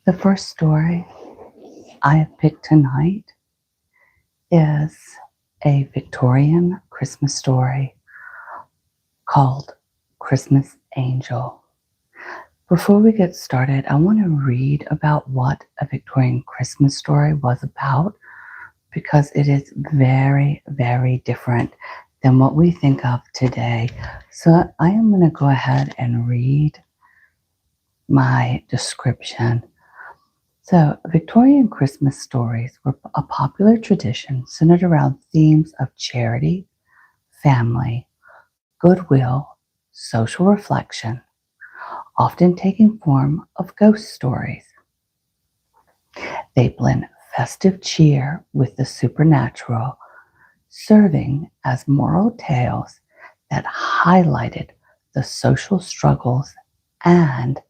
The first story I have picked tonight is a Victorian Christmas story called Christmas Angel. Before we get started, I want to read about what a Victorian Christmas story was about because it is very, very different than what we think of today. So I am going to go ahead and read my description. So, Victorian Christmas stories were a popular tradition centered around themes of charity, family, goodwill, social reflection, often taking form of ghost stories. They blend festive cheer with the supernatural, serving as moral tales that highlighted the social struggles and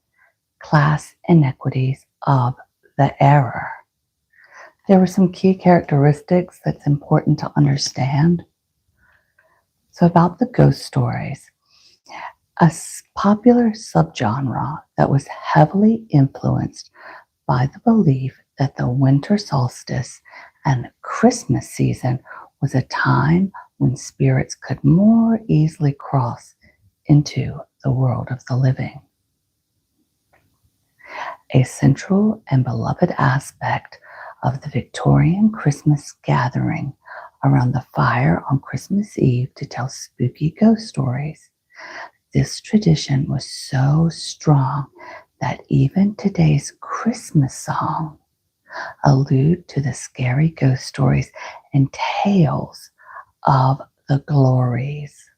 class inequities of the era. There were some key characteristics that's important to understand. So, about the ghost stories, a popular subgenre that was heavily influenced by the belief that the winter solstice and Christmas season was a time when spirits could more easily cross into the world of the living. A central and beloved aspect of the Victorian Christmas gathering around the fire on Christmas Eve to tell spooky ghost stories. This tradition was so strong that even today's Christmas song allude to the scary ghost stories and tales of the glories.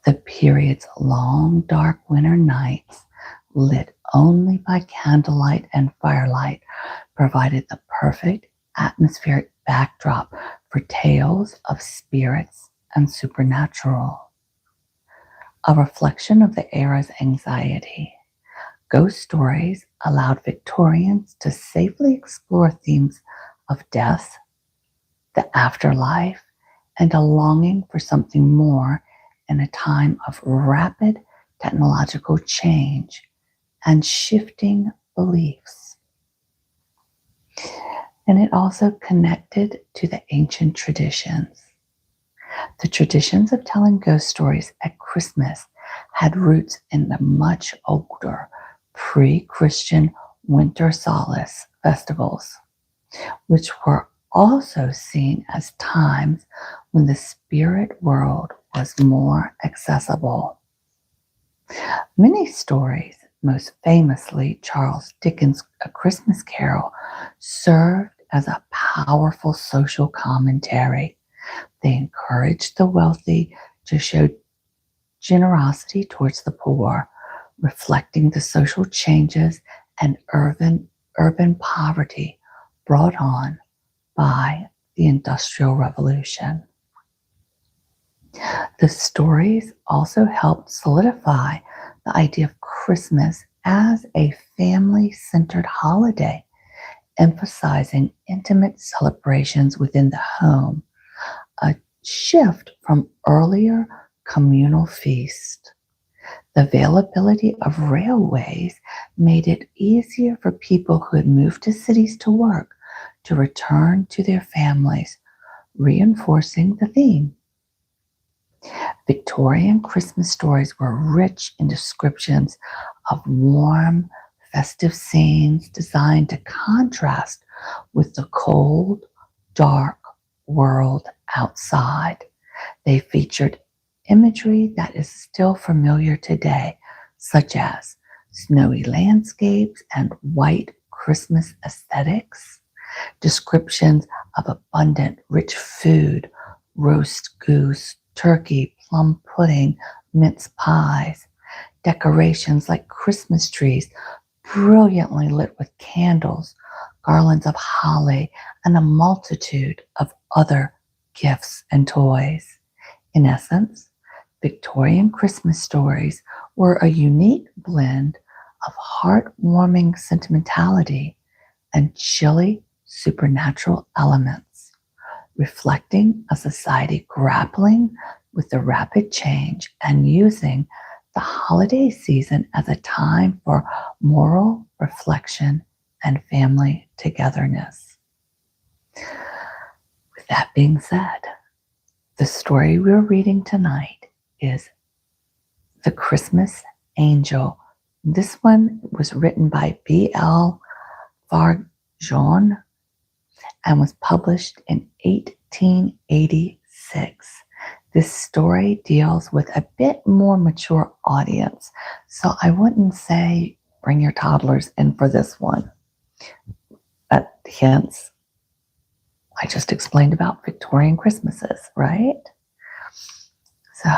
The period's long, dark winter nights, lit only by candlelight and firelight, provided the perfect atmospheric backdrop for tales of spirits and supernatural. A reflection of the era's anxiety, ghost stories allowed Victorians to safely explore themes of death, the afterlife, and a longing for something more in a time of rapid technological change and shifting beliefs. And it also connected to the ancient traditions. The traditions of telling ghost stories at Christmas had roots in the much older pre-Christian winter solace festivals, which were also seen as times when the spirit world was more accessible. Many stories, most famously Charles Dickens' A Christmas Carol, served as a powerful social commentary. They encouraged the wealthy to show generosity towards the poor, reflecting the social changes and urban poverty brought on by the Industrial Revolution. The stories also helped solidify the idea of Christmas as a family-centered holiday, emphasizing intimate celebrations within the home, a shift from earlier communal feasts. The availability of railways made it easier for people who had moved to cities to work to return to their families, reinforcing the theme. Victorian Christmas stories were rich in descriptions of warm, festive scenes designed to contrast with the cold, dark world outside. They featured imagery that is still familiar today, such as snowy landscapes and white Christmas aesthetics, descriptions of abundant, rich food, roast goose, turkey, plum pudding, mince pies, decorations like Christmas trees brilliantly lit with candles, garlands of holly, and a multitude of other gifts and toys. In essence, Victorian Christmas stories were a unique blend of heartwarming sentimentality and chilly supernatural elements, reflecting a society grappling with the rapid change and using the holiday season as a time for moral reflection, and family togetherness. With that being said, the story we're reading tonight is The Christmas Angel. This one was written by B.L. Farjeon and was published in 1886. This story deals with a bit more mature audience, so I wouldn't say bring your toddlers in for this one. But hence, I just explained about Victorian Christmases, right? So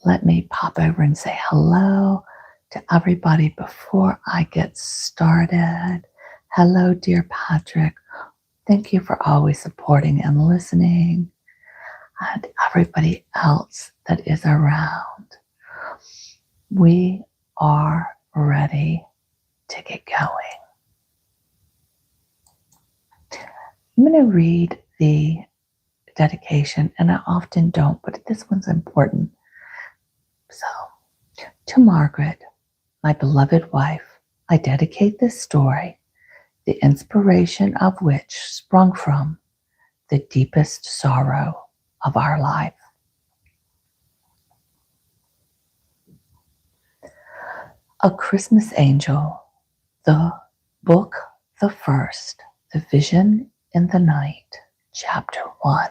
let me pop over and say hello to everybody before I get started. Hello, dear Patrick. Thank you for always supporting and listening, and everybody else that is around. We are ready to get going. I'm going to read the dedication, and I often don't, but this one's important. So, to Margaret, my beloved wife, I dedicate this story, the inspiration of which sprung from the deepest sorrow of our life. A Christmas Angel, the book, the first, the vision in the night, chapter 1.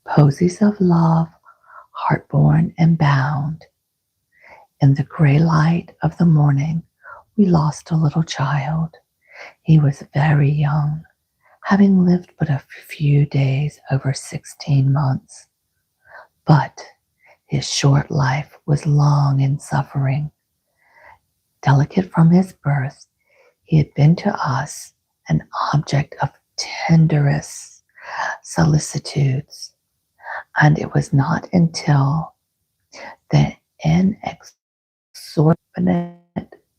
Posies of love, heartborn and bound. In the gray light of the morning, we lost a little child. He was very young, having lived but a few days over 16 months. But his short life was long in suffering. Delicate from his birth, he had been to us an object of tenderest solicitudes, and it was not until the inexorable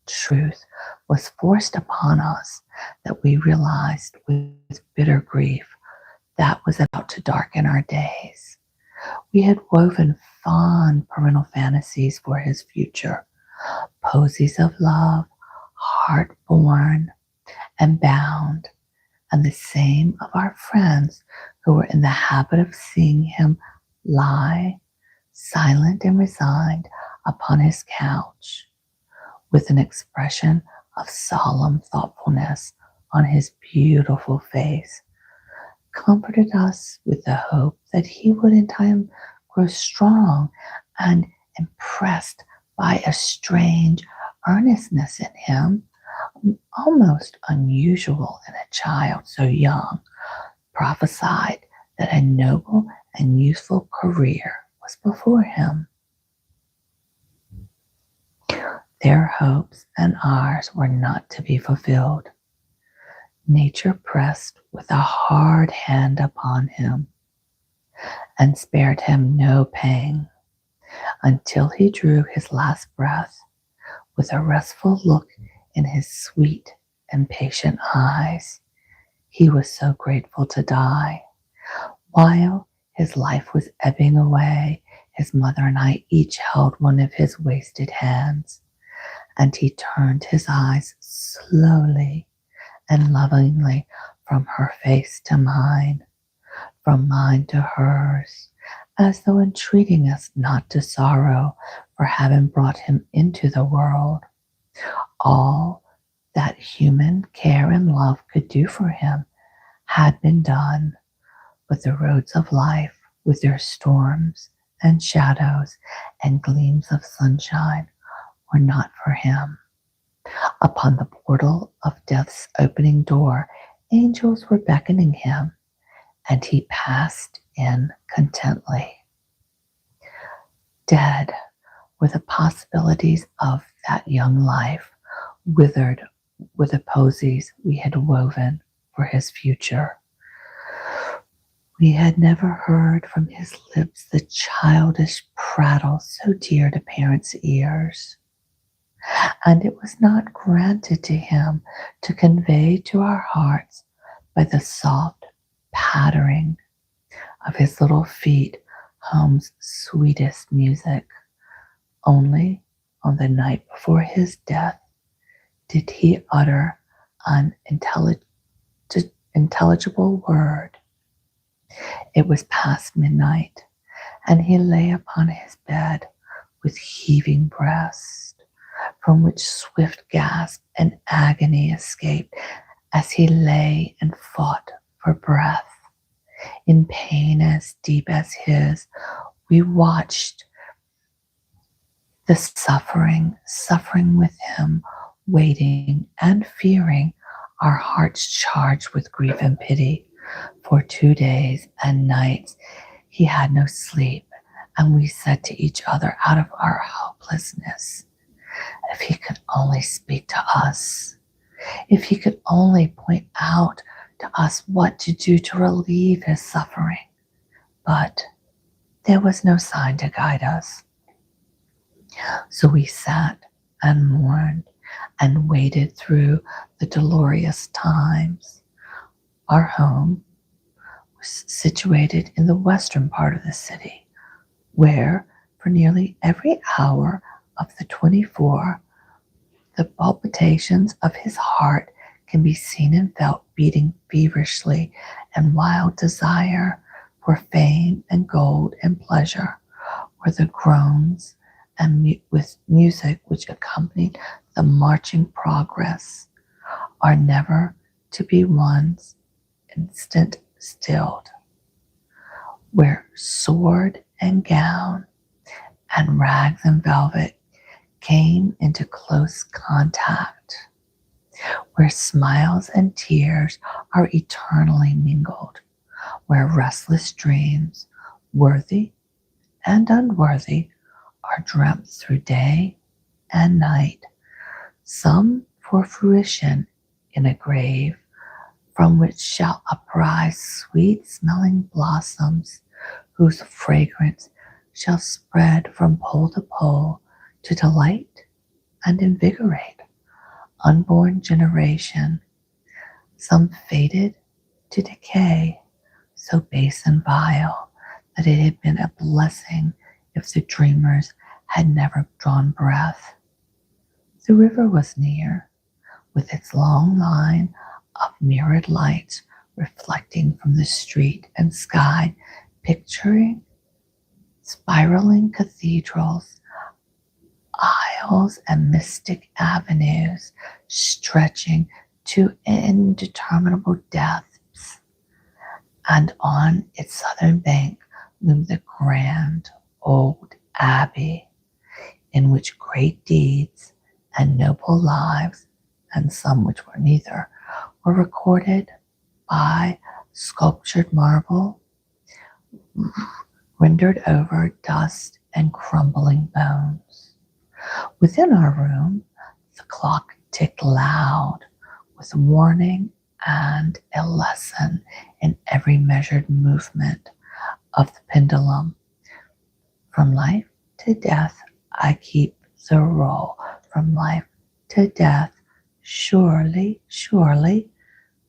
truth was forced upon us that we realized with bitter grief that was about to darken our days. We had woven fond parental fantasies for his future, posies of love, heart-born and bound, and the same of our friends who were in the habit of seeing him lie, silent and resigned, upon his couch, with an expression of solemn thoughtfulness on his beautiful face, comforted us with the hope that he would in time grow strong, and impressed by a strange earnestness in him, almost unusual in a child so young, prophesied that a noble and useful career was before him. Their hopes and ours were not to be fulfilled. Nature pressed with a hard hand upon him and spared him no pang until he drew his last breath with a restful look in his sweet and patient eyes. He was so grateful to die. While his life was ebbing away, his mother and I each held one of his wasted hands, and he turned his eyes slowly and lovingly from her face to mine, from mine to hers, as though entreating us not to sorrow for having brought him into the world. All that human care and love could do for him had been done, but the roads of life, with their storms and shadows and gleams of sunshine, were not for him. Upon the portal of death's opening door, angels were beckoning him, and he passed in contently. Dead were the possibilities of that young life, withered were the posies we had woven for his future. We had never heard from his lips the childish prattle so dear to parents' ears, and it was not granted to him to convey to our hearts by the soft pattering of his little feet home's sweetest music. Only on the night before his death did he utter an intelligible word. It was past midnight, and he lay upon his bed with heaving breast, from which swift gasp and agony escaped as he lay and fought for breath. In pain as deep as his, we watched the suffering with him, waiting and fearing, our hearts charged with grief and pity. For 2 days and nights he had no sleep, and we said to each other out of our helplessness, if he could only speak to us, if he could only point out to us what to do to relieve his suffering. But there was no sign to guide us. So we sat and mourned and waited through the dolorous times. Our home was situated in the western part of the city, where for nearly every hour of the 24, the palpitations of his heart can be seen and felt beating feverishly, and wild desire for fame and gold and pleasure were the groans and with music which accompanied the marching progress are never to be one's instant stilled, where sword and gown and rags and velvet came into close contact, where smiles and tears are eternally mingled, where restless dreams, worthy and unworthy, are dreamt through day and night, some for fruition in a grave from which shall uprise sweet-smelling blossoms, whose fragrance shall spread from pole to pole to delight and invigorate unborn generation, some fated to decay, so base and vile that it had been a blessing if the dreamers had never drawn breath. The river was near, with its long line of mirrored lights reflecting from the street and sky, picturing spiraling cathedrals, aisles, and mystic avenues stretching to indeterminable depths. And on its southern bank loomed the grand old abbey, in which great deeds and noble lives, and some which were neither, were recorded by sculptured marble, rendered over dust and crumbling bones. Within our room, the clock ticked loud, with warning and a lesson in every measured movement of the pendulum. From life to death I keep the roll, from life to death. Surely, surely,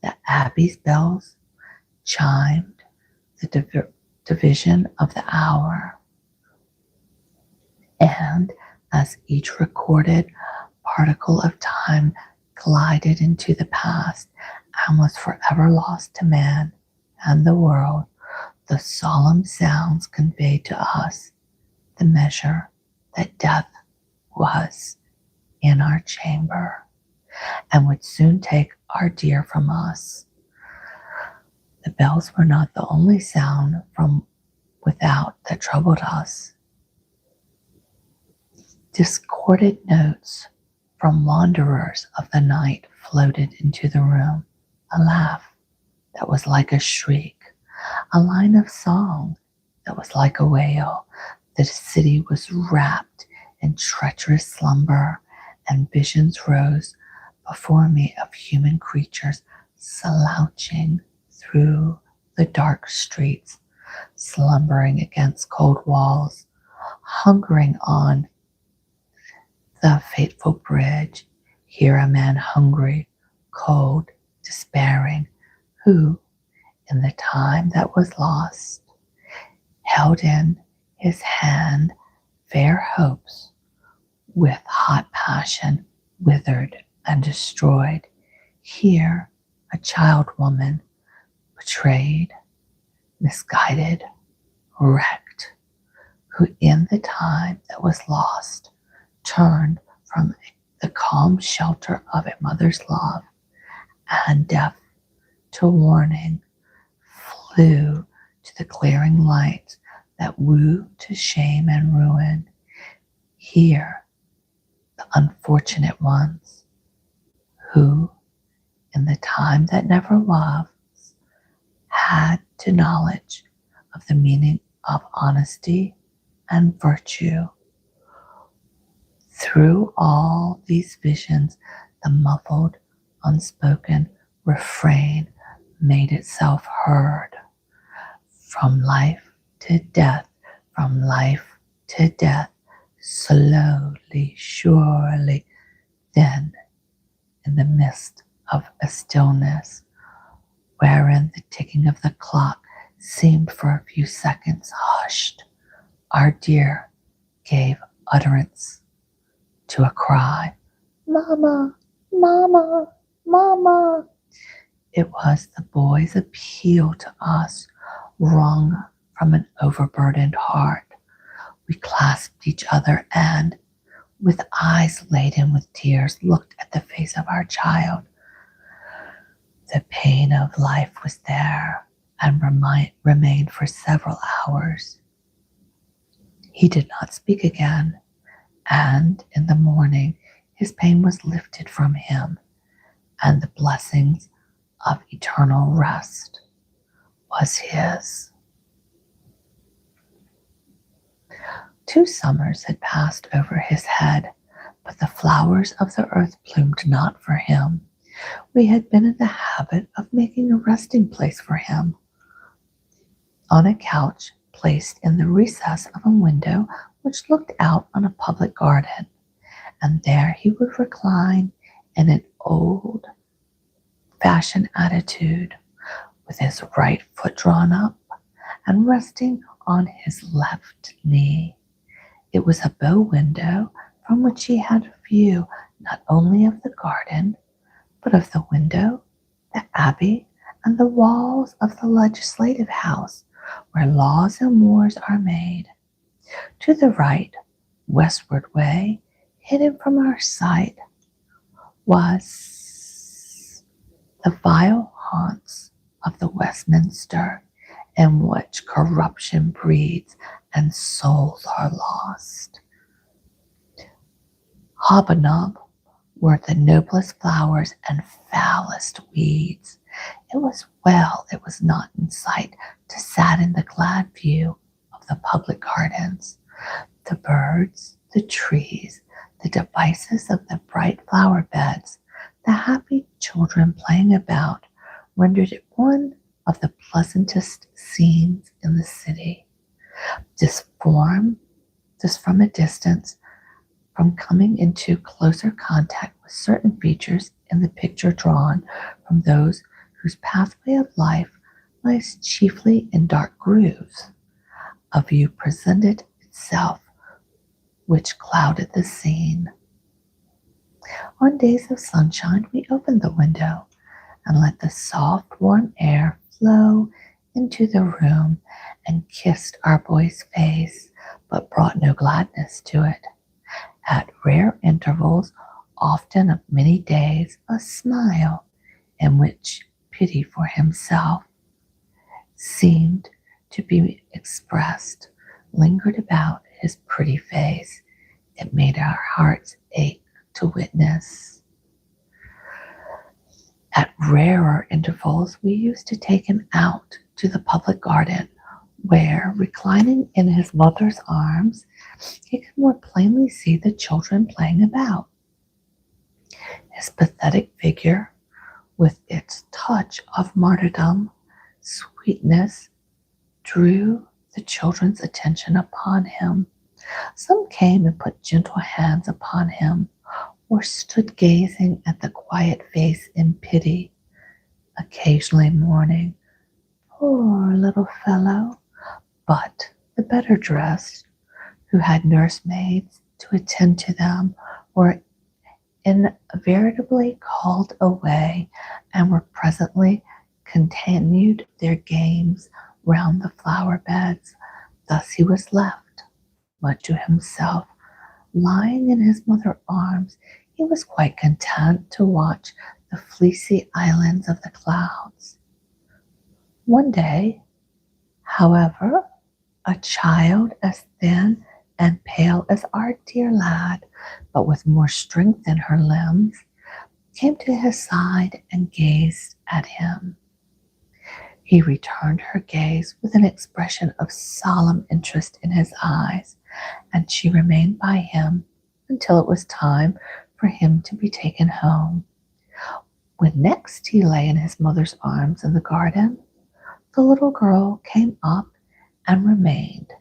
the abbey's bells chimed the division of the hour. And as each recorded particle of time glided into the past and was forever lost to man and the world, the solemn sounds conveyed to us the measure that death was in our chamber and would soon take our dear from us. The bells were not the only sound from without that troubled us. Discordant notes from wanderers of the night floated into the room, a laugh that was like a shriek, a line of song that was like a wail. The city was wrapped in treacherous slumber, and visions rose before me of human creatures slouching through the dark streets, slumbering against cold walls, hungering on the fateful bridge. Here a man hungry, cold, despairing, who, in the time that was lost, held in his hand fair hopes, with hot passion withered and destroyed. Here, a child woman, betrayed, misguided, wrecked, who in the time that was lost turned from the calm shelter of a mother's love and deaf to warning, flew to the glaring light that wooed to shame and ruin. Here, the unfortunate ones who, in the time that never was, had to knowledge of the meaning of honesty and virtue. Through all these visions, the muffled, unspoken refrain made itself heard. From life to death, from life to death, slowly, surely. Then, in the midst of a stillness, wherein the ticking of the clock seemed for a few seconds hushed, our dear gave utterance to a cry, "Mama, Mama, Mama." It was the boy's appeal to us, wrung from an overburdened heart. We clasped each other and, with eyes laden with tears, looked at the face of our child. The pain of life was there and remained for several hours. He did not speak again, and in the morning his pain was lifted from him, and the blessings of eternal rest was his. 2 summers had passed over his head, but the flowers of the earth bloomed not for him. We had been in the habit of making a resting place for him on a couch placed in the recess of a window which looked out on a public garden, and there he would recline in an old-fashioned attitude, with his right foot drawn up and resting on his left knee. It was a bow window from which he had a view not only of the garden, but of the window, the abbey, and the walls of the legislative house, where laws and wars are made. To the right, westward way, hidden from our sight, was the vile haunts of the Westminster, in which corruption breeds and souls are lost. Hobnob were the noblest flowers and foulest weeds. It was well it was not in sight to sadden the glad view of the public gardens. The birds, the trees, the devices of the bright flower beds, the happy children playing about, rendered it one of the pleasantest scenes in the city. This from a distance, from coming into closer contact with certain features in the picture drawn from those whose pathway of life lies chiefly in dark grooves, a view presented itself which clouded the scene. On days of sunshine, we opened the window and let the soft, warm air flow into the room and kissed our boy's face, but brought no gladness to it. At rare intervals, often of many days, a smile in which pity for himself seemed to be expressed lingered about his pretty face. It made our hearts ache to witness. At rarer intervals, we used to take him out to the public garden, where, reclining in his mother's arms, he could more plainly see the children playing about. His pathetic figure, with its touch of martyrdom, sweetness, drew the children's attention upon him. Some came and put gentle hands upon him, or stood gazing at the quiet face in pity, occasionally mourning, "Poor little fellow." But the better dressed, who had nursemaids to attend to them, or invariably called away and were presently continued their games round the flower beds. Thus he was left, much to himself, lying in his mother's arms. He was quite content to watch the fleecy islands of the clouds. One day, however, a child as thin and pale as our dear lad, but with more strength in her limbs, came to his side and gazed at him. He returned her gaze with an expression of solemn interest in his eyes, and she remained by him until it was time for him to be taken home. When next he lay in his mother's arms in the garden, the little girl came up and remained,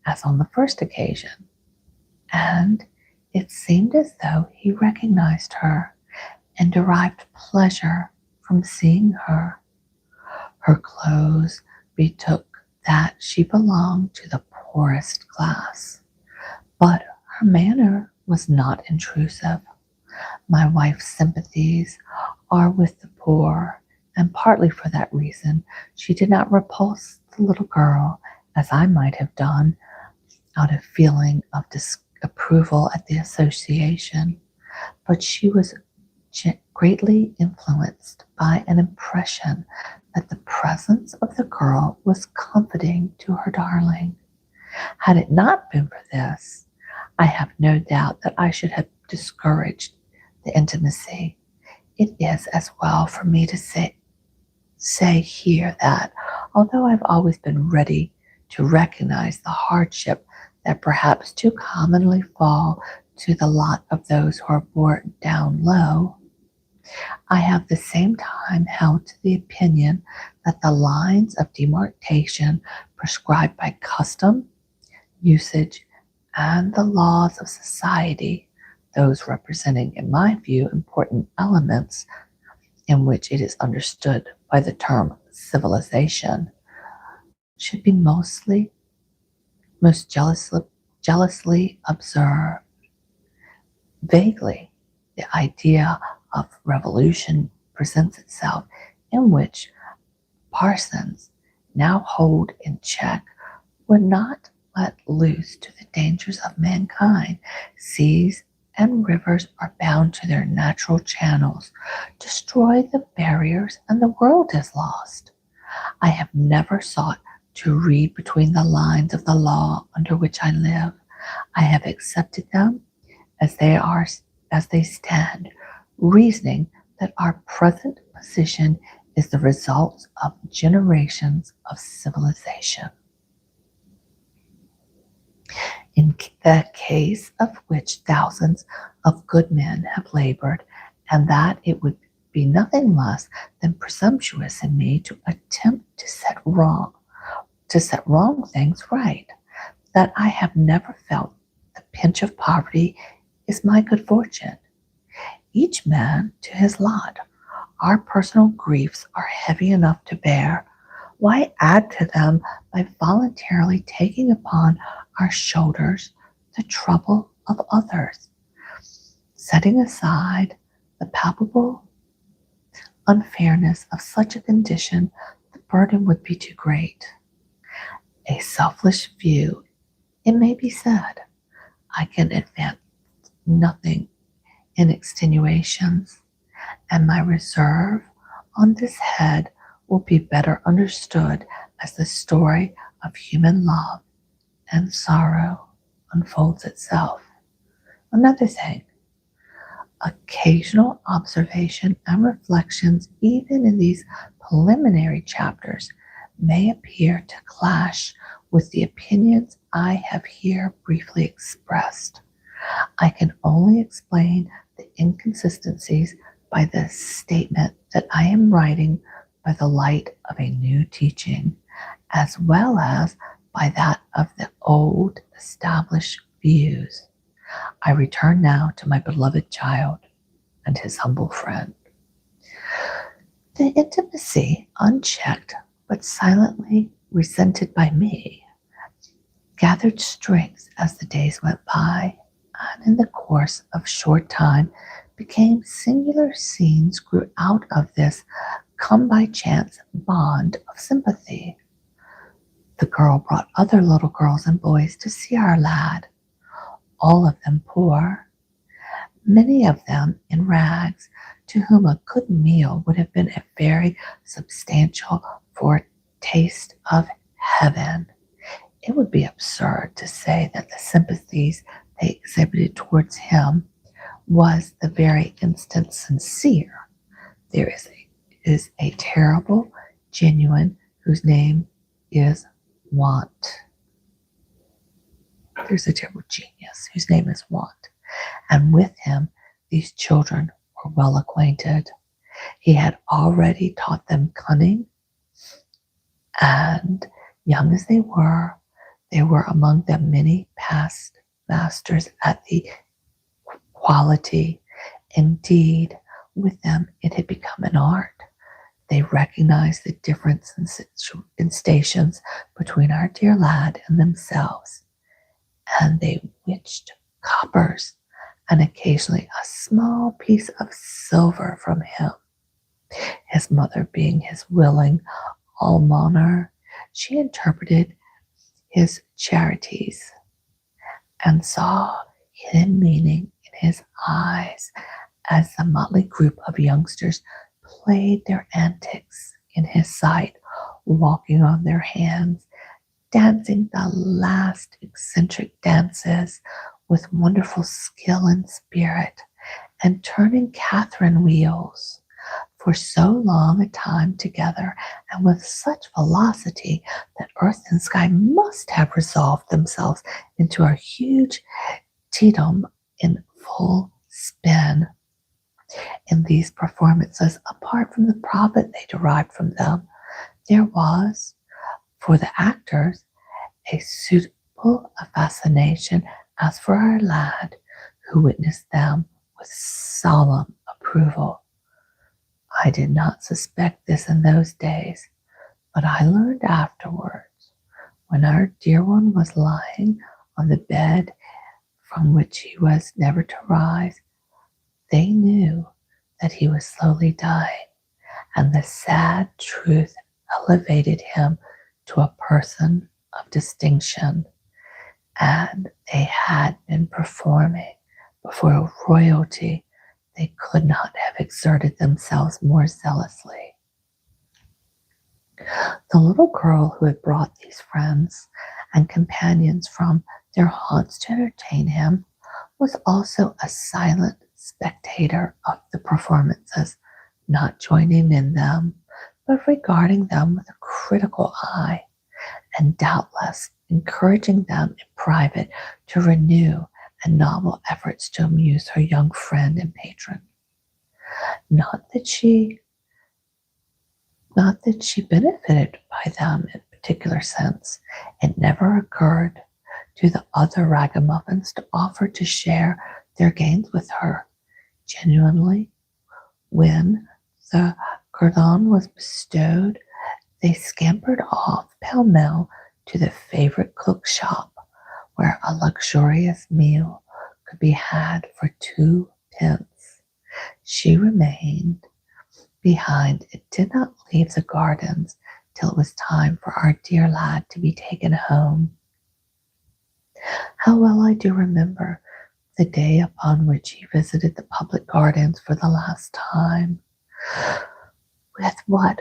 as on the first occasion, and it seemed as though he recognized her and derived pleasure from seeing her. Her clothes betook that she belonged to the poorest class, but her manner was not intrusive. My wife's sympathies are with the poor, and partly for that reason she did not repulse the little girl as I might have done out of feeling of disapproval at the association, but she was greatly influenced by an impression that the presence of the girl was comforting to her darling. Had it not been for this, I have no doubt that I should have discouraged the intimacy. It is as well for me to say here that, although I've always been ready to recognize the hardship that perhaps too commonly fall to the lot of those who are born down low, I have at the same time held to the opinion that the lines of demarcation prescribed by custom, usage, and the laws of society, those representing, in my view, important elements in which it is understood by the term civilization, should be most jealously observed. Vaguely, the idea of revolution presents itself, in which parsons, now hold in check, would not let loose to the dangers of mankind. Seas and rivers are bound to their natural channels. Destroy the barriers and the world is lost. I have never sought to read between the lines of the law under which I live. I have accepted them as they stand, reasoning that our present position is the result of generations of civilization, in the case of which thousands of good men have labored, and that it would be nothing less than presumptuous in me to attempt to set wrong things right. That I have never felt the pinch of poverty is my good fortune. Each man to his lot. Our personal griefs are heavy enough to bear. Why add to them by voluntarily taking upon our shoulders the trouble of others? Setting aside the palpable unfairness of such a condition, the burden would be too great. A selfish view, it may be said. I can advance nothing in extenuations, and my reserve on this head will be better understood as the story of human love and sorrow unfolds itself. Another thing, occasional observation and reflections, even in these preliminary chapters, may appear to clash with the opinions I have here briefly expressed. I can only explain the inconsistencies by the statement that I am writing by the light of a new teaching, as well as by that of the old established views. I return now to my beloved child and his humble friend. The intimacy, unchecked but silently resented by me, gathered strength as the days went by, and in the course of short time became singular scenes grew out of this come by chance bond of sympathy. The girl brought other little girls and boys to see our lad, all of them poor, many of them in rags, to whom a good meal would have been a very substantial foretaste of heaven. It would be absurd to say that the sympathies they exhibited towards him was the very instant sincere. There is a terrible, genuine, whose name is want. There's a terrible genius whose name is want. And with him, these children were well acquainted. He had already taught them cunning, and young as they were, there were among them many past masters at the quality. Indeed, with them it had become an art. They recognized the difference in stations between our dear lad and themselves, and they witched coppers and occasionally a small piece of silver from him. His mother being his willing almoner, she interpreted his charities and saw hidden meaning in his eyes as the motley group of youngsters played their antics in his sight, walking on their hands, dancing the last eccentric dances with wonderful skill and spirit, and turning Catherine wheels for so long a time together, and with such velocity that earth and sky must have resolved themselves into a huge Tetum in full spin. In these performances, apart from the profit they derived from them, there was, for the actors, a suitable fascination as for our lad, who witnessed them with solemn approval. I did not suspect this in those days, but I learned afterwards, when our dear one was lying on the bed from which he was never to rise, they knew that he was slowly dying, and the sad truth elevated him to a person of distinction, and they had been performing before royalty. They could not have exerted themselves more zealously. The little girl who had brought these friends and companions from their haunts to entertain him was also a silent spectator of the performances, not joining in them, but regarding them with a critical eye, and doubtless encouraging them in private to renew and novel efforts to amuse her young friend and patron. Not that she benefited by them in a particular sense. It never occurred to the other ragamuffins to offer to share their gains with her. Genuinely, when the guerdon was bestowed, they scampered off pell-mell to the favorite cook shop, where a luxurious meal could be had for 2 pence. She remained behind and did not leave the gardens till it was time for our dear lad to be taken home. How well I do remember the day upon which he visited the public gardens for the last time. With what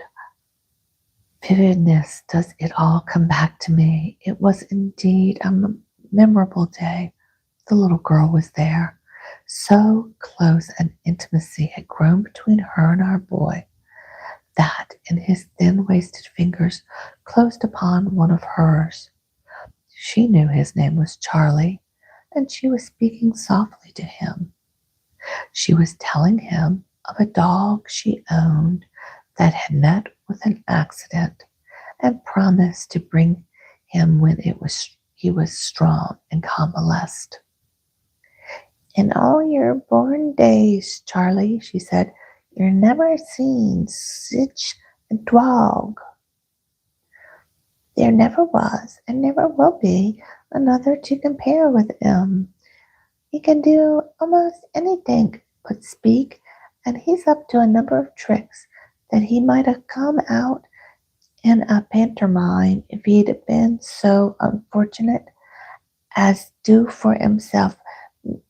vividness does it all come back to me. It was indeed a memorable day. The little girl was there. So close an intimacy had grown between her and our boy that in his thin-waisted fingers closed upon one of hers. She knew his name was Charlie, and she was speaking softly to him. She was telling him of a dog she owned that had met with an accident and promised to bring him when he was strong and convalesced. "In all your born days, Charlie," she said, "you never seen sich a dog. There never was and never will be another to compare with him. He can do almost anything but speak, and he's up to a number of tricks that he might have come out in a pantomime if he'd been so unfortunate as do for himself.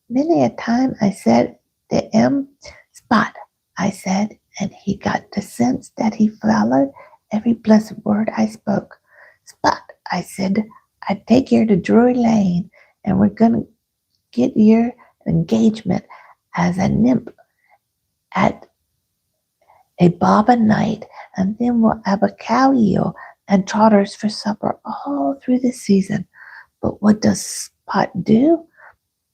Many a time I said to him, Spot, I said, and he got the sense that he followed every blessed word I spoke. Spot, I said, I'd take you to Drury Lane, and we're going to get you an engagement as a nymph at a bob night, and then we'll have a cow eel and trotters for supper all through the season. But what does Spot do?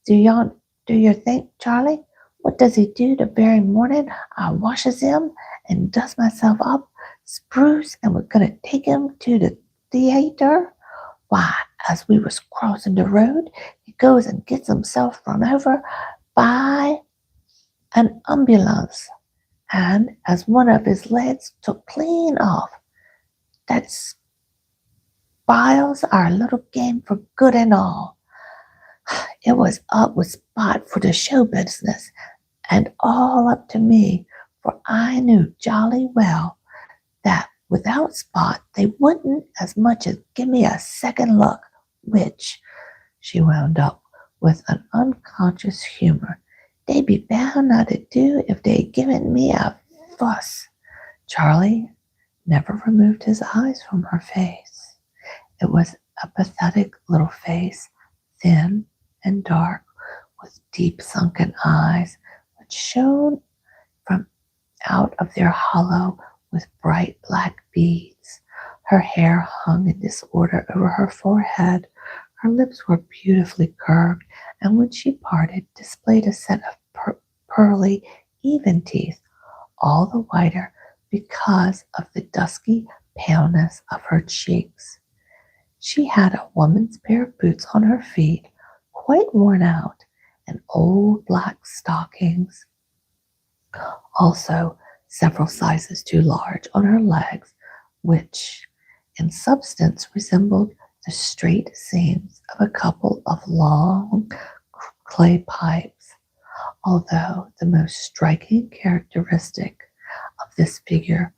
Do you think, Charlie? What does he do the very morning? I washes him and does myself up, spruce, and we're gonna take him to the theater. Why, as we was crossing the road, he goes and gets himself run over by an ambulance, and as one of his legs took clean off, that spoils our little game for good and all. It was up with Spot for the show business, and all up to me, for I knew jolly well that without Spot they wouldn't as much as give me a second look, which, she wound up with an unconscious humor, they'd be bound not to do if they'd given me a fuss. Charlie never removed his eyes from her face. It was a pathetic little face, thin and dark, with deep sunken eyes, which shone from out of their hollow with bright black beads. Her hair hung in disorder over her forehead. Her lips were beautifully curved, and when she parted, displayed a set of pearly, even teeth, all the whiter because of the dusky paleness of her cheeks. She had a woman's pair of boots on her feet, quite worn out, and old black stockings, also several sizes too large on her legs, which in substance resembled the straight seams of a couple of long clay pipes, although the most striking characteristic of this figure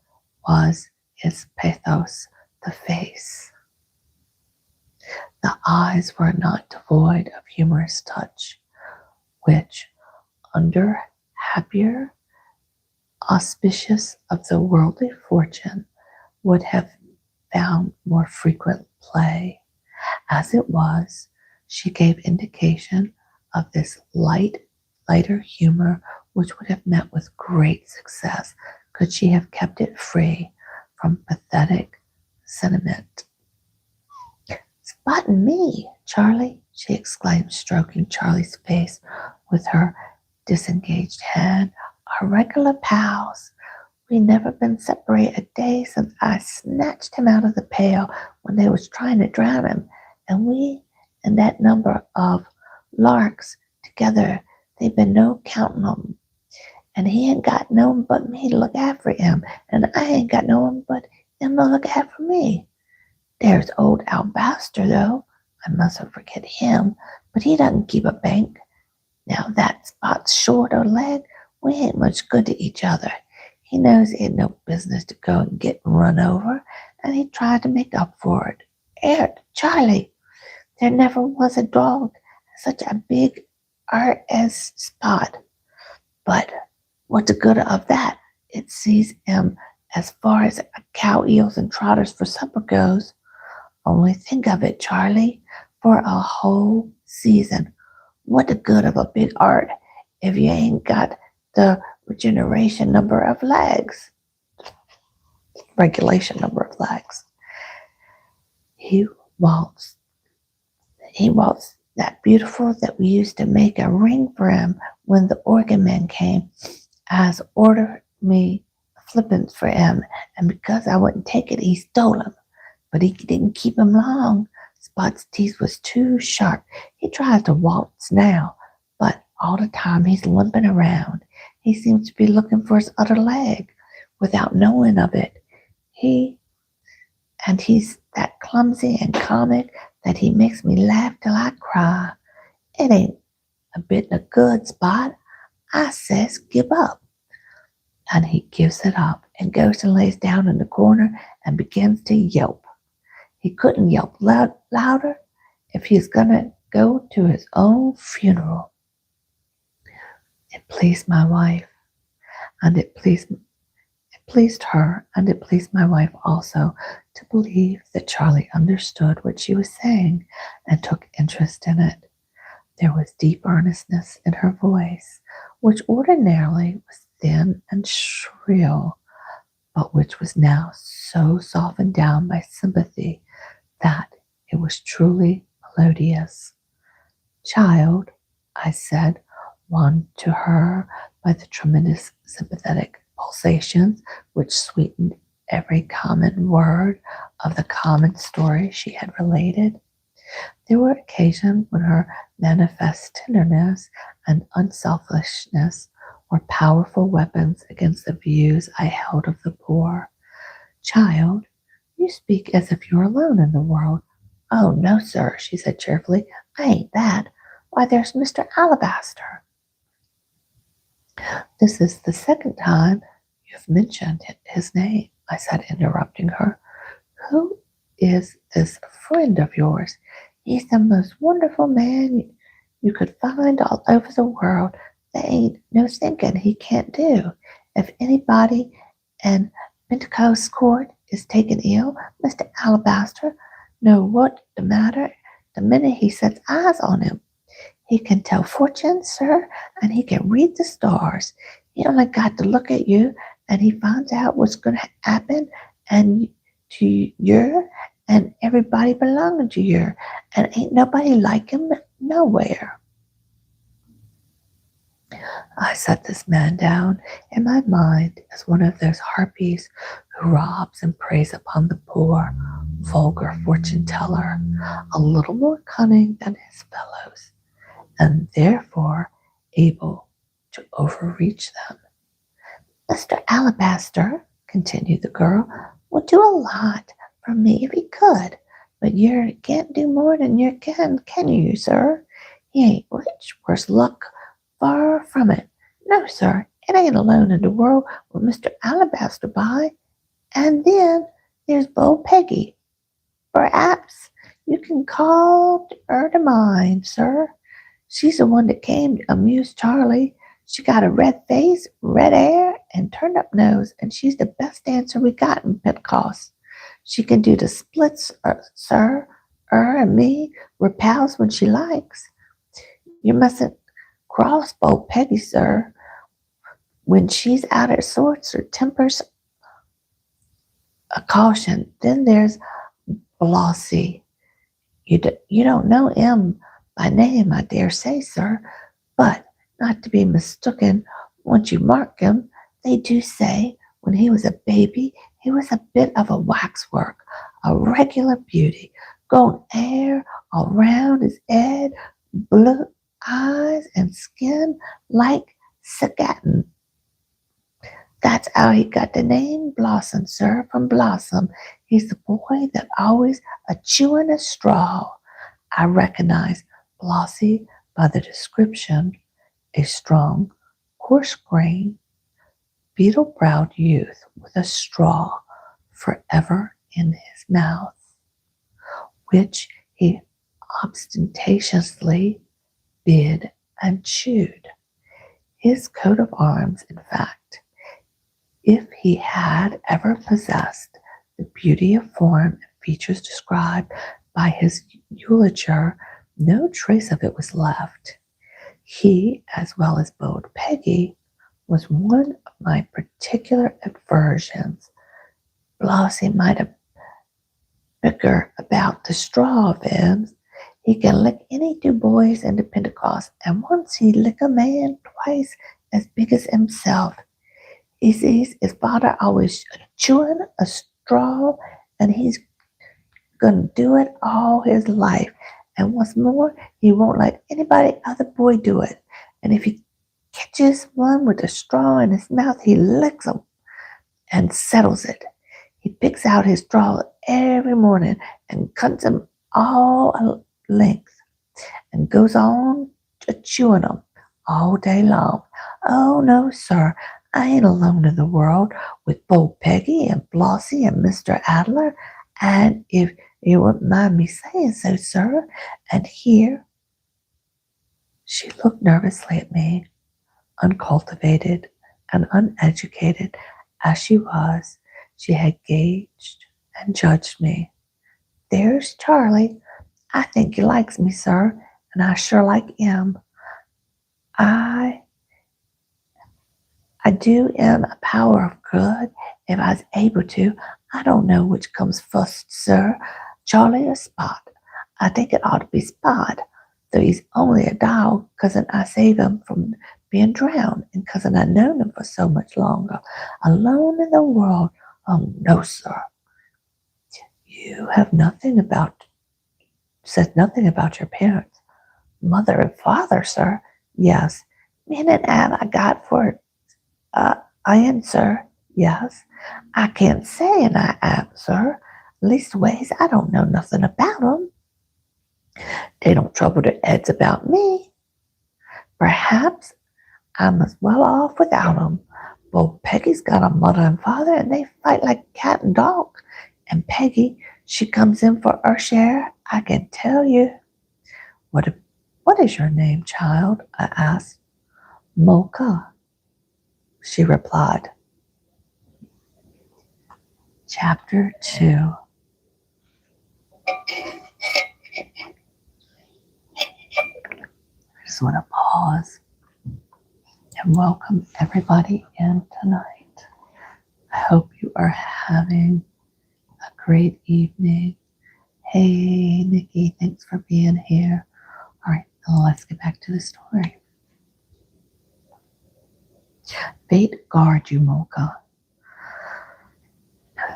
was its pathos, the face. The eyes were not devoid of humorous touch, which, under happier auspicious of the worldly fortune, would have found more frequent play. As it was, she gave indication of this lighter humor which would have met with great success could she have kept it free from pathetic sentiment. Spot and me, Charlie, she exclaimed, stroking Charlie's face with her disengaged hand, are regular pals. We never been separated a day since I snatched him out of the pail when they was trying to drown him, and we and that number of larks together, they been no counting 'em. And he ain't got no one but me to look after him, and I ain't got no one but him to look after me. There's old Albaster, though. I mustn't forget him, but he doesn't keep a bank. Now that Spot's short o' leg, we ain't much good to each other. He knows he had no business to go and get run over, and he tried to make up for it. Charlie, there never was a dog such a big art as Spot. But what's the good of that? It sees him as far as cow eels and trotters for supper goes. Only think of it, Charlie, for a whole season. What the good of a big art if you ain't got the regeneration number of legs? Regulation number of legs. He waltzed that beautiful that we used to make a ring for him when the organ man came, as ordered me flippants for him, and because I wouldn't take it, he stole them. But he didn't keep him long. Spot's teeth was too sharp. He tries to waltz now, but all the time he's limping around. He seems to be looking for his other leg without knowing of it. He's that clumsy and comic that he makes me laugh till I cry. It ain't a bit of good, Spot. I says, give up. And he gives it up and goes and lays down in the corner and begins to yelp. He couldn't yelp louder if he's going to go to his own funeral. It pleased my wife, and it pleased her, and it pleased my wife also to believe that Charlie understood what she was saying and took interest in it. There was deep earnestness in her voice, which ordinarily was thin and shrill, but which was now so softened down by sympathy that it was truly melodious. Child, I said, won to her by the tremendous sympathetic pulsations which sweetened every common word of the common story she had related. There were occasions when her manifest tenderness and unselfishness were powerful weapons against the views I held of the poor. Child, you speak as if you were alone in the world. Oh, no, sir, she said cheerfully. I ain't that. Why, there's Mr. Alabaster. This is the second time you've mentioned his name, I said, interrupting her. Who is this friend of yours? He's the most wonderful man you could find all over the world. There ain't no thinking he can't do. If anybody in Pentecost Court is taken ill, Mr. Alabaster know what the matter the minute he sets eyes on him. He can tell fortunes, sir, and he can read the stars. He only got to look at you, and he finds out what's going to happen and to you and everybody belonging to you, and ain't nobody like him nowhere. I set this man down in my mind as one of those harpies who robs and preys upon the poor, vulgar fortune teller, a little more cunning than his fellows, and therefore able to overreach them. Mr. Alabaster, continued the girl, would do a lot for me if he could, but you can't do more than you can you, sir? He ain't rich, worse luck, far from it. No, sir, it ain't alone in the world with Mr. Alabaster by. And then there's Bo Peggy. Perhaps you can call her to mind, sir. She's the one that came to amuse Charlie. She got a red face, red hair, and turned up nose, and she's the best dancer we got in Pentecost. She can do the splits, sir. Her and me, we're pals when she likes. You mustn't cross Bo Peggy, sir. When she's out of sorts, her temper's a caution. Then there's Blossie. You don't know him by name, I dare say, sir, but not to be mistaken once you mark him. They do say when he was a baby, he was a bit of a waxwork, a regular beauty, gold hair all round his head, blue eyes and skin like satin. That's how he got the name Blossom, sir, from Blossom. He's the boy that always a-chewing a straw. I recognize Blossie by the description, a strong, coarse-grained, beetle-browed youth with a straw forever in his mouth, which he ostentatiously bit and chewed. His coat of arms, in fact, if he had ever possessed the beauty of form and features described by his euloger, no trace of it was left. He, as well as Bo Peggy, was one of my particular aversions. Blossie might have bicker about the straw of him. He can lick any two boys in the Pentecost, and once he lick a man twice as big as himself. He sees his father always chewing a straw, and he's going to do it all his life. And what's more, he won't let anybody other boy do it. And if he catches one with a straw in his mouth, he licks him and settles it. He picks out his straw every morning and cuts them all length and goes on chewing them all day long. Oh, no, sir, I ain't alone in the world with Bo Peggy and Flossie and Mr. Adler. And if you wouldn't mind me saying so, sir, and here she looked nervously at me, uncultivated and uneducated as she was, she had gauged and judged me. There's Charlie. I think he likes me, sir, and I sure like him. I do him a power of good if I was able to. I don't know which comes first, sir, Charlie or Spot. I think it ought to be Spot, though he's only a dog, 'cousin I save him from being drowned, and 'cousin I known him for so much longer. Alone in the world, oh no, sir. You have said nothing about your parents, mother and father, sir. Yes, me and Ab I got for I am, sir. Yes, I can't say and I am, sir. Leastways, I don't know nothing about 'em. They don't trouble their heads about me. Perhaps I'm as well off without 'em. Well, Peggy's got a mother and father, and they fight like cat and dog. And Peggy, she comes in for her share, I can tell you. What is your name, child? I asked. Mocha, she replied. Chapter 2. I just want to pause and welcome everybody in tonight. I hope you are having a great evening. Hey, Nikki, thanks for being here. All right, let's get back to the story. Fate guard you, Mocha.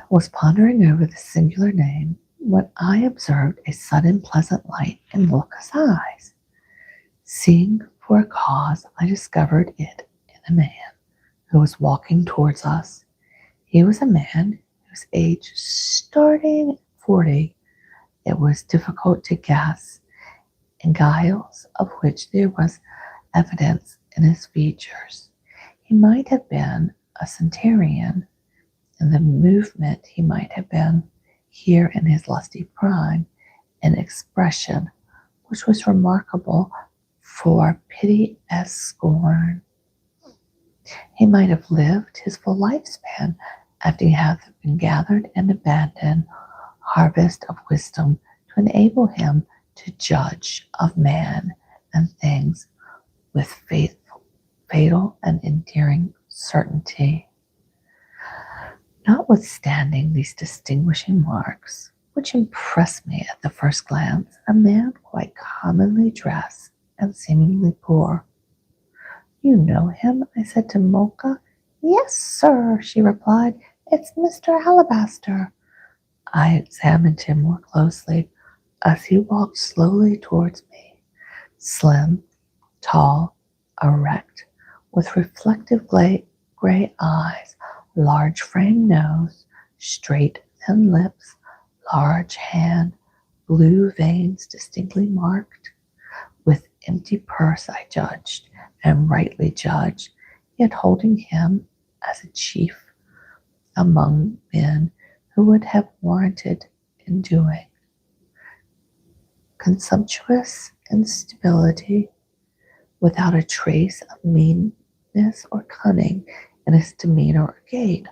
Was pondering over the singular name when I observed a sudden pleasant light in Mocha's eyes. Seeing for a cause, I discovered it in a man who was walking towards us. He was a man whose age starting at 40. It was difficult to guess, in guiles of which there was evidence in his features. He might have been a centurion. In the movement, he might have been, here in his lusty prime, an expression which was remarkable for pity as scorn. He might have lived his full lifespan after he had been gathered and abandoned harvest of wisdom to enable him to judge of man and things with fatal and endearing certainty. Notwithstanding these distinguishing marks, which impressed me at the first glance, a man quite commonly dressed and seemingly poor. You know him? I said to Mocha. Yes, sir, she replied. It's Mr. Alabaster. I examined him more closely as he walked slowly towards me. Slim, tall, erect, with reflective gray eyes, large framed nose, straight thin lips, large hand, blue veins distinctly marked. With empty purse I judged, and rightly judged, yet holding him as a chief among men who would have warranted in doing. Consumptuous instability, without a trace of meanness or cunning in his demeanor or gait,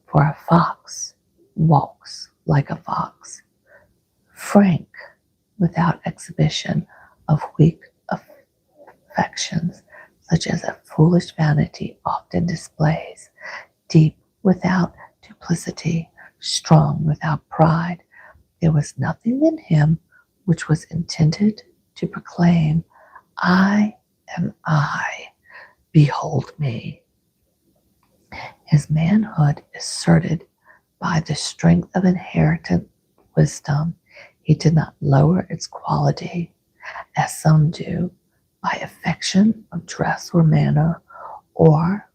for a fox walks like a fox. Frank, without exhibition of weak affections, such as a foolish vanity often displays. Deep without duplicity, strong without pride. There was nothing in him which was intended to proclaim, I am I, behold me. His manhood asserted by the strength of inherited wisdom. He did not lower its quality, as some do, by affection of dress or manner, or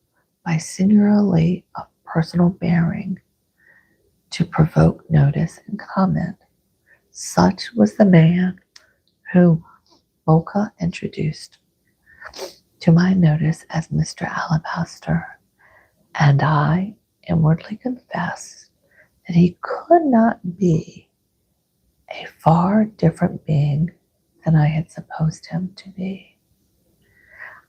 by singularity of personal bearing, to provoke notice and comment. Such was the man whom Mocha introduced. to my notice as Mr. Alabaster, and I inwardly confessed that he could not be a far different being than I had supposed him to be.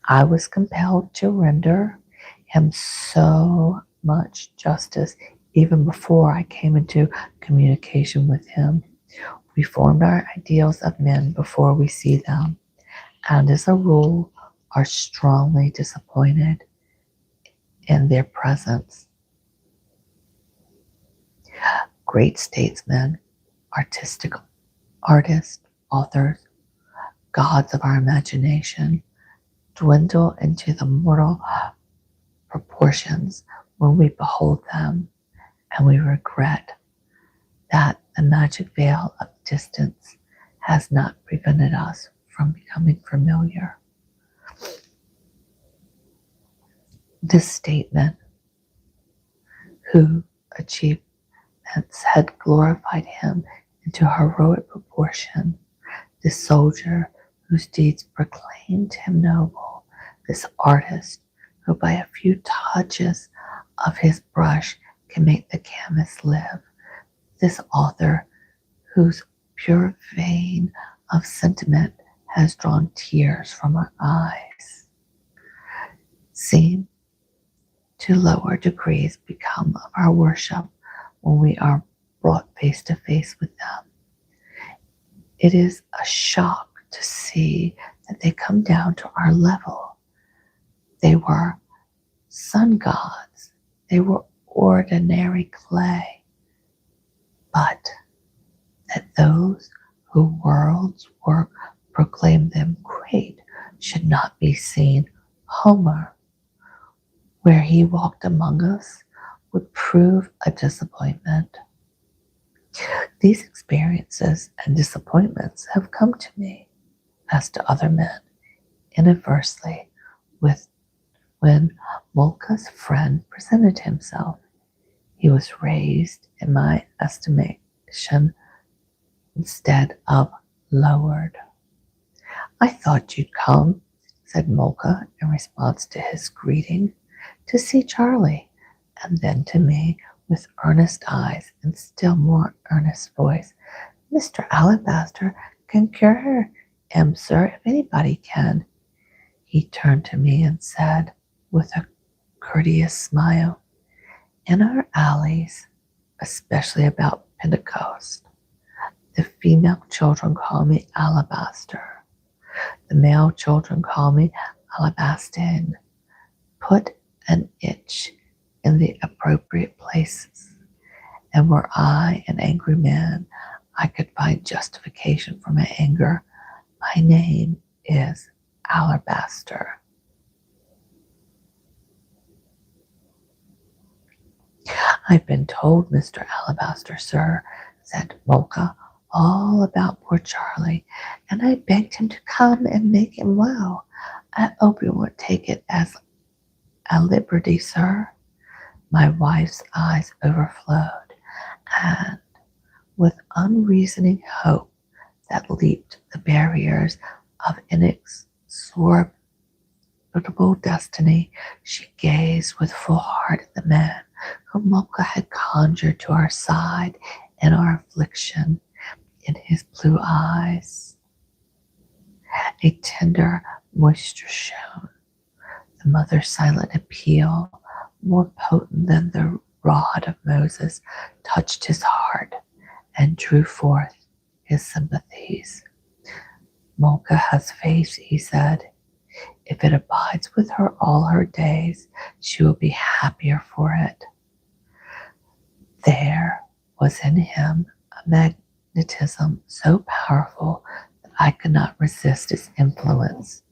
I was compelled to render him so much justice even before I came into communication with him. We formed our ideals of men before we see them, and as a rule are strongly disappointed in their presence. Great statesmen, artistic artists, authors, gods of our imagination dwindle into the mortal proportions when we behold them, and we regret that the magic veil of distance has not prevented us from becoming familiar. This statement, whose achievements had glorified him into heroic proportion, this soldier whose deeds proclaimed him noble, this artist who by a few touches of his brush can make the canvas live, this author whose pure vein of sentiment has drawn tears from our eyes, seem to lower degrees become of our worship when we are brought face to face with them. It is a shock to see that they come down to our level. They were sun gods. They were ordinary clay. But that those who world's work proclaim them great should not be seen. Homer, where he walked among us, would prove a disappointment. These experiences and disappointments have come to me, as to other men, inadvertently, when Molka's friend presented himself. He was raised in my estimation instead of lowered. "I thought you'd come," said Molka in response to his greeting, "to see Charlie," and then to me with earnest eyes and still more earnest voice. "Mr. Alabaster can cure him, sir, if anybody can." He turned to me and said with a courteous smile, "In our alleys, especially about Pentecost, the female children call me Alabaster. The male children call me Alabastin. Put an itch in the appropriate places, and were I an angry man, I could find justification for my anger. My name is Alabaster." "I've been told, Mr. Alabaster, sir," said Molka, "all about poor Charlie, and I begged him to come and make him well. I hope you won't take it as a liberty, sir." My wife's eyes overflowed, and with unreasoning hope that leaped the barriers of inexorable destiny, she gazed with full heart at the man whom Molka had conjured to our side in our affliction. In his blue eyes a tender moisture shone. The mother's silent appeal, more potent than the rod of Moses, touched his heart and drew forth his sympathies. "Molka has faith," he said. "If it abides with her all her days, she will be happier for it." There was in him a magnetism so powerful that I could not resist its influence.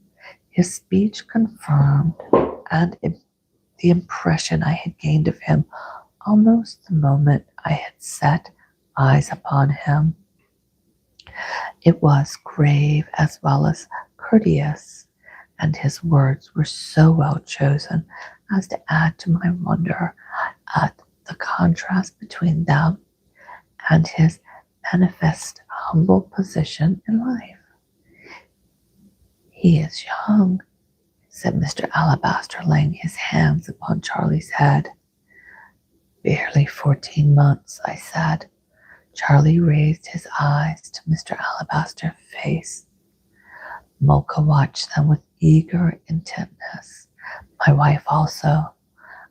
His speech confirmed and the impression I had gained of him almost the moment I had set eyes upon him. It was grave as well as courteous, and his words were so well chosen as to add to my wonder at the contrast between them and his manifest humble position in life. "He is young," said Mr. Alabaster, laying his hands upon Charlie's head. Barely 14 months, I said. Charlie raised his eyes to Mr. Alabaster's face. Mocha watched them with eager intentness. My wife also.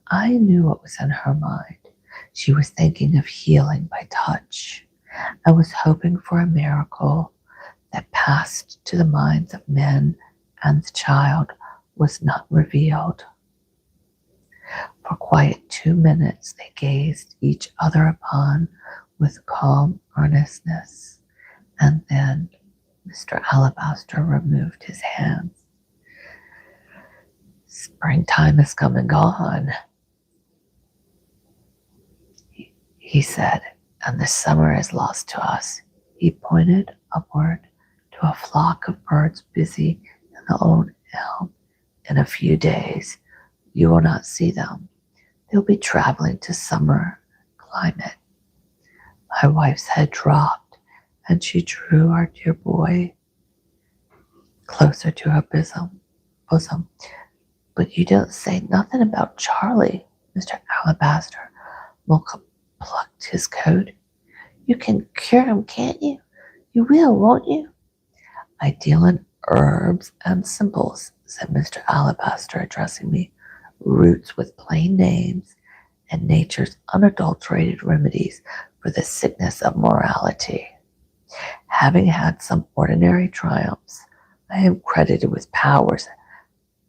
I knew what was in her mind. She was thinking of healing by touch. I was hoping for a miracle that passed to the minds of men, and the child was not revealed. For quite 2 minutes they gazed each other upon with calm earnestness, and then Mr. Alabaster removed his hands. Springtime has come and gone, he said, and the summer is lost to us. He pointed upward to a flock of birds busy in the old elm. In a few days, you will not see them. They'll be traveling to summer climate. My wife's head dropped, and she drew our dear boy closer to her bosom. But you don't say nothing about Charlie, Mr. Alabaster. Mocha plucked his coat. You can cure him, can't you? You will, won't you? I deal in herbs and simples, said Mr. Alabaster, addressing me. Roots with plain names and nature's unadulterated remedies for the sickness of morality. Having had some ordinary triumphs, I am credited with powers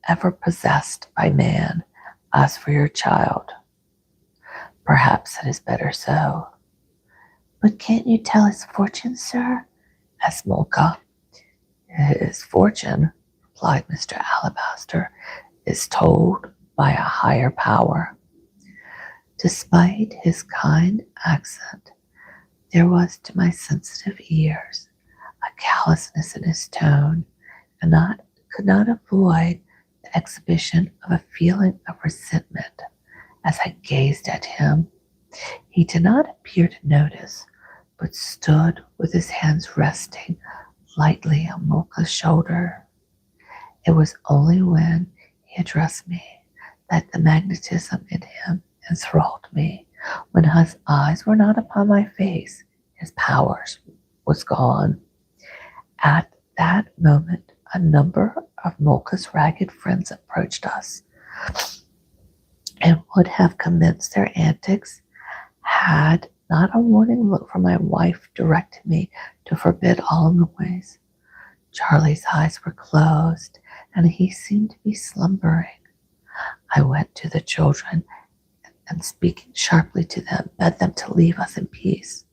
ever possessed by man. As for your child, perhaps it is better so. But can't you tell his fortune, sir? Asked Mocha. His fortune, replied Mr. Alabaster, is told by a higher power. Despite his kind accent, there was to my sensitive ears a callousness in his tone, and could not avoid the exhibition of a feeling of resentment as I gazed at him. He did not appear to notice, but stood with his hands resting lightly on Mocha's shoulder. It was only when he addressed me that the magnetism in him enthralled me. When his eyes were not upon my face, his powers was gone. At that moment, a number of Mocha's ragged friends approached us and would have commenced their antics had not a warning look from my wife directed me to forbid all noise. Charlie's eyes were closed, and he seemed to be slumbering. I went to the children, and speaking sharply to them, bid them to leave us in peace.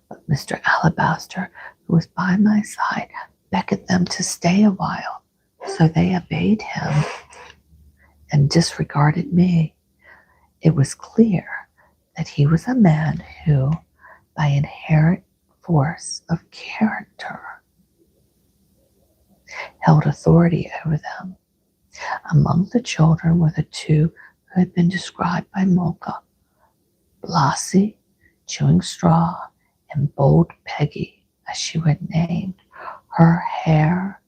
But Mr. Alabaster, who was by my side, beckoned them to stay a while, so they obeyed him and disregarded me. It was clear that he was a man who, by inherent force of character, held authority over them. Among the children were the two who had been described by Mocha, Blasi, chewing straw, and bold Peggy, as she was named. Her hair,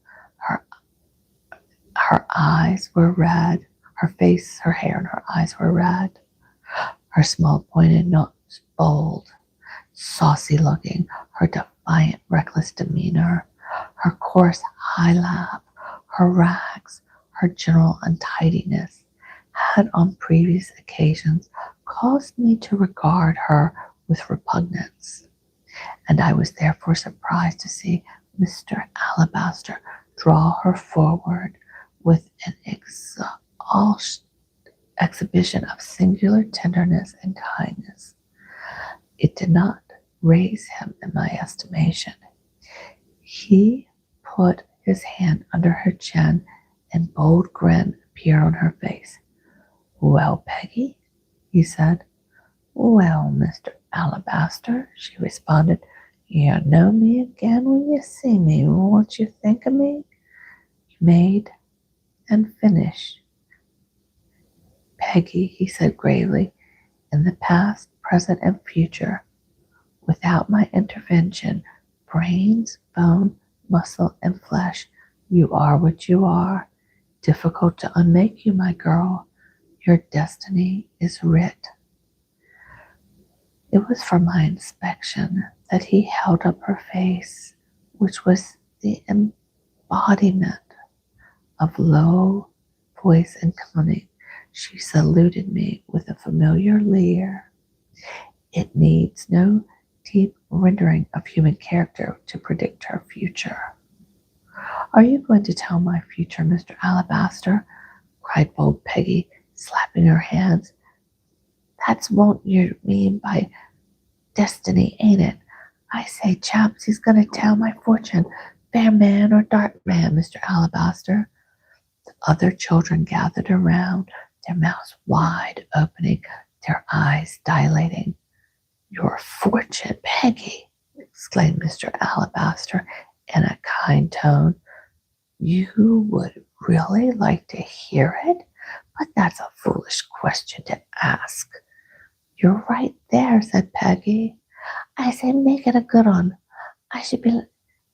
her eyes were red. Her face, her hair, and her eyes were red. Her small pointed nose, bold, saucy looking, her defiant, reckless demeanor, her coarse high laugh, her rags, her general untidiness, had on previous occasions caused me to regard her with repugnance, and I was therefore surprised to see Mr. Alabaster draw her forward with an exhibition of singular tenderness and kindness. It did not raise him in my estimation. He put his hand under her chin, and bold grin appeared on her face. Well, Peggy, he said. Well, Mr. Alabaster, she responded. You know me again when you see me. What you think of me? Made and finished. Peggy, he said gravely, in the past, present, and future, without my intervention, brains, bone, muscle, and flesh, you are what you are. difficult to unmake you, my girl. Your destiny is writ. It was for my inspection that he held up her face, which was the embodiment of low voice and cunning. She saluted me with a familiar leer. It needs no deep rendering of human character to predict her future. Are you going to tell my future, Mr. Alabaster? Cried bold Peggy, slapping her hands. That's what you mean by destiny, ain't it? I say, chaps, he's going to tell my fortune, fair man or dark man, Mr. Alabaster. The other children gathered around, their mouths wide opening, their eyes dilating. Your fortune, Peggy, exclaimed Mr. Alabaster in a kind tone. You would really like to hear it? But that's a foolish question to ask. You're right there, said Peggy. I say make it a good one. I should be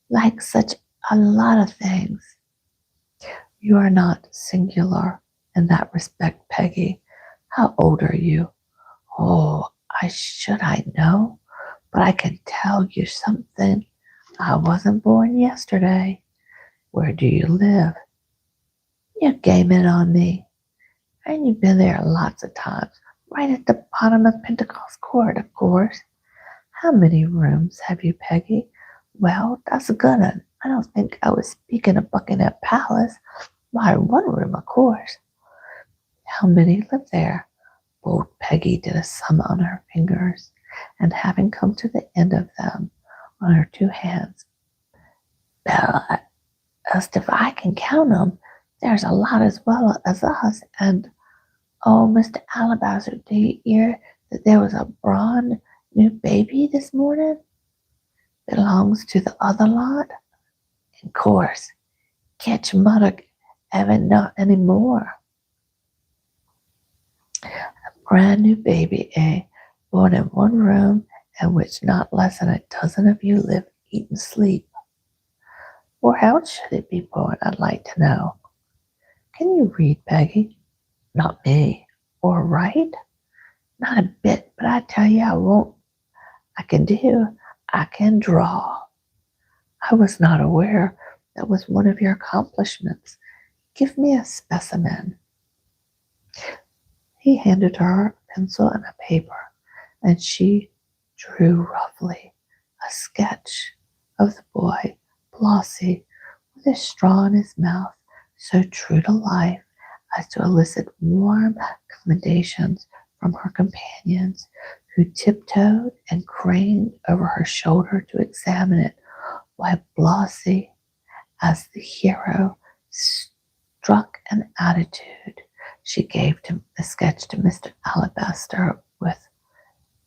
like such a lot of things. You are not singular in that respect, Peggy. How old are you? Oh, I know, but I can tell you something. I wasn't born yesterday. Where do you live? You game it on me. And you've been there lots of times, right at the bottom of Pentecost Court, of course. How many rooms have you, Peggy? Well, that's a good one. I don't think I was speaking of Buckingham Palace. Why, one room, of course. How many live there? Bold Peggy did a sum on her fingers, and having come to the end of them on her two hands, well, as if I can count them, there's a lot as well as us. And, oh, Mr. Alabaster, do you hear that there was a brand new baby this morning? Belongs to the other lot? Of course. Catch mother haven't not any more. A brand new baby, eh? Born in one room, in which not less than a dozen of you live, eat, and sleep. Or how should it be born, I'd like to know. Can you read, Peggy? Not me. Or write? Not a bit, but I tell you I won't. I can draw. I was not aware that was one of your accomplishments. Give me a specimen. He handed her a pencil and a paper, and she drew roughly a sketch of the boy, Blossy, with a straw in his mouth, so true to life as to elicit warm commendations from her companions, who tiptoed and craned over her shoulder to examine it, while Blossy, as the hero, struck an attitude. She gave the sketch to Mr. Alabaster with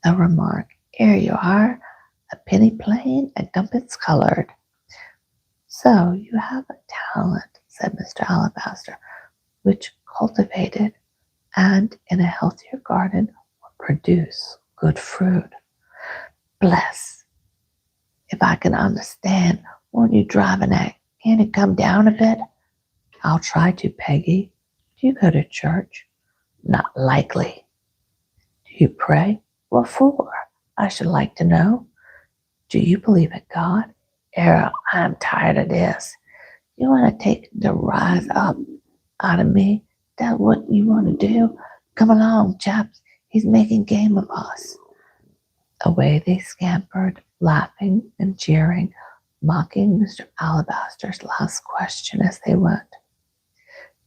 the remark, "Here you are, a penny plain and dumpets colored." So you have a talent, said Mr. Alabaster, which cultivated and in a healthier garden will produce good fruit. Bless! If I can understand, won't you driving at? Can you come down a bit? I'll try to, Peggy. Do you go to church? Not likely. Do you pray? What for? I should like to know. Do you believe in God? Errol, I'm tired of this. You want to take the rise up out of me? That's what you want to do? Come along, chaps. He's making game of us. Away they scampered, laughing and jeering, mocking Mr. Alabaster's last question as they went.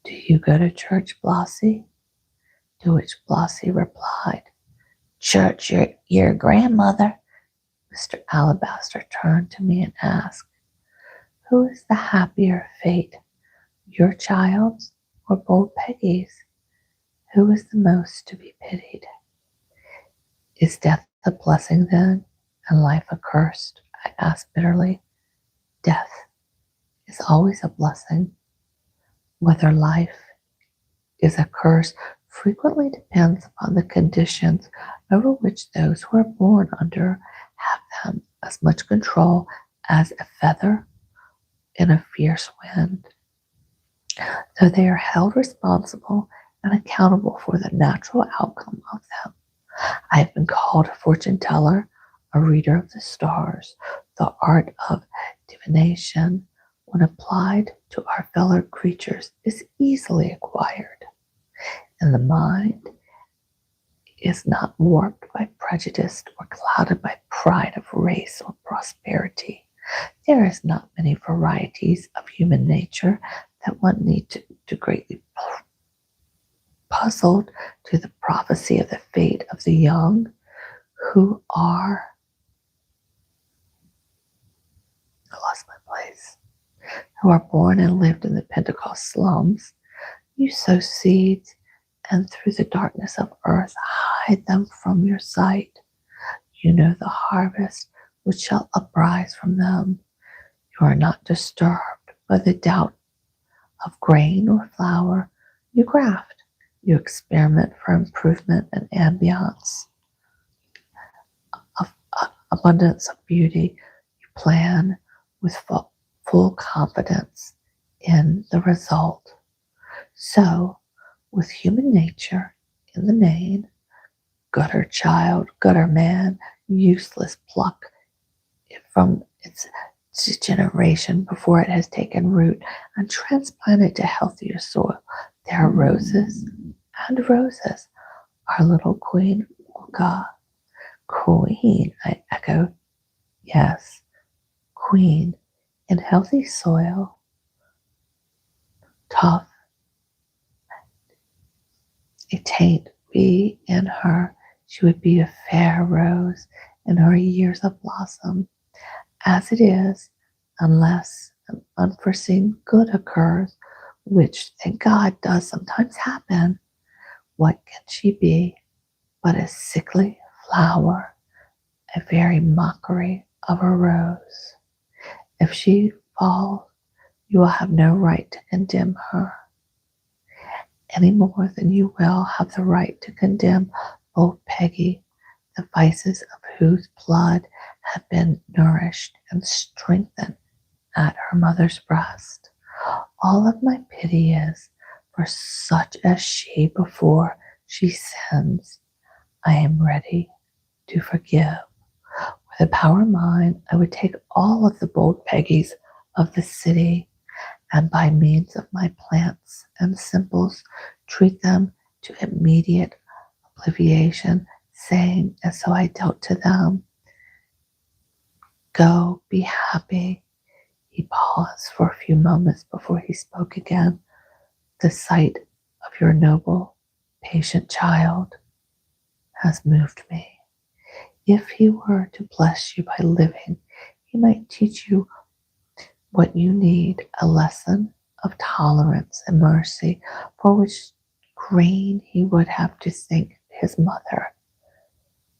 Do you go to church, Blossy? To which Blossy replied, Church, your grandmother. Mr. Alabaster turned to me and asked, Who is the happier fate, your child's or bold Peggy's? Who is the most to be pitied? Is death a blessing then, and life a curse? I asked bitterly. Death is always a blessing. Whether life is a curse frequently depends upon the conditions over which those who are born under have them as much control as a feather in a fierce wind. though they are held responsible and accountable for the natural outcome of them. I have been called a fortune teller, a reader of the stars. The art of divination, when applied to our fellow creatures, is easily acquired, and the mind is not warped by prejudice or clouded by pride of race or prosperity. There is not many varieties of human nature that one need to greatly puzzled to the prophecy of the fate of the young who are, I lost my place, who are born and lived in the Pentecost slums. You sow seeds and through the darkness of earth hide them from your sight. You know the harvest which shall uprise from them. You are not disturbed by the doubt of grain or flour. You graft. You experiment for improvement and ambience of abundance of beauty. You plan with full confidence in the result. So, with human nature in the main, gutter child, gutter man, useless pluck it from its degeneration before it has taken root and transplant it to healthier soil. There are roses and roses. Our little queen, Olga. Queen, I echo. Yes, queen. In healthy soil, tough, a taint be in her. She would be a fair rose in her years of blossom. As it is, unless an unforeseen good occurs, which, thank God, does sometimes happen, what can she be but a sickly flower, a very mockery of a rose? If she falls, you will have no right to condemn her, any more than you will have the right to condemn old Peggy, the vices of whose blood have been nourished and strengthened at her mother's breast. All of my pity is for such as she before she sins. I am ready to forgive. With a power of mine, I would take all of the bold Peggies of the city and by means of my plants and simples treat them to immediate obliviation, saying as so I dealt to them, go, be happy. He paused for a few moments before he spoke again. The sight of your noble, patient child has moved me. If he were to bless you by living, he might teach you what you need, a lesson of tolerance and mercy, for which grain he would have to thank his mother.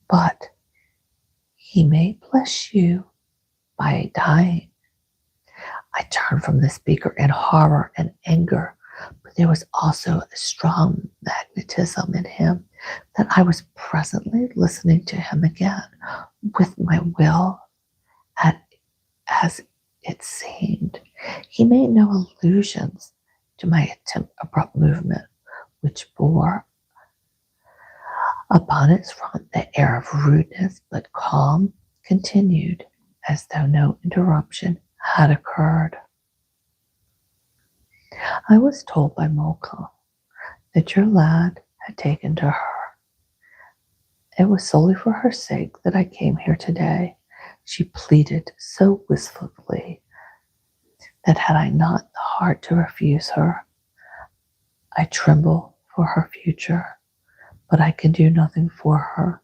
But he may bless you by dying. I turned from the speaker in horror and anger, but there was also a strong magnetism in him that I was presently listening to him again with my will as it seemed. He made no allusions to my abrupt movement, which bore upon its front the air of rudeness, but calm continued as though no interruption had occurred. I was told by Molka that your lad had taken to her. It was solely for her sake that I came here today. She pleaded so wistfully that had I not the heart to refuse her, I tremble for her future, but I can do nothing for her.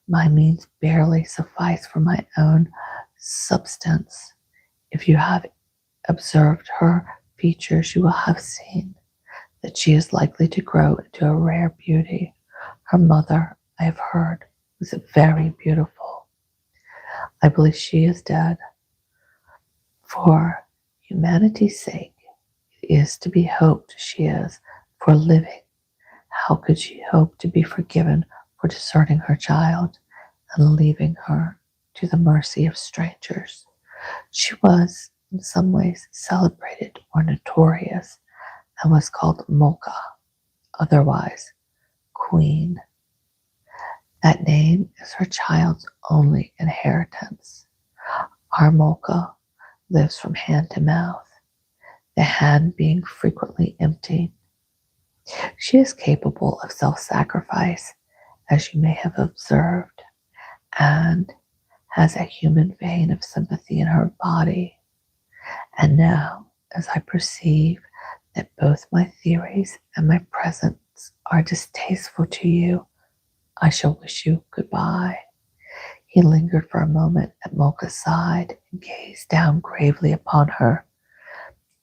My means barely suffice for my own substance. If you have observed her features, you will have seen that she is likely to grow into a rare beauty. Her mother, I have heard, was very beautiful. I believe she is dead. For humanity's sake, it is to be hoped she is. For living, how could she hope to be forgiven for deserting her child and leaving her to the mercy of strangers? She was, in some ways, celebrated or notorious and was called Mocha, otherwise Queen. That name is her child's only inheritance. Our Mocha lives from hand to mouth, the hand being frequently empty. She is capable of self-sacrifice, as you may have observed, and has a human vein of sympathy in her body. And now, as I perceive that both my theories and my presence are distasteful to you, I shall wish you goodbye. He lingered for a moment at Mocha's side and gazed down gravely upon her.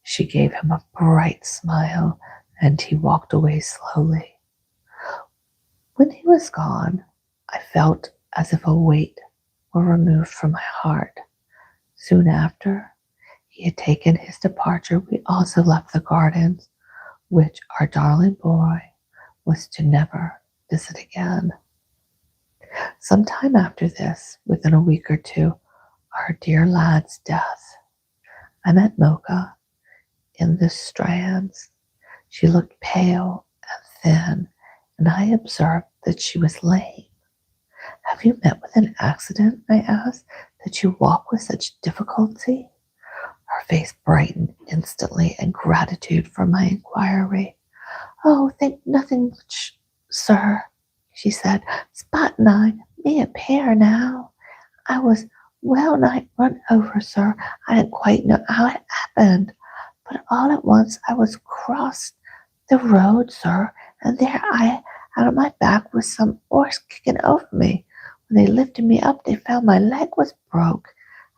She gave him a bright smile, and he walked away slowly. When he was gone, I felt as if a weight were removed from my heart. Soon after he had taken his departure, we also left the gardens, which our darling boy was to never visit again. Some time after this, within a week or two, our dear lad's death, I met Mocha in the Strands. She looked pale and thin, and I observed that she was lame. Have you met with an accident, I asked, that you walk with such difficulty? Her face brightened instantly in gratitude for my inquiry. Oh, think nothing much, sir, she said. Spot and I, me a pair now. I was well nigh run over, sir. I didn't quite know how it happened, but all at once I was crossed the road, sir, and there I out of my back with some horse kicking over me. When they lifted me up, they found my leg was broke.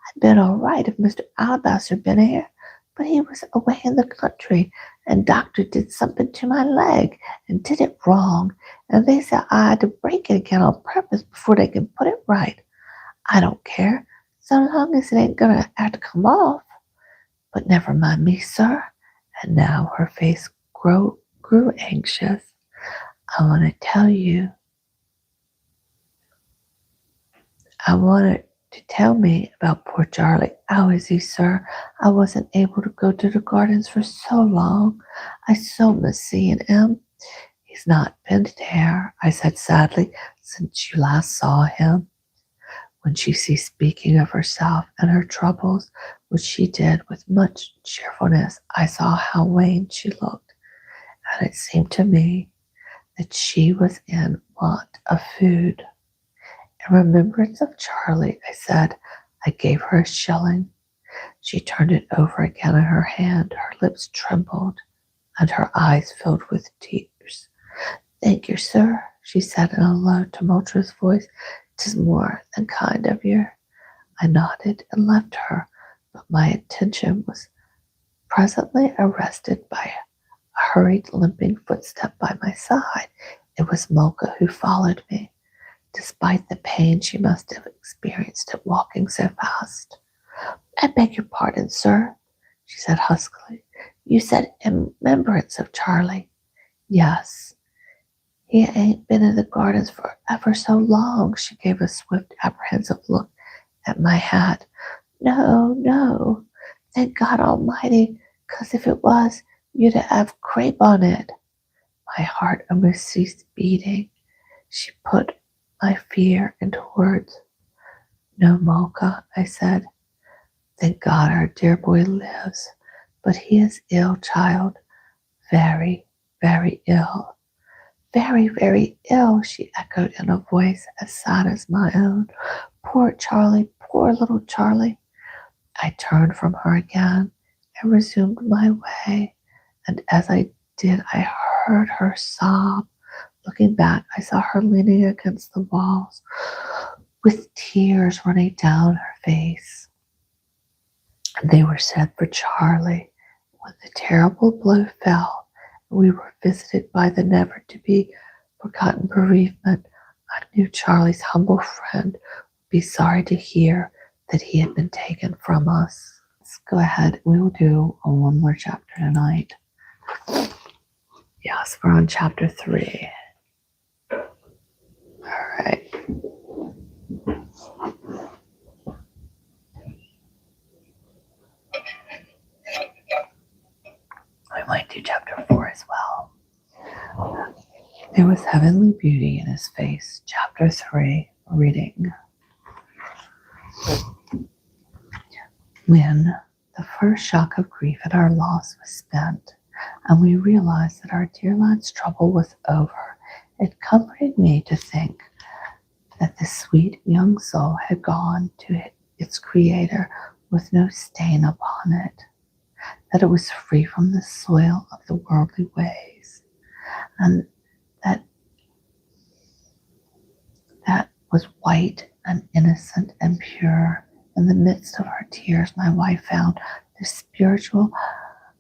I'd been all right if Mr. Alabaster had been here, but he was away in the country, and doctor did something to my leg and did it wrong, and they said I had to break it again on purpose before they can put it right. I don't care, so long as it ain't gonna have to come off. But never mind me, sir. And now her face grew anxious. I want to tell you. I wanted to tell me about poor Charlie. How is he, sir? I wasn't able to go to the gardens for so long. I so miss seeing him. He's not been there, I said sadly, since you last saw him. When she ceased speaking of herself and her troubles, which she did with much cheerfulness, I saw how wan she looked, and it seemed to me that she was in want of food. In remembrance of Charlie, I said, I gave her a shilling. She turned it over again in her hand. Her lips trembled, and her eyes filled with tears. Thank you, sir, she said in a low, tumultuous voice. 'Tis more than kind of you. I nodded and left her, but my attention was presently arrested by a hurried, limping footstep by my side. It was Mocha who followed me, despite the pain she must have experienced at walking so fast. I beg your pardon, sir, she said huskily. You said in remembrance of Charlie. Yes. He ain't been in the gardens for ever so long. She gave a swift, apprehensive look at my hat. No. Thank God Almighty, 'cause if it was, you'd have crepe on it. My heart almost ceased beating. She put my fear into words. No, Mocha, I said. Thank God our dear boy lives, but he is ill, child. Very, very ill. Very, very ill, she echoed in a voice as sad as my own. Poor Charlie, poor little Charlie. I turned from her again and resumed my way, and as I did, I heard her sob. Looking back, I saw her leaning against the walls with tears running down her face. They were sent for Charlie. When the terrible blow fell, we were visited by the never-to-be-forgotten bereavement. I knew Charlie's humble friend would be sorry to hear that he had been taken from us. Let's go ahead. We will do one more chapter tonight. Yes, we're on chapter 3. All right. I might do chapter 4. There was heavenly beauty in his face. Chapter 3, reading. When the first shock of grief at our loss was spent, and we realized that our dear lad's trouble was over, it comforted me to think that the sweet young soul had gone to its Creator with no stain upon it, that it was free from the soil of the worldly ways, and that was white and innocent and pure. In the midst of her tears, my wife found the spiritual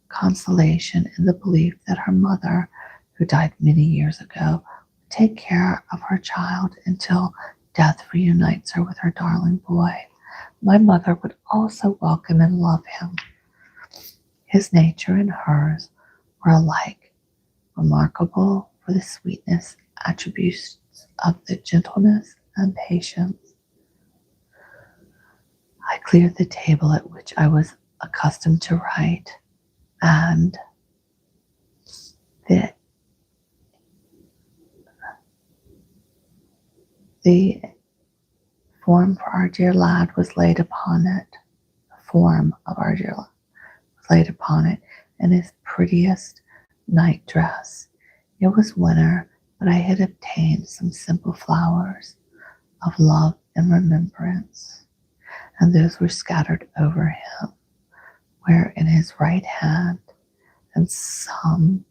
consolation in the belief that her mother, who died many years ago, would take care of her child until death reunites her with her darling boy. My mother would also welcome and love him. His nature and hers were alike remarkable for the sweetness, attributes of the gentleness and patience. I cleared the table at which I was accustomed to write, and the form for our dear lad was laid upon it. The form of our dear lad was laid upon it in his prettiest night dress. It was winter, but I had obtained some simple flowers of love and remembrance, and those were scattered over him, where in his right hand, and some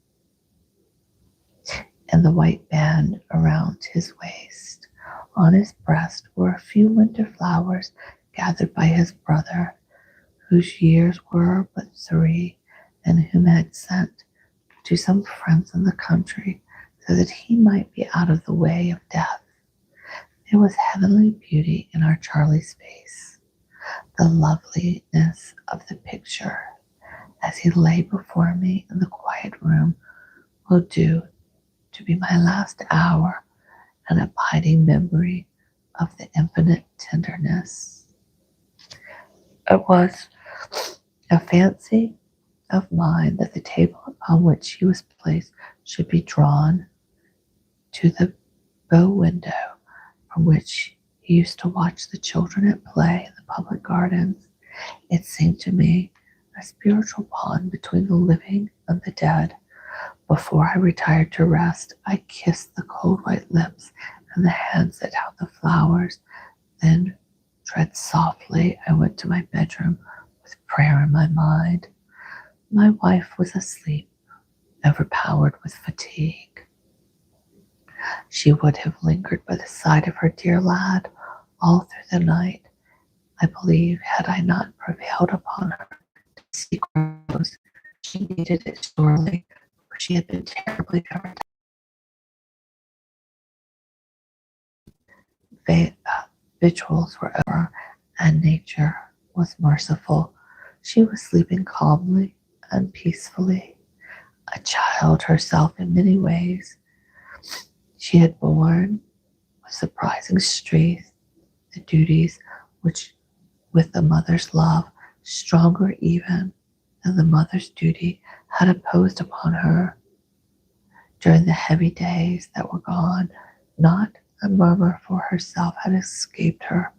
in the white band around his waist. On his breast were a few winter flowers gathered by his brother, whose years were but 3, and whom had sent to some friends in the country, so that he might be out of the way of death. There was heavenly beauty in our Charlie's face. The loveliness of the picture, as he lay before me in the quiet room, will do to be my last hour, an abiding memory of the infinite tenderness. It was a fancy of mine that the table upon which he was placed should be drawn to the bow window from which he used to watch the children at play in the public gardens. It seemed to me a spiritual bond between the living and the dead. Before I retired to rest, I kissed the cold white lips and the hands that held the flowers. Then, tread softly, I went to my bedroom with prayer in my mind. My wife was asleep, overpowered with fatigue. She would have lingered by the side of her dear lad all through the night, I believe, had I not prevailed upon her to seek repose. She needed it sorely, for she had been terribly overtaxed. Victuals were over, and nature was merciful. She was sleeping calmly and peacefully, a child herself in many ways. She had borne with surprising strength the duties which, with the mother's love, stronger even than the mother's duty, had imposed upon her. During the heavy days that were gone, not a murmur for herself had escaped her.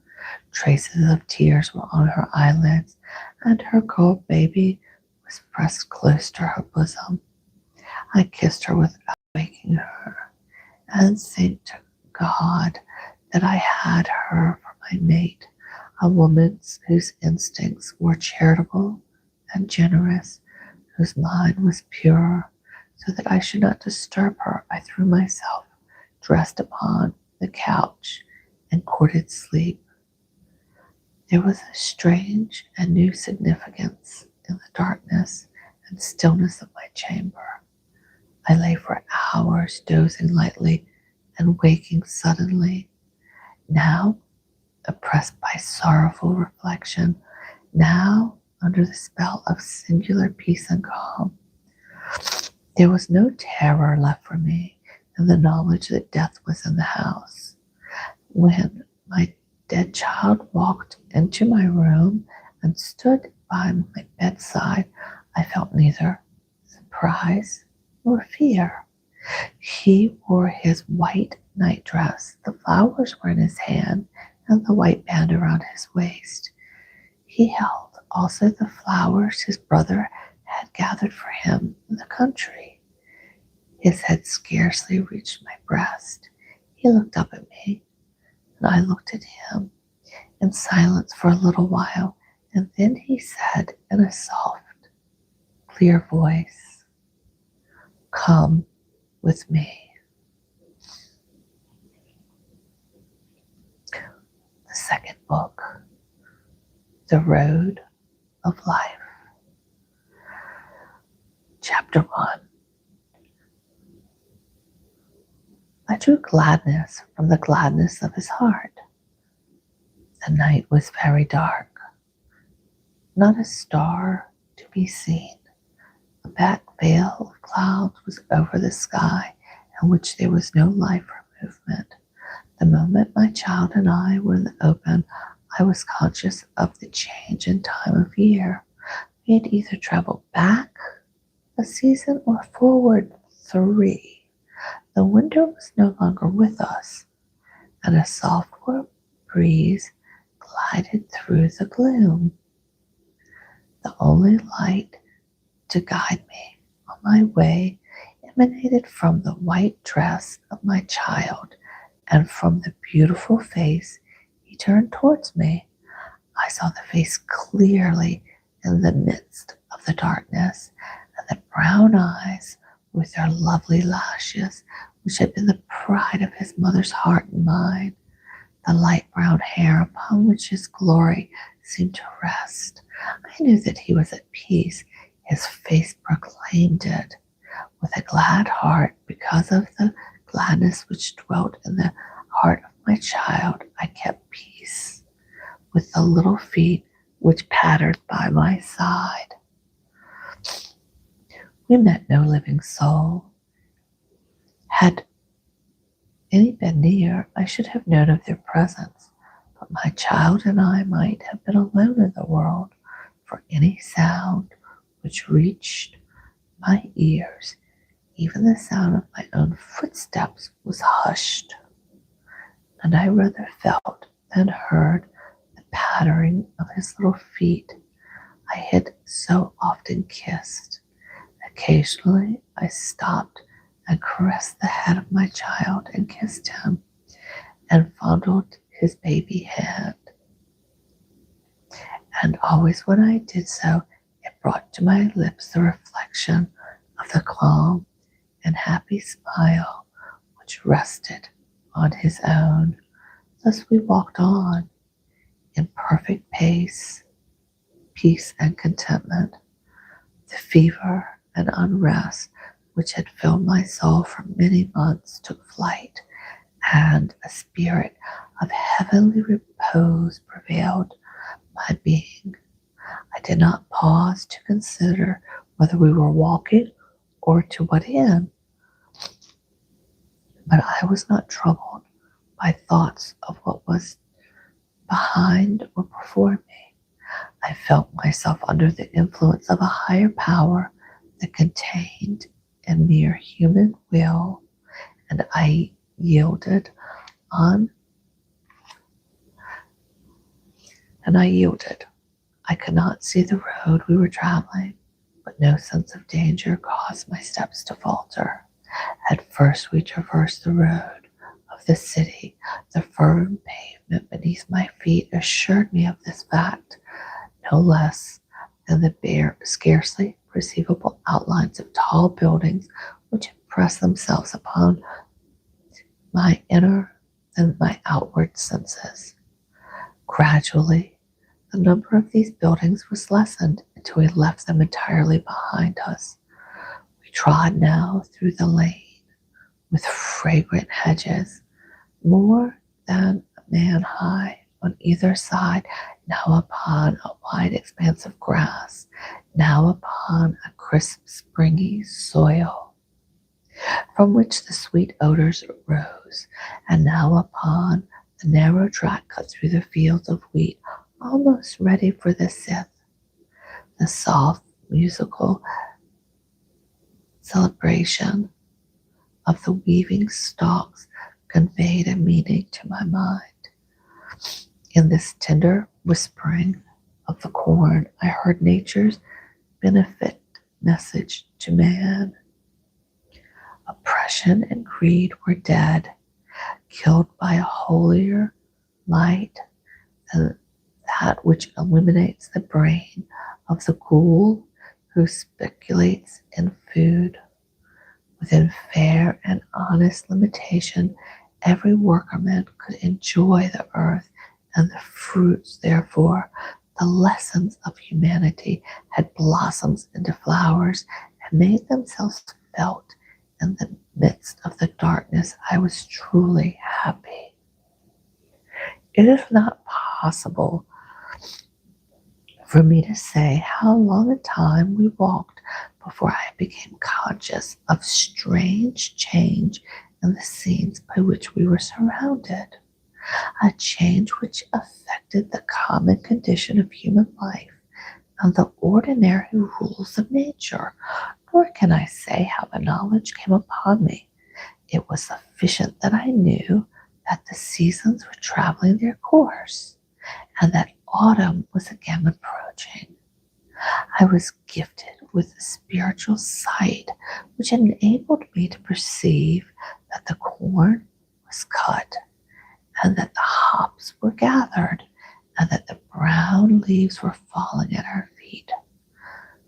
Traces of tears were on her eyelids, and her cold baby was pressed close to her bosom. I kissed her without waking her, and thanked God that I had her for my mate, a woman whose instincts were charitable and generous, whose mind was pure, so that I should not disturb her. I threw myself, dressed, upon the couch and courted sleep. There was a strange and new significance in the darkness and stillness of my chamber. I lay for hours dozing lightly and waking suddenly, now oppressed by sorrowful reflection, now under the spell of singular peace and calm. There was no terror left for me in the knowledge that death was in the house. When my dead child walked into my room and stood by my bedside, I felt neither surprise nor fear. He wore his white nightdress. The flowers were in his hand and the white band around his waist. He held also the flowers his brother had gathered for him in the country. His head scarcely reached my breast. He looked up at me, and I looked at him in silence for a little while, and then he said in a soft, clear voice, "Come with me." The second book, The Road of Life. Chapter 1. I drew gladness from the gladness of his heart. The night was very dark, not a star to be seen. A black veil of clouds was over the sky in which there was no life or movement. The moment my child and I were in the open, I was conscious of the change in time of year. We had either traveled back a season or forward 3. The winter was no longer with us, and a soft breeze glided through the gloom. The only light to guide me on my way emanated from the white dress of my child and from the beautiful face he turned towards me. I saw the face clearly in the midst of the darkness, and the brown eyes with their lovely lashes, which had been the pride of his mother's heart and mind, the light brown hair upon which his glory seemed to rest. I knew that he was at peace. His face proclaimed it. With a glad heart, because of the gladness which dwelt in the heart of my child, I kept peace with the little feet which pattered by my side. We met no living soul. Had any been near, I should have known of their presence, but my child and I might have been alone in the world, for any sound which reached my ears, even the sound of my own footsteps, was hushed, and I rather felt than heard the pattering of his little feet I had so often kissed. Occasionally I stopped and caressed the head of my child and kissed him and fondled his baby hand. And always when I did so, it brought to my lips the reflection of the calm and happy smile which rested on his own. Thus we walked on in perfect peace and contentment. The fever and unrest which had filled my soul for many months took flight, and a spirit of heavenly repose prevailed my being. I did not pause to consider whether we were walking or to what end, but I was not troubled by thoughts of what was behind or before me. I felt myself under the influence of a higher power that contained a mere human will, and I yielded. I could not see the road we were traveling, but no sense of danger caused my steps to falter. At first we traversed the road of the city. The firm pavement beneath my feet assured me of this fact, no less than the bare, scarcely perceivable outlines of tall buildings which impressed themselves upon my inner and my outward senses. Gradually, the number of these buildings was lessened until we left them entirely behind us. We trod now through the lane with fragrant hedges, more than a man high on either side, now upon a wide expanse of grass, now upon a crisp, springy soil, from which the sweet odors rose, and now upon the narrow track cut through the fields of wheat, almost ready for the scythe. The soft, musical celebration of the weaving stalks conveyed a meaning to my mind. In this tender whispering of the corn, I heard nature's benefit message to man. Oppression and greed were dead, killed by a holier light than that which illuminates the brain of the ghoul who speculates in food. Within fair and honest limitation, every workman could enjoy the earth and the fruits. Therefore, the lessons of humanity had blossomed into flowers and made themselves felt in the midst of the darkness. I was truly happy. It is not possible for me to say how long a time we walked before I became conscious of strange change in the scenes by which we were surrounded, a change which affected the common condition of human life and the ordinary rules of nature. Nor can I say how the knowledge came upon me. It was sufficient that I knew that the seasons were traveling their course and that autumn was again approaching. I was gifted with a spiritual sight which enabled me to perceive that the corn was cut and that the hops were gathered and that the brown leaves were falling at our feet.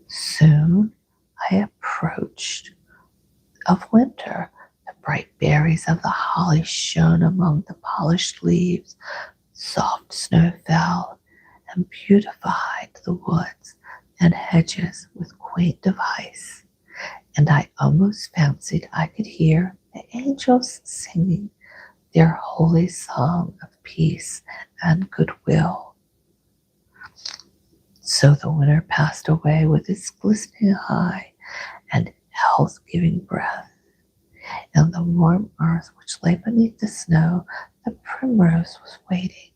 Soon I approached of winter. The bright berries of the holly shone among the polished leaves. Soft snow fell and beautified the woods and hedges with quaint device, and I almost fancied I could hear the angels singing their holy song of peace and goodwill. So the winter passed away with its glistening eye and health-giving breath. In the warm earth which lay beneath the snow, the primrose was waiting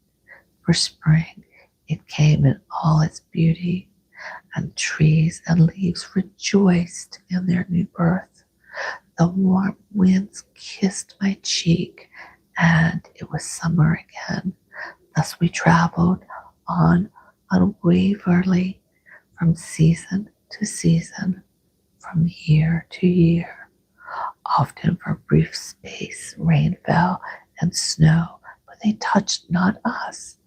for spring. It came in all its beauty, and trees and leaves rejoiced in their new birth. The warm winds kissed my cheek, and it was summer again. Thus we traveled on unwaveringly from season to season, from year to year. Often for a brief space rain fell and snow, but they touched not us.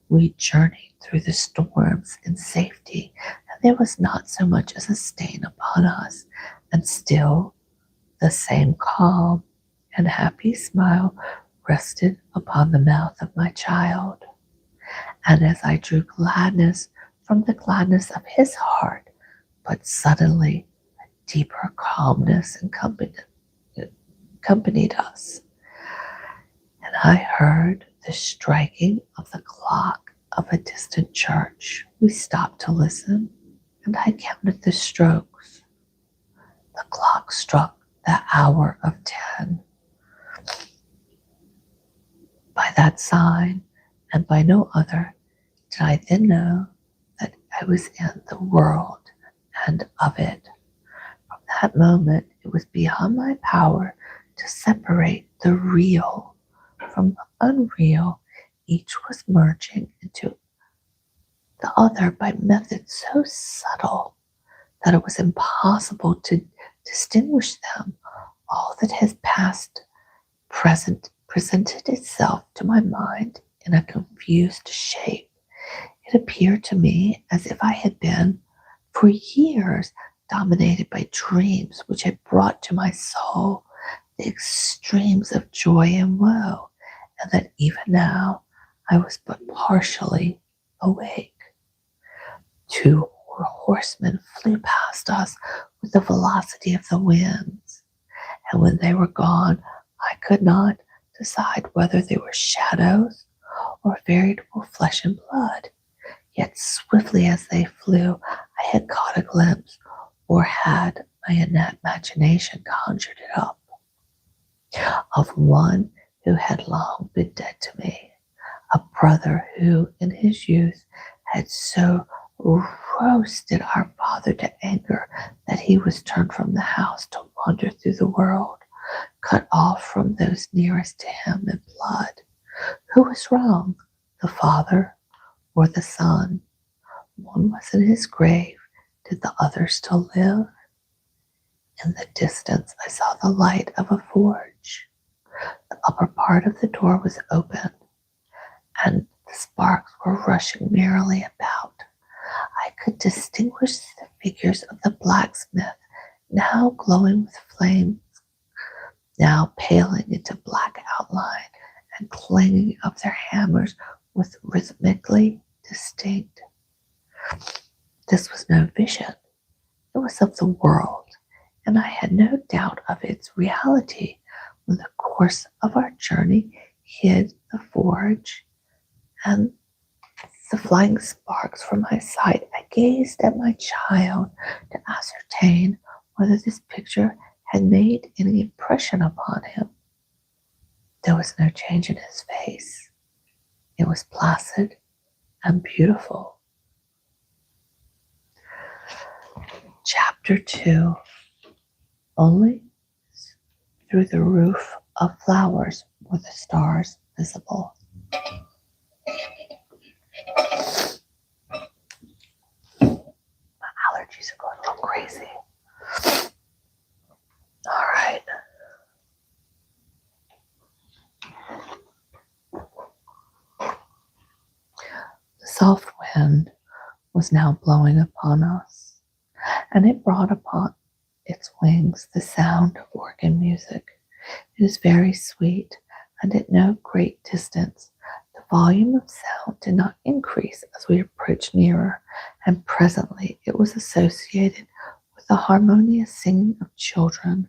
We journeyed through the storms in safety, and there was not so much as a stain upon us, and still the same calm and happy smile rested upon the mouth of my child. And as I drew gladness from the gladness of his heart, but suddenly a deeper calmness accompanied us, and I heard the striking of the clock of a distant church. We stopped to listen, and I counted the strokes. The clock struck the hour of 10. By that sign, and by no other, did I then know that I was in the world and of it. From that moment, it was beyond my power to separate the real from the unreal. Each was merging into the other by methods so subtle that it was impossible to distinguish them. All that has past, presented itself to my mind in a confused shape. It appeared to me as if I had been, for years, dominated by dreams which had brought to my soul the extremes of joy and woe, and that even now I was but partially awake. 2 horsemen flew past us with the velocity of the winds, and when they were gone, I could not decide whether they were shadows or veritable flesh and blood. Yet swiftly as they flew, I had caught a glimpse, or had my imagination conjured it up, of one who had long been dead to me, a brother who in his youth had so roasted our father to anger that he was turned from the house to wander through the world, cut those nearest to him in blood. Who was wrong, the father or the son? One was in his grave. Did the other still live? In the distance, I saw the light of a forge. The upper part of the door was open, and the sparks were rushing merrily about. I could distinguish the figures of the blacksmith, now glowing with flames, now paling into black outline, and clanging of their hammers was rhythmically distinct. This was no vision. It was of the world, and I had no doubt of its reality when the course of our journey hid the forge and the flying sparks from my sight. I gazed at my child to ascertain whether this picture had made any impression upon him. There was no change in his face. It was placid and beautiful. Chapter 2. Only through the roof of flowers were the stars visible. My allergies are going a little crazy. All right. The soft wind was now blowing upon us, and it brought upon its wings the sound of organ music. It is very sweet, and at no great distance. The volume of sound did not increase as we approached nearer, and presently it was associated with the harmonious singing of children.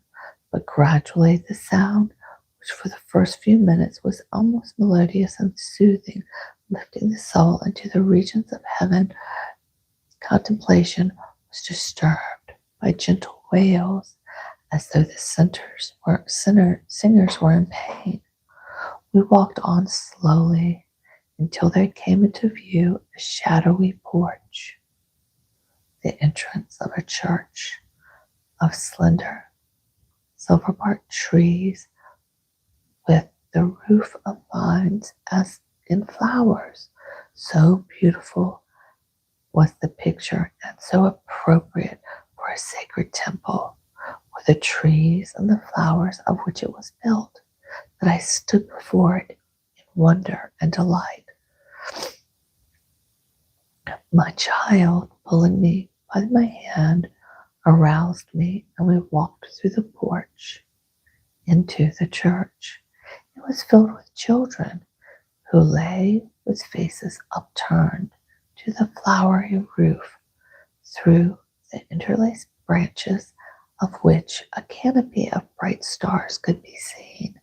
But gradually the sound, which for the first few minutes was almost melodious and soothing, lifting the soul into the regions of heaven, contemplation was disturbed by gentle wails, as though the singers were in pain. We walked on slowly until there came into view a shadowy porch, the entrance of a church of slender silver-bark trees with the roof of vines as in flowers. So beautiful was the picture and so appropriate for a sacred temple were the trees and the flowers of which it was built, that I stood before it in wonder and delight. My child, pulling me by my hand, aroused me, and we walked through the porch into the church. It was filled with children who lay with faces upturned to the flowery roof, through the interlaced branches of which a canopy of bright stars could be seen.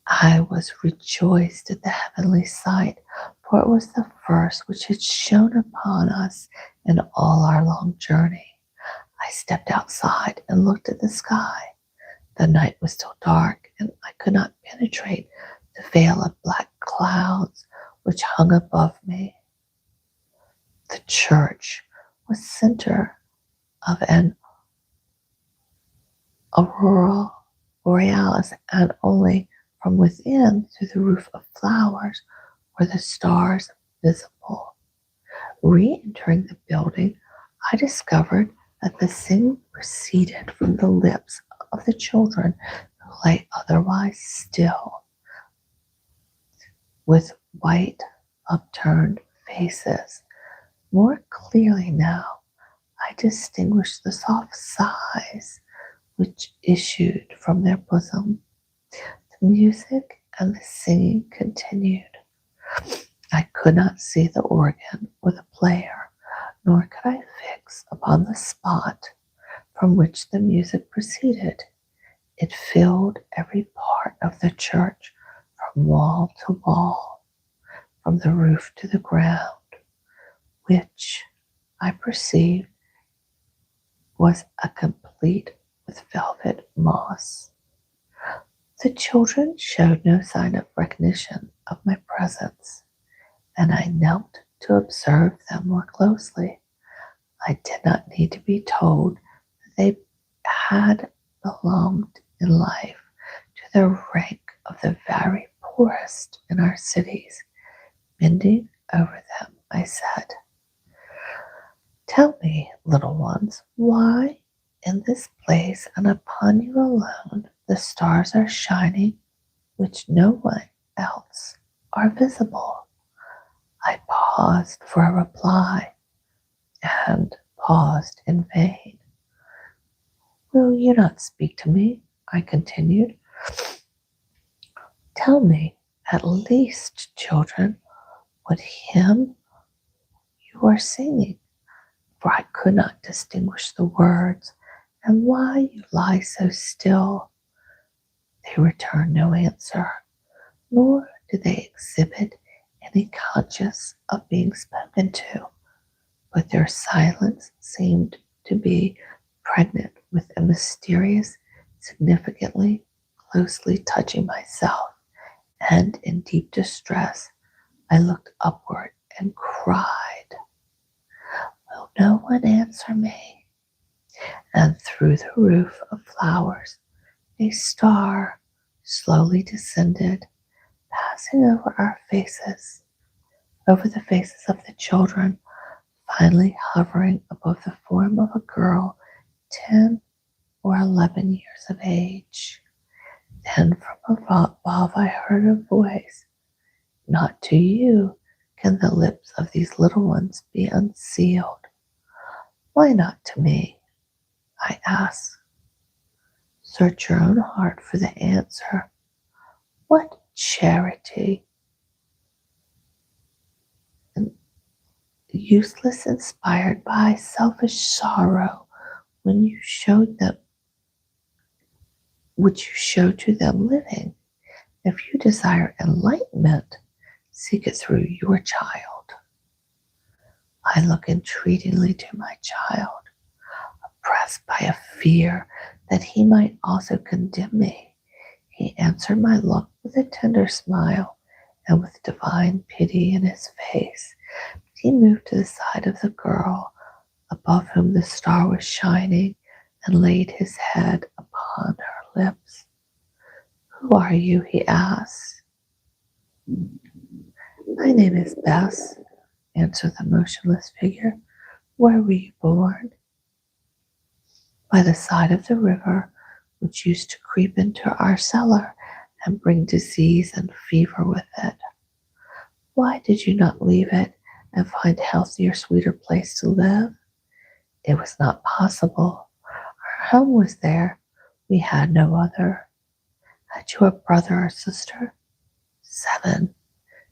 I was rejoiced at the heavenly sight, for it was the first which had shone upon us in all our long journey. I stepped outside and looked at the sky. The night was still dark, and I could not penetrate the veil of black clouds which hung above me. The church was center of an aurora borealis, and only from within, through the roof of flowers, were the stars visible. Re-entering the building, I discovered that the singing proceeded from the lips of the children who lay otherwise still, with white upturned faces. More clearly now, I distinguished the soft sighs which issued from their bosom. The music and the singing continued. I could not see the organ or the player, nor could I fix upon the spot from which the music proceeded. It filled every part of the church, from wall to wall, from the roof to the ground, which I perceived was a complete with velvet moss. The children showed no sign of recognition of my presence, and I knelt to observe them more closely. I did not need to be told that they had belonged in life to the rank of the very poorest in our cities. Bending over them, I said, "Tell me, little ones, why in this place and upon you alone the stars are shining, which no one else are visible?" I paused for a reply and paused in vain. "Will you not speak to me?" I continued. "Tell me, at least, children, what hymn you are singing," for I could not distinguish the words, "and why you lie so still." They returned no answer, nor did they exhibit any conscience of being spoken to, but their silence seemed to be pregnant with a mysterious, significantly closely touching myself, and in deep distress I looked upward and cried, "Will no one answer me?" And through the roof of flowers a star slowly descended, passing over our faces, over the faces of the children, finally hovering above the form of a girl 10 or 11 years of age. Then from above I heard a voice, "Not to you can the lips of these little ones be unsealed." "Why not to me?" I asked. Search your own heart for the answer. What charity and useless inspired by selfish sorrow when you showed them, which you show to them living? If you desire enlightenment, seek it through your child. I look entreatingly to my child, oppressed by a fear that he might also condemn me. He answered my look with a tender smile, and with divine pity in his face, he moved to the side of the girl above whom the star was shining and laid his head upon her lips. "Who are you?" he asked. "My name is Bess," answered the motionless figure. "Where were you born?" "By the side of the river, which used to creep into our cellar and bring disease and fever with it." "Why did you not leave it and find a healthier, sweeter place to live?" "It was not possible. Our home was there. We had no other." "Had you a brother or sister?" "7.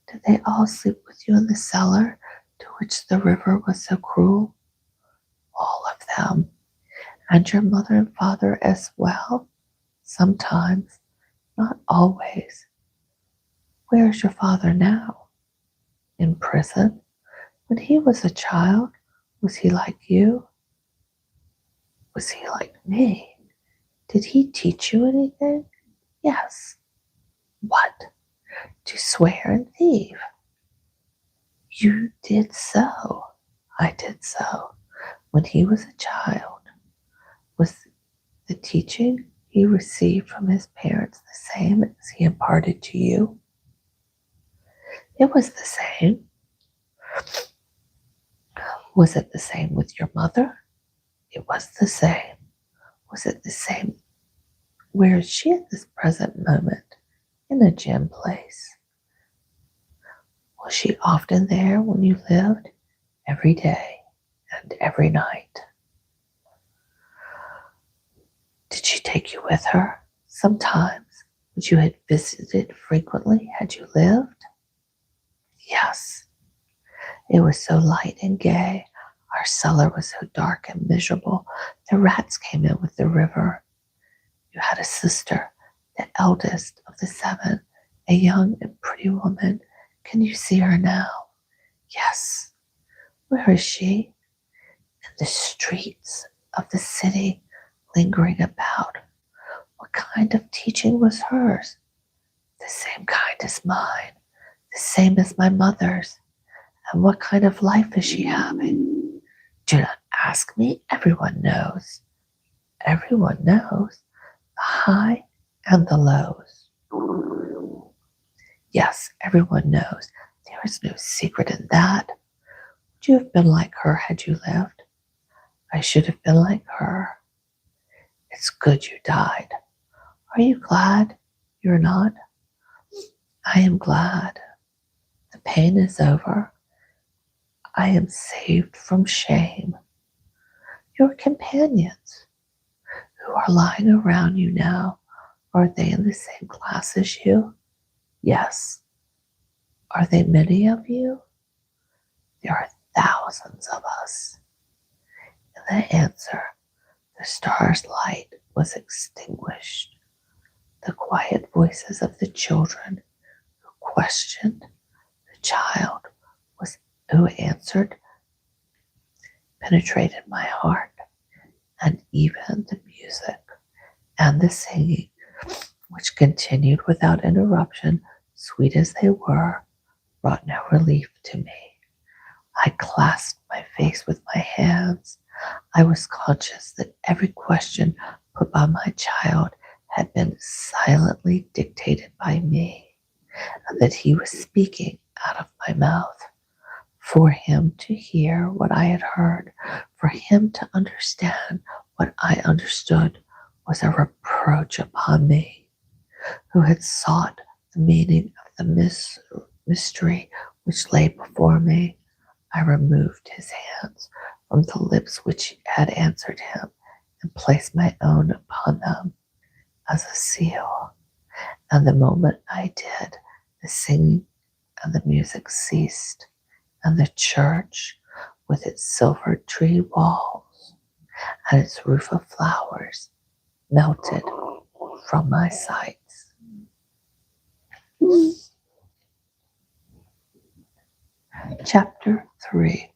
Did they all sleep with you in the cellar to which the river was so cruel?" "All of them." "And your mother and father as well?" "Sometimes, not always." "Where is your father now?" "In prison." "When he was a child, was he like you?" "Was he like me?" "Did he teach you anything?" "Yes." "What?" "To swear and thieve." "You did so." "I did so." "When he was a child, was the teaching he received from his parents the same as he imparted to you?" "It was the same." "Was it the same with your mother?" "It was the same." "Was it the same? Where is she at this present moment?" "In a gym place." "Was she often there when you lived?" "Every day and every night." "Did she take you with her?" "Sometimes." "Would you have visited frequently had you lived?" "Yes." "It was so light and gay. Our cellar was so dark and miserable. The rats came in with the river." "You had a sister, the eldest of the 7, a young and pretty woman. Can you see her now?" "Yes." "Where is she?" "In the streets of the city, lingering about." "What kind of teaching was hers?" "The same kind as mine, the same as my mother's." "And what kind of life is she having?" "Do not ask me. Everyone knows." "Everyone knows?" "The high and the lows." Yes, everyone knows there is no secret in that. Would you have been like her had you lived? I should have been like her. It's good you died. Are you glad you're not? I am glad. The pain is over. I am saved from shame. Your companions who are lying around you now, are they in the same class as you? Yes. Are they many of you? There are thousands of us. And the answer, the star's light was extinguished. The quiet voices of the children who questioned the child who answered penetrated my heart, and even the music and the singing, which continued without interruption, sweet as they were, brought no relief to me. I clasped my face with my hands. I was conscious that every question put by my child had been silently dictated by me, and that he was speaking out of my mouth. For him to hear what I had heard, for him to understand what I understood, was a reproach upon me, who had sought the meaning of the mystery which lay before me. I removed his hands from the lips which had answered him, and placed my own upon them as a seal. And the moment I did, the singing and the music ceased, and the church, with its silver tree walls and its roof of flowers, melted from my sights. Chapter 3.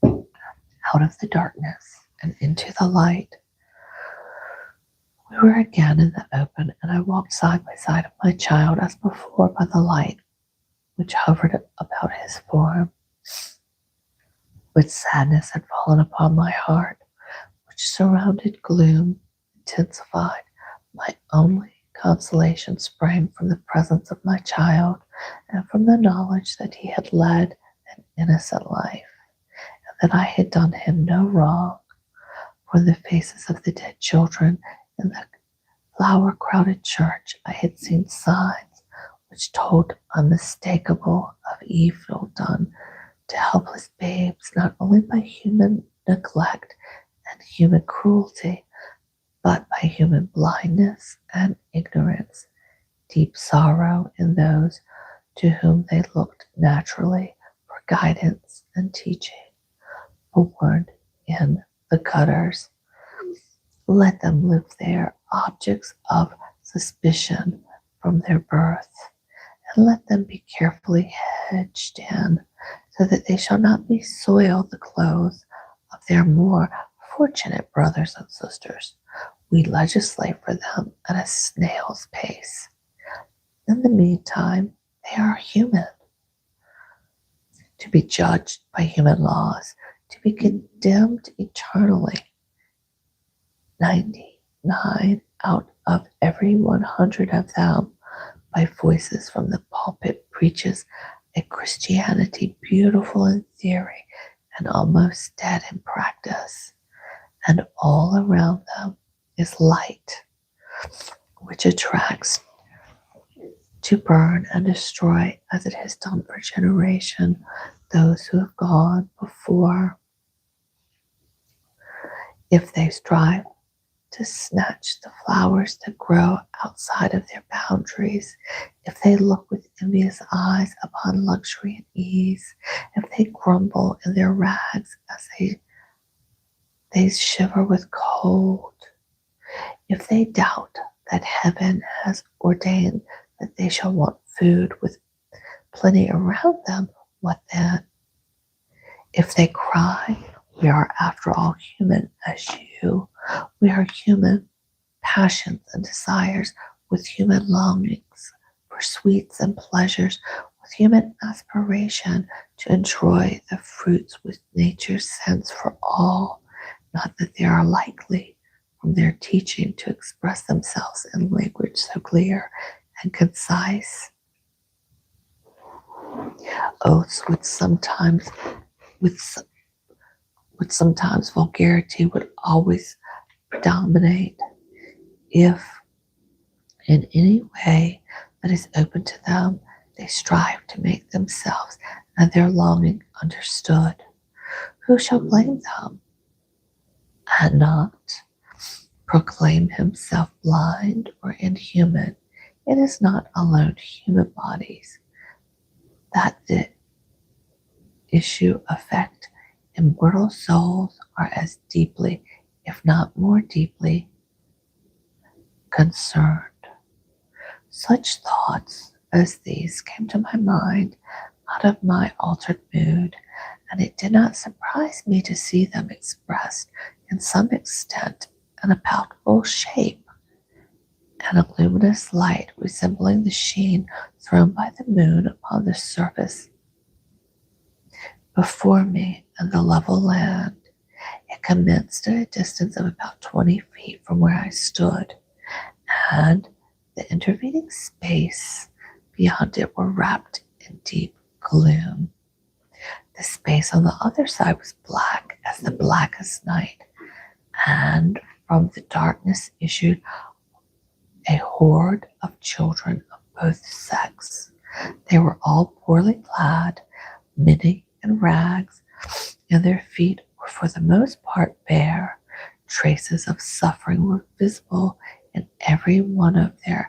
Out of the darkness and into the light. We were again in the open, and I walked side by side of my child as before by the light which hovered about his form. But sadness had fallen upon my heart, which surrounded gloom, intensified. My only consolation sprang from the presence of my child, and from the knowledge that he had led an innocent life, and that I had done him no wrong. For the faces of the dead children in the flower-crowded church, I had seen signs which told unmistakable of evil done to helpless babes, not only by human neglect and human cruelty, but by human blindness and ignorance, deep sorrow in those to whom they looked naturally for guidance and teaching, born in the gutters. Let them live there, objects of suspicion from their birth, and let them be carefully hedged in, so that they shall not besoil the clothes of their more fortunate brothers and sisters. We legislate for them at a snail's pace. In the meantime, they are human, to be judged by human laws, to be condemned eternally. 99 out of every 100 of them, by voices from the pulpit, preaches a Christianity beautiful in theory and almost dead in practice. And all around them is light, which attracts to burn and destroy, as it has done for generation, those who have gone before. If they strive to snatch the flowers that grow outside of their boundaries, if they look with envious eyes upon luxury and ease, if they grumble in their rags as they shiver with cold, if they doubt that heaven has ordained that they shall want food with plenty around them, what then? If they cry, we are after all human as you. We are human passions and desires, with human longings for sweets and pleasures, with human aspiration to enjoy the fruits which nature sends for all, not that they are likely from their teaching to express themselves in language so clear and concise. Oaths with sometimes vulgarity would always predominate. If in any way that is open to them, they strive to make themselves and their longing understood. Who shall blame them and not proclaim himself blind or inhuman? It is not alone human bodies that the issue affect. Immortal souls are as deeply, if not more deeply, concerned. Such thoughts as these came to my mind out of my altered mood, and it did not surprise me to see them expressed in some extent and a palpable shape, and a luminous light resembling the sheen thrown by the moon upon the surface before me and the level land. It commenced at a distance of about 20 feet from where I stood, and the intervening space beyond it were wrapped in deep gloom. The space on the other side was black as the blackest night, and from the darkness issued a horde of children of both sexes. They were all poorly clad, many in rags, and their feet were for the most part bare. Traces of suffering were visible in every one of their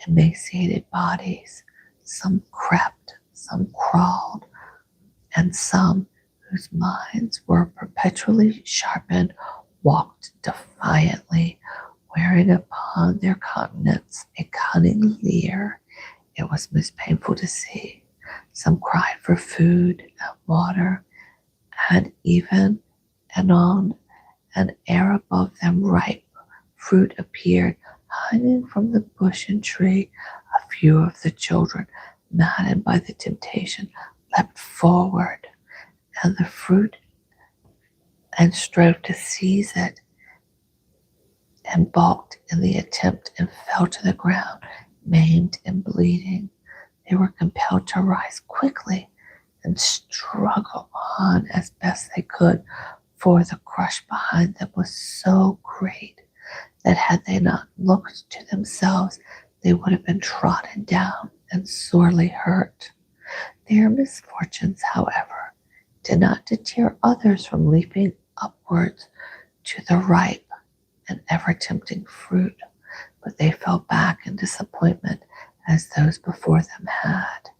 emaciated bodies. Some crept, some crawled, and some, whose minds were perpetually sharpened, walked defiantly, wearing upon their countenance a cunning leer. It was most painful to see. Some cried for food and water, and even anon an air above them ripe fruit appeared, hanging from the bush and tree. A few of the children, maddened by the temptation, leapt forward and the fruit and strove to seize it, and balked in the attempt and fell to the ground, maimed and bleeding. They were compelled to rise quickly and struggle on as best they could, for the crush behind them was so great that had they not looked to themselves, they would have been trodden down and sorely hurt. Their misfortunes, however, did not deter others from leaping upwards to the ripe and ever-tempting fruit, but they fell back in disappointment as those before them had.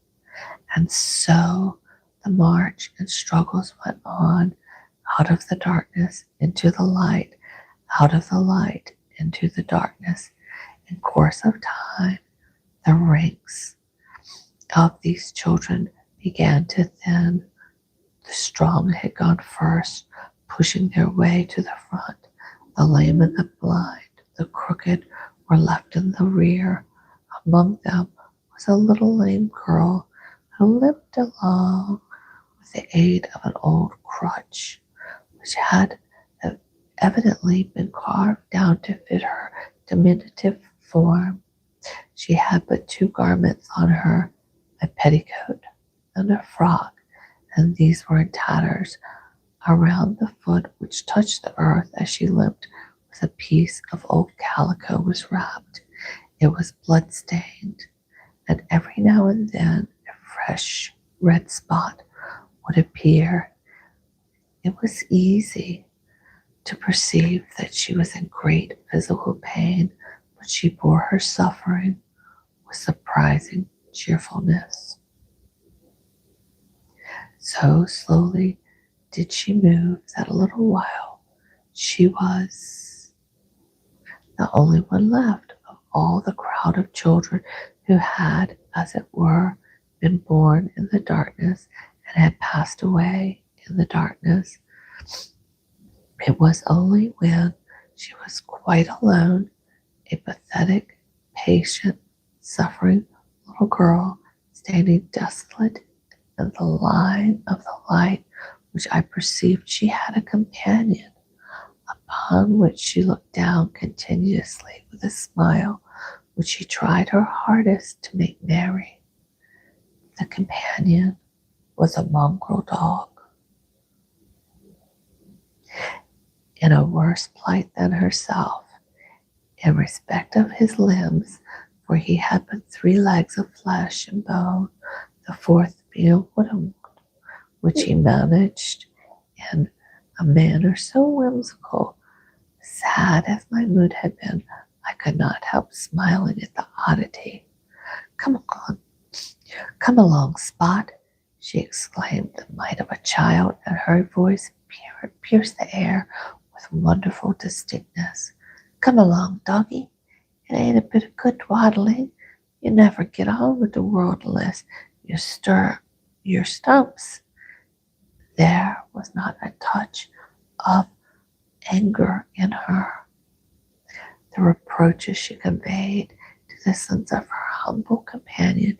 And so the march and struggles went on, out of the darkness into the light, out of the light into the darkness. In course of time, the ranks of these children began to thin. The strong had gone first, pushing their way to the front. The lame and the blind, the crooked, were left in the rear. Among them was a little lame girl who limped along with the aid of an old crutch, which had evidently been carved down to fit her diminutive form. She had but two garments on her, a petticoat and a frock, and these were in tatters. Around the foot which touched the earth as she limped with a piece of old calico was wrapped. It was blood-stained, and every now and then a fresh red spot would appear. It was easy to perceive that she was in great physical pain, but she bore her suffering with surprising cheerfulness. So slowly did she move that a little while she was the only one left of all the crowd of children who had, as it were, been born in the darkness and had passed away in the darkness. It was only when she was quite alone, a pathetic, patient, suffering little girl, standing desolate in the line of the light, which I perceived she had a companion, upon which she looked down continuously with a smile which she tried her hardest to make merry. The companion was a mongrel dog, in a worse plight than herself, in respect of his limbs, for he had but 3 legs of flesh and bone, the 4th being a wooden one, which he managed in a manner so whimsical. Sad as my mood had been, I could not help smiling at the oddity. Come along, Spot, she exclaimed, the might of a child, and her voice pierced the air with wonderful distinctness. Come along, doggy. It ain't a bit of good dwaddling. You never get on with the world unless you stir your stumps. There was not a touch of anger in her. The reproaches she conveyed to the sense of her humble companion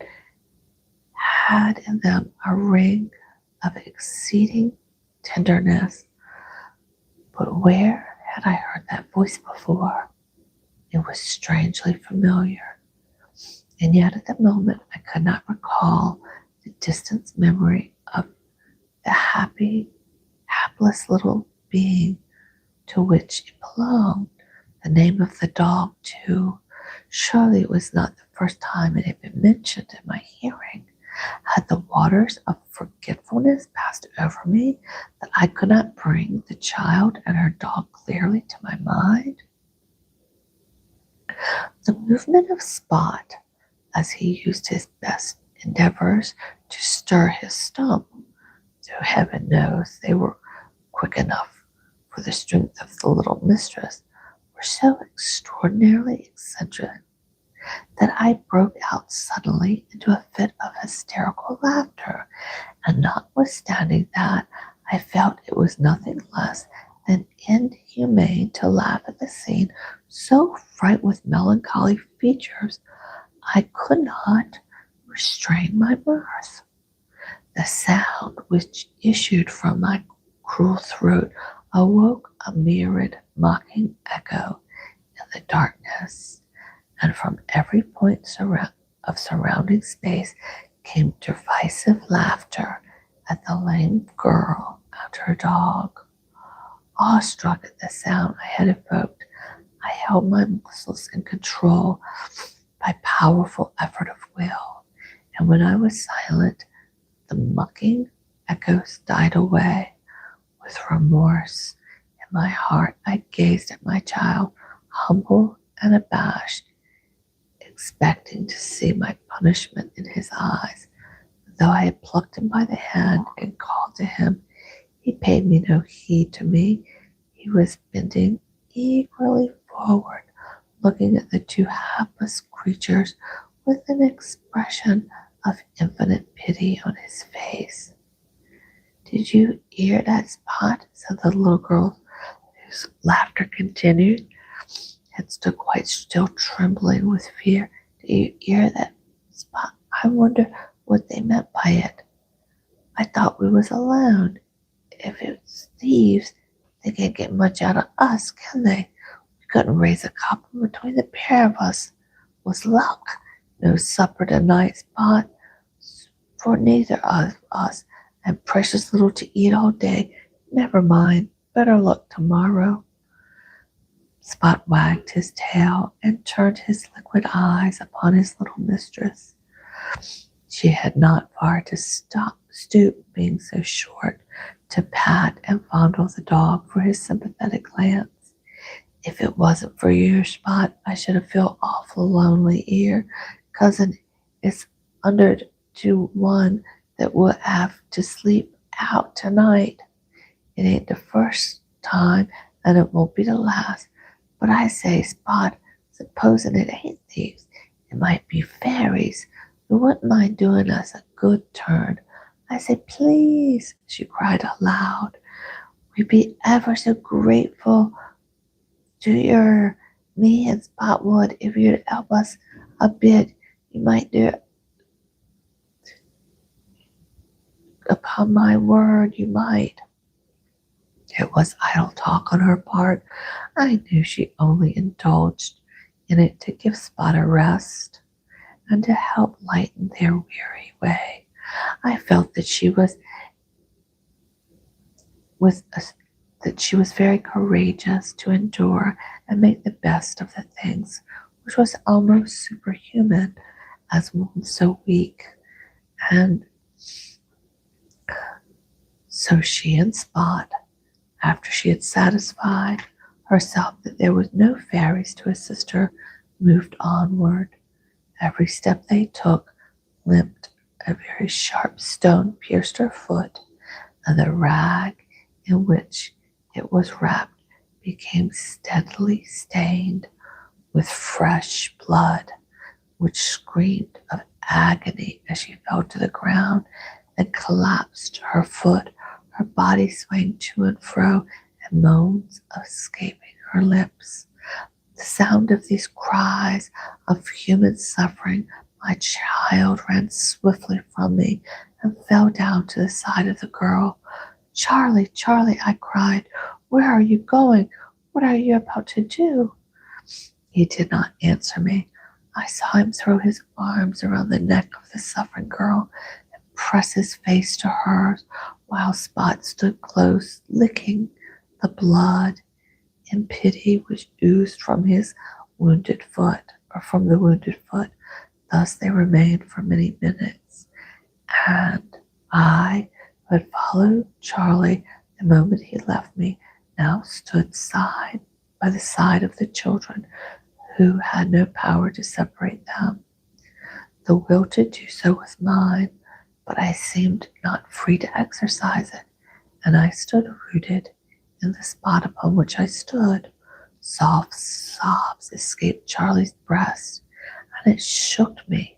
had in them a ring of exceeding tenderness. But where had I heard that voice before? It was strangely familiar, and yet at the moment I could not recall the distant memory of the hapless little being to which it belonged. The name of the dog, too. Surely it was not the first time it had been mentioned in my hearing. Had the waters of forgetfulness passed over me that I could not bring the child and her dog clearly to my mind? The movement of Spot, as he used his best endeavors to stir his stump, though heaven knows they were quick enough for the strength of the little mistress, were so extraordinarily eccentric that I broke out suddenly into a fit of hysterical laughter, and notwithstanding that I felt it was nothing less than inhumane to laugh at the scene so fraught with melancholy features, I could not restrain my mirth. The sound which issued from my cruel throat awoke a myriad mocking echo in the darkness, and from every point of surrounding space came derisive laughter at the lame girl and her dog. Awestruck at the sound I had evoked, I held my muscles in control by powerful effort of will, and when I was silent, the mocking echoes died away. With remorse in my heart, I gazed at my child, humble and abashed, expecting to see my punishment in his eyes. Though I had plucked him by the hand and called to him, he paid me no heed to me. He was bending eagerly forward, looking at the 2 hapless creatures with an expression of infinite pity on his face. Did you hear that, Spot? Said the little girl, whose laughter continued, and stood quite still, trembling with fear. Do you hear that, Spot? I wonder what they meant by it. I thought we was alone. If it's thieves, they can't get much out of us, can they? We couldn't raise a couple between the pair of us. Was luck. No supper tonight, Spot, for neither of us, and precious little to eat all day. Never mind, better luck tomorrow. Spot wagged his tail and turned his liquid eyes upon his little mistress. She had not far to stoop, being so short, to pat and fondle the dog for his sympathetic glance. If it wasn't for you, Spot, I should have felt awful lonely here. Cousin, it's under to one that will have to sleep out tonight. It ain't the first time, and it won't be the last. But I say, Spot, supposing it ain't thieves, it might be fairies who wouldn't mind doing us a good turn. I say, please, she cried aloud. We'd be ever so grateful to your me and Spot would if you'd help us a bit. You might do it. Upon my word, you might. It was idle talk on her part. I knew she only indulged in it to give Spot a rest and to help lighten their weary way. I felt that was a, that she was very courageous to endure and make the best of the things, which was almost superhuman as one so weak. And so she and Spot, after she had satisfied herself that there was no fairies to assist her, moved onward. Every step they took limped. A very sharp stone pierced her foot, and the rag in which it was wrapped became steadily stained with fresh blood, which screamed of agony as she fell to the ground and collapsed her foot, her body swaying to and fro, and moans escaping her lips. The sound of these cries of human suffering, my child ran swiftly from me and fell down to the side of the girl. Charlie, Charlie, I cried, where are you going? What are you about to do? He did not answer me. I saw him throw his arms around the neck of the suffering girl and press his face to hers, while Spot stood close, licking the blood in pity which oozed from his wounded foot, or from the wounded foot. Thus they remained for many minutes, and I, who had followed Charlie the moment he left me, now stood by the side of the children, who had no power to separate them. The will to do so was mine, but I seemed not free to exercise it, and I stood rooted in the spot upon which I stood. Soft sobs escaped Charlie's breast, and it shook me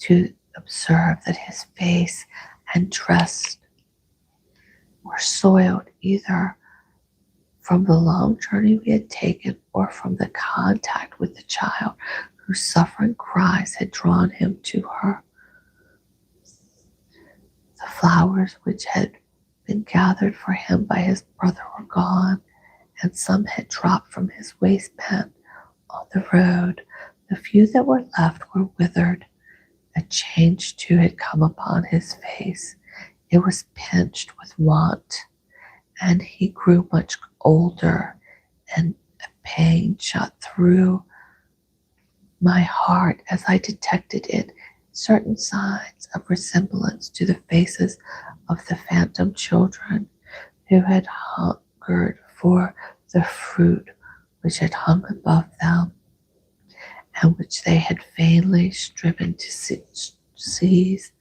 to observe that his face and dress were soiled either from the long journey we had taken or from the contact with the child whose suffering cries had drawn him to her. The flowers which had been gathered for him by his brother were gone, and some had dropped from his waistband on the road. The few that were left were withered. A change too had come upon his face. It was pinched with want, and he grew much older, and a pain shot through my heart as I detected in it certain signs of resemblance to the faces of the phantom children who had hungered for the fruit which had hung above them, and which they had vainly striven to seize.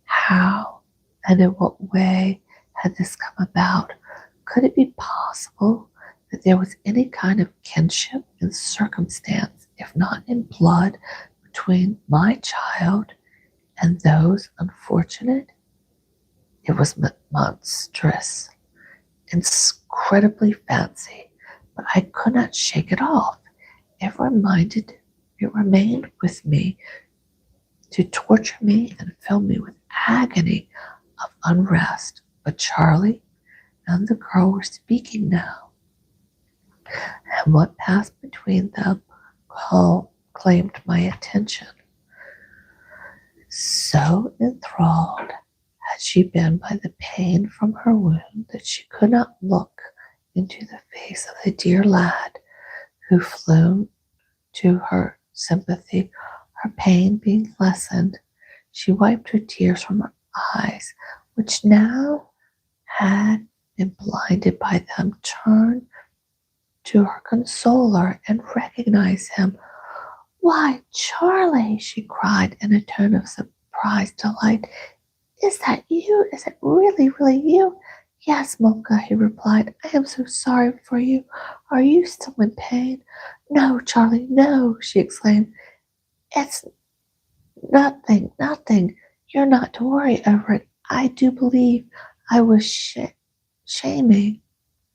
How and in what way had this come about? Could it be possible that there was any kind of kinship in circumstance, if not in blood, between my child and those unfortunate? It was monstrous, incredibly fancy, but I could not shake it off. It remained with me to torture me and fill me with agony of unrest. But Charlie and the girl were speaking now, and what passed between them claimed my attention. So enthralled had she been by the pain from her wound that she could not look into the face of the dear lad who flew to her sympathy. Her pain being lessened, she wiped her tears from her eyes, which now had been blinded by them, turned to her consoler and recognized him. Why, Charlie, she cried in a tone of surprised delight. Is that you? Is it really, really you? Yes, Monka, he replied. I am so sorry for you. Are you still in pain? No, Charlie, no, she exclaimed. It's nothing, nothing. You're not to worry over it. I do believe I was shaming.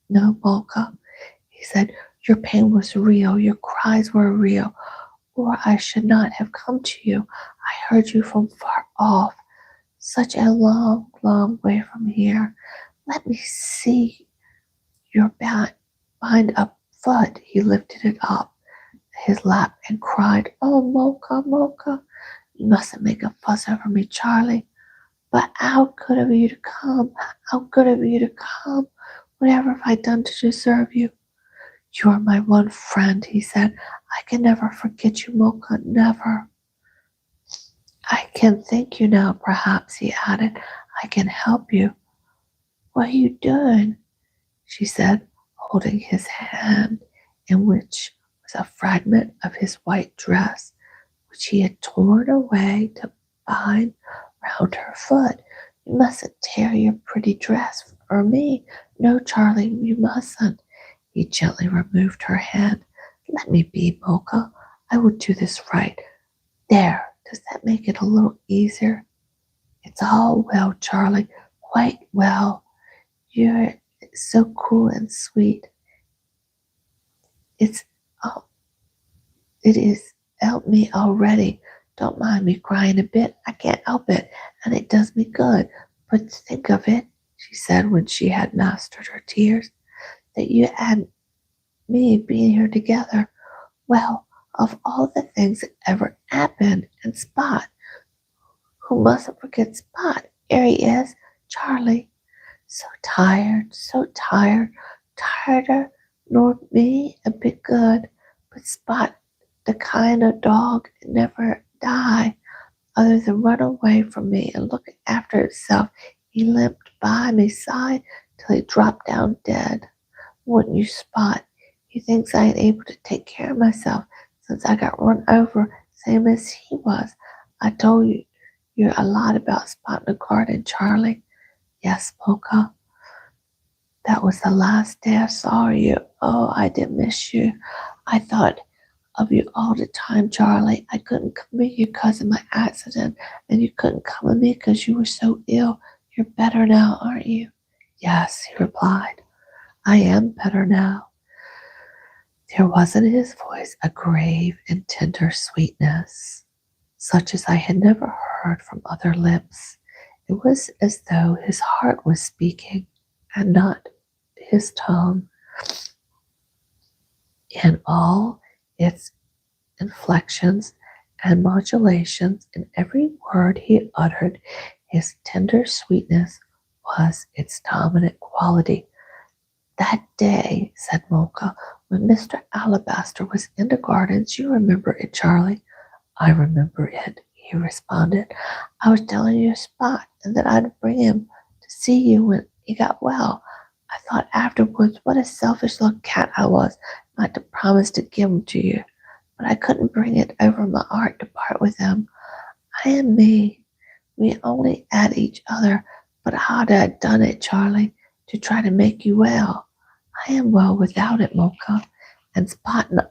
No, Monka, he said. Your pain was real. Your cries were real, or I should not have come to you. I heard you from far off, such a long, long way from here. Let me see your bind up foot. He lifted it up his lap and cried, "Oh, Mocha, Mocha, you mustn't make a fuss over me, Charlie. But how good of you to come. How good of you to come. Whatever have I done to deserve you?" "You are my one friend," he said. "I can never forget you, Mocha, never." "I can thank you now, perhaps," he added. "I can help you." "What are you doing?" she said, holding his hand, in which was a fragment of his white dress, which he had torn away to bind round her foot. "You mustn't tear your pretty dress for me. No, Charlie, you mustn't." He gently removed her hand. "Let me be, Mocha. I will do this right. There, does that make it a little easier?" "It's all well, Charlie, quite well. You're so cool and sweet. It's oh, it is helped me already. Don't mind me crying a bit. I can't help it, and it does me good. But think of it," she said when she had mastered her tears, "that you and me being here together. Well, of all the things that ever happened, and Spot, who mustn't forget Spot. Here he is, Charlie. So tired, tireder nor me a bit good. But Spot, the kind of dog that never die, other than run away from me and look after itself. He limped by me side till he dropped down dead. Wouldn't you, Spot? He thinks I ain't able to take care of myself since I got run over, same as he was. I told you a lot about Spot in the garden, Charlie." "Yes, Mocha. That was the last day I saw you. Oh, I did miss you. I thought of you all the time, Charlie. I couldn't come with you because of my accident, and you couldn't come with me because you were so ill. You're better now, aren't you?" "Yes," he replied. "I am better now." There was in his voice a grave and tender sweetness, such as I had never heard from other lips. It was as though his heart was speaking, and not his tongue. In all its inflections and modulations, in every word he uttered, his tender sweetness was its dominant quality. "That day," said Mocha, "when Mr. Alabaster was in the gardens, you remember it, Charlie?" "I remember it," he responded. "I was telling you a Spot, and that I'd bring him to see you when he got well. I thought afterwards what a selfish little cat I was not to promise to give him to you, but I couldn't bring it over my heart to part with him. I am me. We only add each other, but how'd I done it, Charlie, to try to make you well? I am well without it, Mocha, and Spot and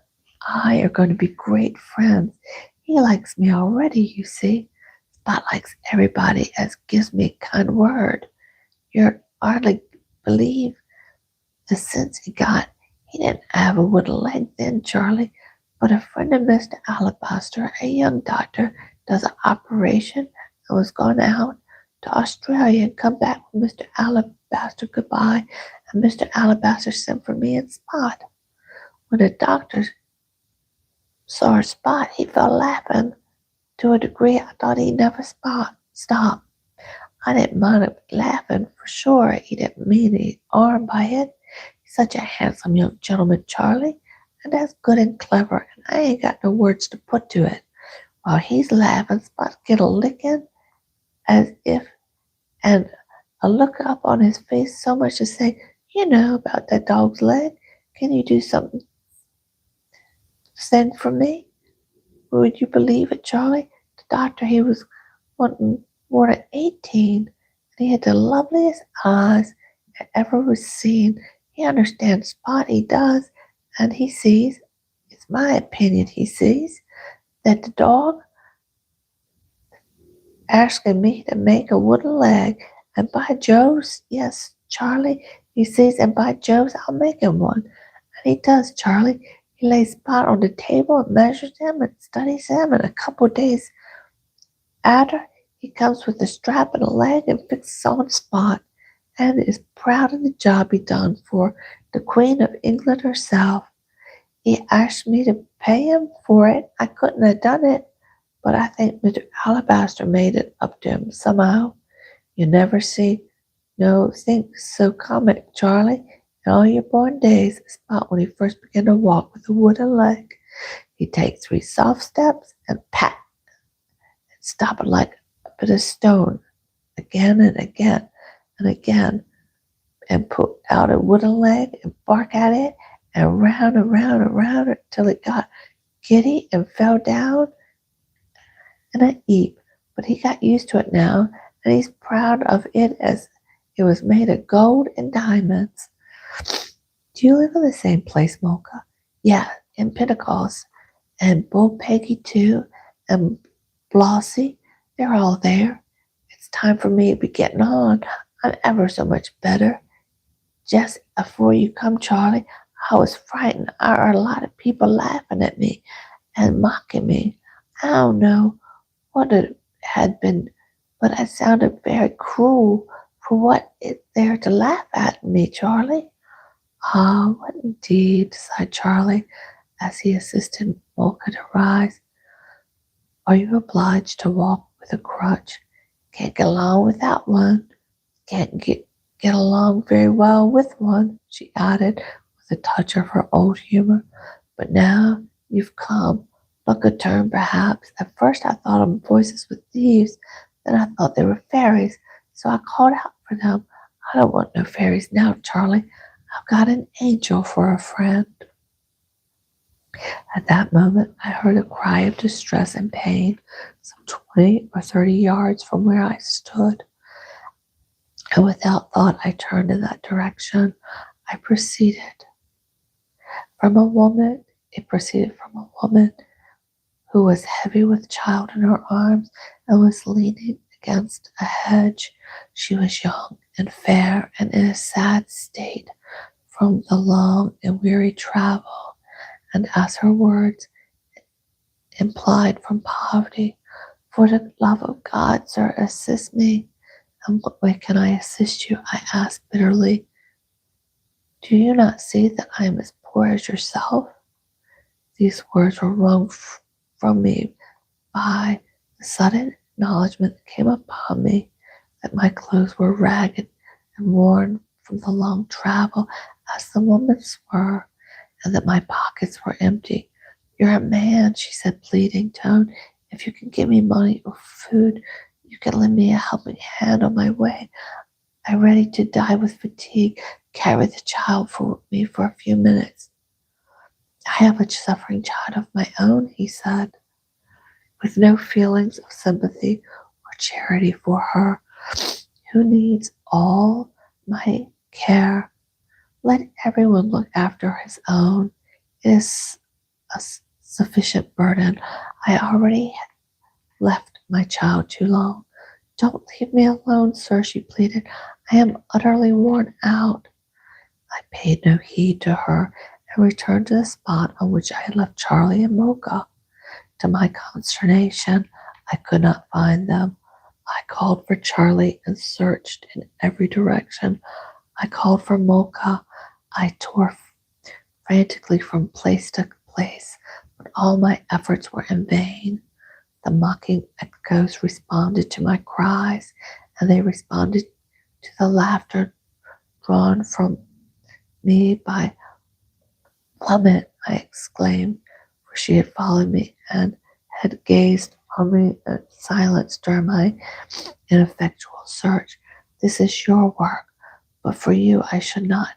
I are going to be great friends. He likes me already, you see. Spot likes everybody as gives me a kind word. You'd hardly believe the sense he got. He didn't have a wooden leg then, Charlie, but a friend of Mr. Alabaster, a young doctor, does an operation and was gone out to Australia and come back with Mr. Alabaster goodbye, and Mr. Alabaster sent for me and Spot. When the doctor saw Spot, he fell laughing to a degree I thought he'd never stop. I didn't mind him laughing, for sure. He didn't mean any harm by it. He's such a handsome young gentleman, Charlie, and that's good and clever, and I ain't got no words to put to it. While he's laughing, Spot get a licking as if, and a look up on his face so much to say, you know about that dog's leg. Can you do something? Send for me? Would you believe it, Charlie? The doctor, he was wanting more than 18, and he had the loveliest eyes I ever was seen. He understands Spot, he does, and he sees, it's my opinion, he sees that the dog asking me to make a wooden leg, and by Joe's, yes, Charlie, he sees, and by Joe's, I'll make him one. And he does, Charlie. He lays Spot on the table and measures him and studies him, and a couple of days after, he comes with a strap and a leg and fixes on Spot, and is proud of the job he done, for the Queen of England herself. He asked me to pay him for it. I couldn't have done it, but I think Mr. Alabaster made it up to him somehow. You never see no think so comic, Charlie, in all your born days, spot when he first began to walk with a wooden leg. He'd take 3 soft steps and pat, and stop it like a bit of stone, again and again and again, and put out a wooden leg and bark at it, and round and round and round until it got giddy and fell down in a heap. But he got used to it now, and he's proud of it as it was made of gold and diamonds. Do you live in the same place, Mocha? Yeah, in Pentecost. And Bull Peggy, too, and Blossie, they're all there. It's time for me to be getting on. I'm ever so much better. Just before you come, Charlie, I was frightened. I heard a lot of people laughing at me and mocking me. I don't know what it had been, but it sounded very cruel for what it there to laugh at me, Charlie. Ah, what indeed, sighed Charlie as he assisted Mocha to rise. Are you obliged to walk with a crutch? Can't get along without one. Can't get along very well with one, she added with a touch of her old humor. But now you've come, look a turn perhaps. At first I thought them voices with thieves, then I thought they were fairies, so I called out for them. I don't want no fairies now, Charlie. I've got an angel for a friend. At that moment I heard a cry of distress and pain some 20 or 30 yards from where I stood, and without thought I turned in that direction. It proceeded from a woman who was heavy with child in her arms and was leaning against a hedge. She was young and fair and in a sad state from the long and weary travel, and as her words implied, from poverty. For the love of God, sir, assist me. In what way can I assist you? I asked bitterly. Do you not see that I am as poor as yourself? These words were wrung from me by the sudden acknowledgment that came upon me that my clothes were ragged and worn from the long travel as the woman's were, and that my pockets were empty. You're a man, she said, pleading tone. If you can give me money or food, you can lend me a helping hand on my way. I'm ready to die with fatigue. Carry the child for me for a few minutes. I have a suffering child of my own, he said, with no feelings of sympathy or charity for her, who needs all my care. Let everyone look after his own. It is a sufficient burden. I already left my child too long. Don't leave me alone, sir, she pleaded. I am utterly worn out. I paid no heed to her and returned to the spot on which I had left Charlie and Mocha. To my consternation, I could not find them. I called for Charlie and searched in every direction. I called for Mocha. I tore frantically from place to place, but all my efforts were in vain. The mocking echoes responded to my cries, and they responded to the laughter drawn from me by Plummet, I exclaimed, for she had followed me and had gazed on me in silence during my ineffectual search. This is your work, but for you I should not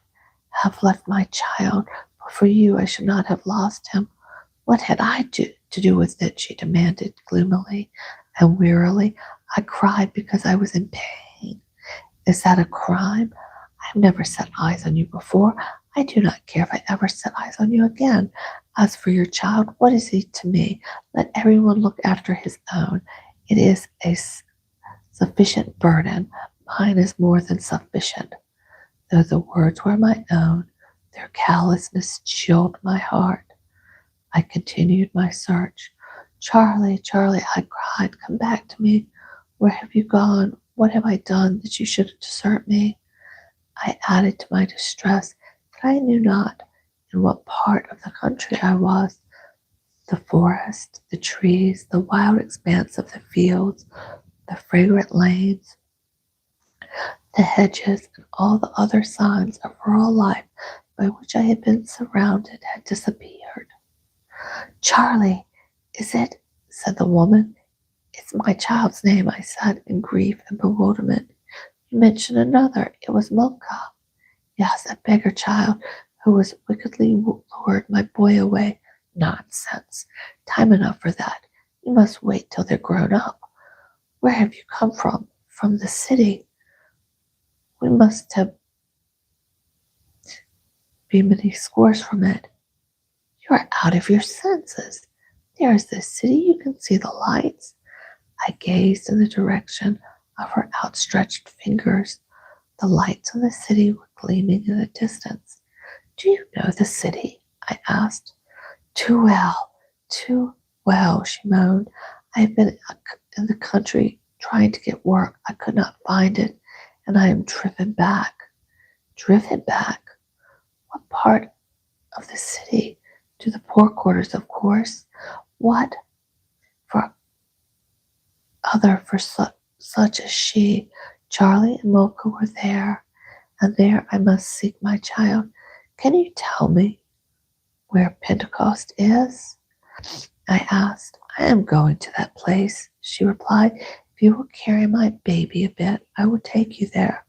have left my child, but for you I should not have lost him. What had I to do with it? She demanded gloomily and wearily. I cried because I was in pain. Is that a crime? I've never set eyes on you before. I do not care if I ever set eyes on you again. As for your child, what is he to me? Let everyone look after his own. It is a sufficient burden. Mine is more than sufficient. Though the words were my own, their callousness chilled my heart. I continued my search. Charlie, Charlie, I cried, come back to me. Where have you gone? What have I done that you should desert me? I added to my distress but I knew not in what part of the country I was. The forest, the trees, the wild expanse of the fields, the fragrant lanes, the hedges, and all the other signs of rural life by which I had been surrounded had disappeared. Charlie, is it? Said the woman. It's my child's name, I said in grief and bewilderment. You mentioned another. It was Milka. Yes, a beggar child who was wickedly lured my boy away. Nonsense. Time enough for that. You must wait till they're grown up. Where have you come from? From the city. We must have been many scores from it. You are out of your senses. There is the city. You can see the lights. I gazed in the direction of her outstretched fingers. The lights of the city were gleaming in the distance. Do you know the city? I asked. Too well, she moaned. I have been in the country trying to get work. I could not find it, and I am driven back. Driven back? What part of the city? To the poor quarters, of course. What? For such as she. Charlie and Milka were there, and there I must seek my child. Can you tell me where Pentecost is? I asked. I am going to that place, she replied. If you will carry my baby a bit, I will take you there.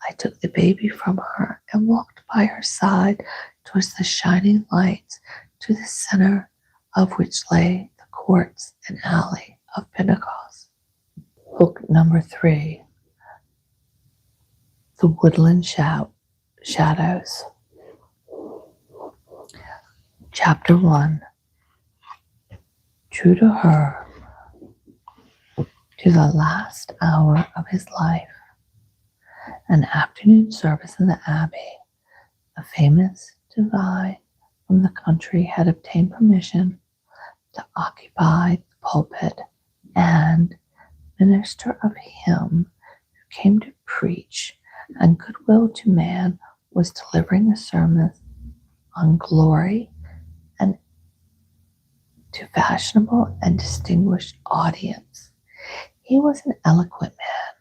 I took the baby from her and walked by her side towards the shining lights, to the center of which lay the courts and alley of Pentecost. Book number 3. The Woodland Shadows. Chapter 1. True to her, to the last hour of his life, an afternoon service in the Abbey, a famous divine from the country had obtained permission to occupy the pulpit, and minister of him who came to preach and goodwill to man was delivering a sermon on glory and to fashionable and distinguished audience. He was an eloquent man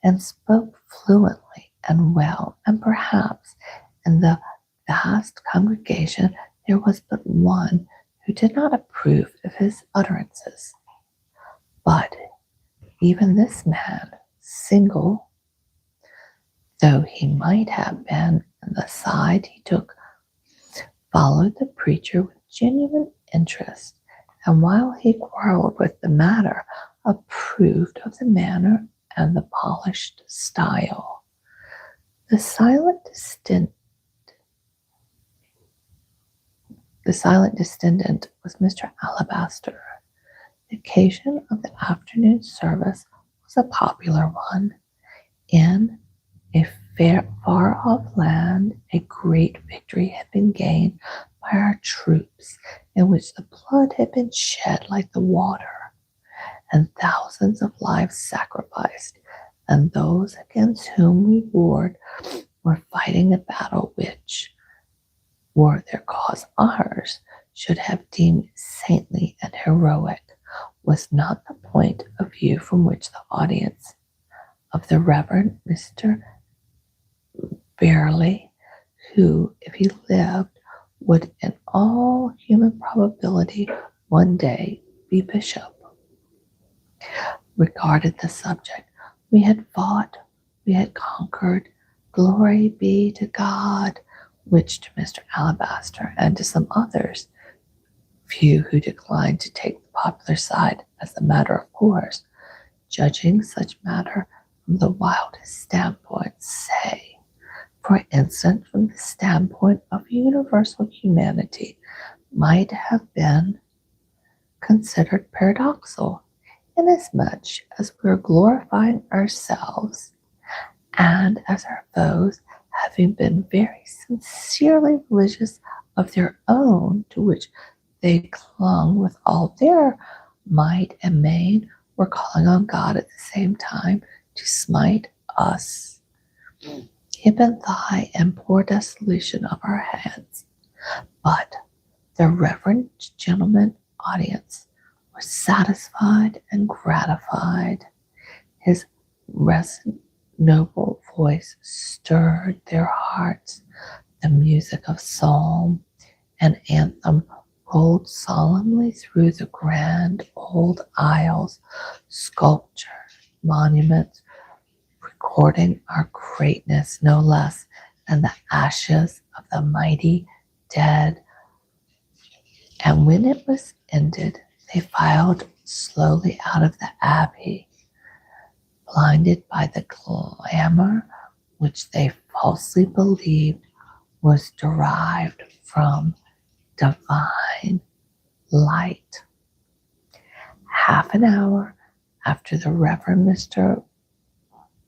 and spoke fluently and well, and perhaps in the vast congregation there was but one who did not approve of his utterances. But even this man, single though he might have been, and the side he took, followed the preacher with genuine interest, and while he quarreled with the matter, approved of the manner and the polished style. The silent descendant was Mr. Alabaster. The occasion of the afternoon service was a popular one. In a far-off land, a great victory had been gained by our troops, in which the blood had been shed like the water, and thousands of lives sacrificed, and those against whom we warred were fighting a battle which, were their cause ours, should have deemed saintly and heroic, was not the point of view from which the audience of the Reverend Mr. Barely, who, if he lived, would in all human probability one day be bishop, regarded the subject. We had fought, we had conquered, glory be to God, which to Mr. Alabaster and to some others, few who declined to take the popular side as a matter of course, judging such matter from the wildest standpoints, say, for instance, from the standpoint of universal humanity, might have been considered paradoxical, inasmuch as we are glorifying ourselves, and as our foes, having been very sincerely religious of their own, to which they clung with all their might and main, were calling on God at the same time to smite us. given thy and poor dissolution of our heads. But the reverend gentleman audience was satisfied and gratified. His resonant, noble voice stirred their hearts. The music of psalm and anthem rolled solemnly through the grand old aisles, sculpture, monuments, recording our greatness no less than the ashes of the mighty dead. And when it was ended, they filed slowly out of the abbey, blinded by the glamour which they falsely believed was derived from divine light. Half an hour after the Reverend Mr.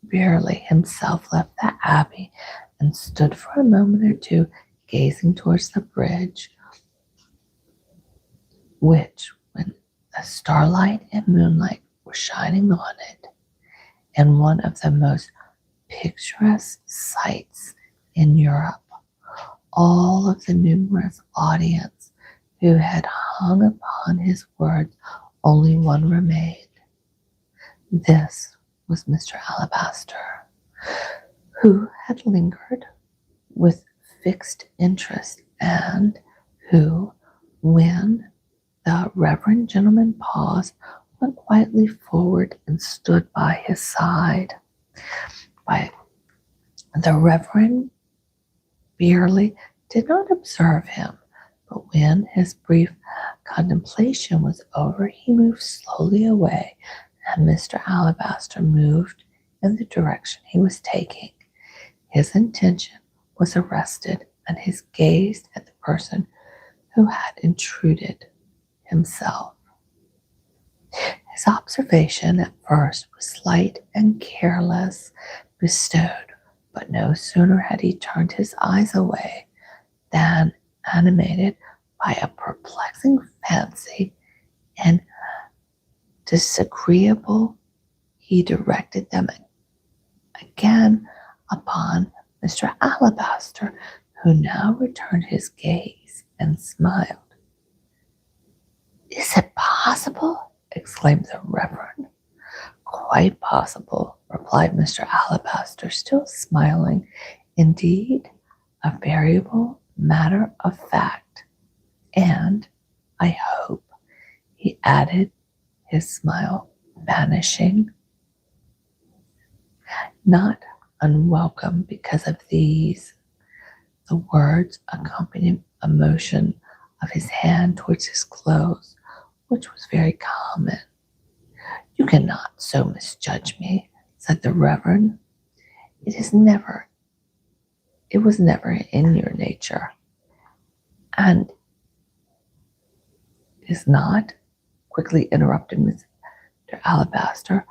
Beerley himself left the abbey and stood for a moment or two gazing towards the bridge, which, when the starlight and moonlight were shining on it, and one of the most picturesque sights in Europe, all of the numerous audience who had hung upon his words, only one remained. This was Mr. Alabaster, who had lingered with fixed interest, and who, when the reverend gentleman paused, went quietly forward and stood by his side. By the Reverend Beerley did not observe him, but when his brief contemplation was over, he moved slowly away, and Mr. Alabaster moved in the direction he was taking. His attention was arrested, and he gazed at the person who had intruded himself. His observation at first was slight and careless, bestowed, but no sooner had he turned his eyes away than, animated by a perplexing fancy and disagreeable, he directed them again upon Mr. Alabaster, who now returned his gaze and smiled. "Is it possible?" exclaimed the Reverend. "Quite possible," replied Mr. Alabaster, still smiling. "Indeed, a variable matter of fact. And I hope," he added, his smile vanishing, "not unwelcome because of these." The words accompanied a motion of his hand towards his clothes, which was very common. "You cannot so misjudge me," said the Reverend. It was never in your nature, and is not," quickly interrupted Mr. Alabaster.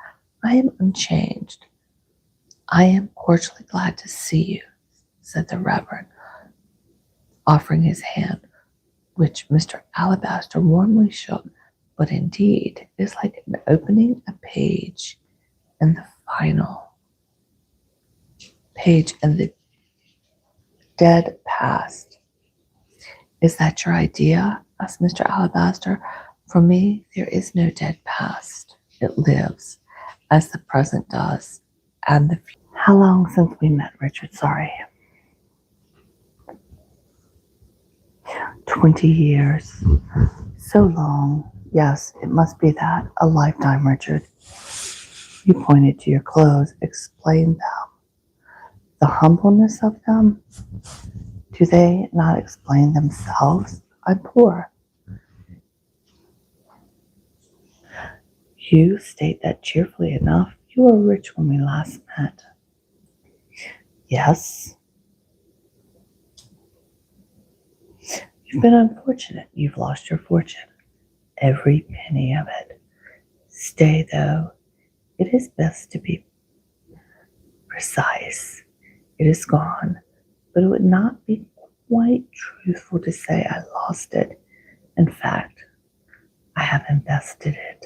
"I am unchanged." "I am cordially glad to see you," said the Reverend, offering his hand, which Mr. Alabaster warmly shook. "But indeed, it is like opening a page in the final page in the dead past." "Is that your idea?" asked Mr. Alabaster. "For me, there is no dead past. It lives, as the present does, and the future." How long since we met, Richard? Sorry. 20 years. So long. Yes, it must be that. A lifetime, Richard. You pointed to your clothes. Explain them. The humbleness of them. Do they not explain themselves? I'm poor. You state that cheerfully enough. You were rich when we last met. Yes. You've been unfortunate. You've lost your fortune. Every penny of it. Stay, though. It is best to be precise. It is gone, but it would not be quite truthful to say I lost it. In fact, I have invested it.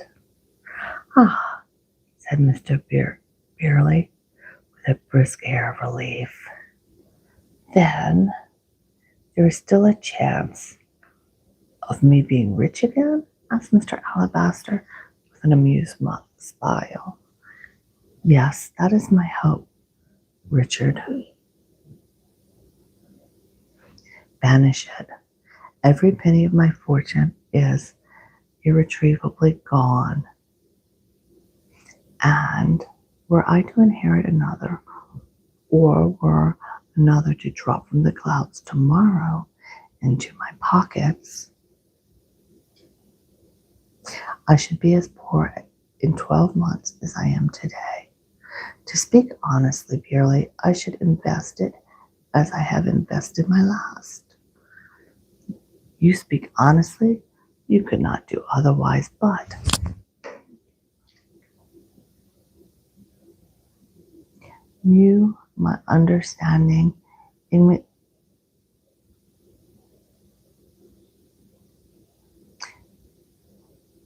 Ah, said Mr. Beerley with a brisk air of relief. then there is still a chance of me being rich again? Asked Mr. Alabaster with an amused smile. Yes, that is my hope, Richard. Banish it. Every penny of my fortune is irretrievably gone. And were I to inherit another, or were another to drop from the clouds tomorrow into my pockets, I should be as poor in 12 months as I am today. To speak honestly, purely, I should invest it as I have invested my last. You speak honestly, you could not do otherwise, but you, my understanding, in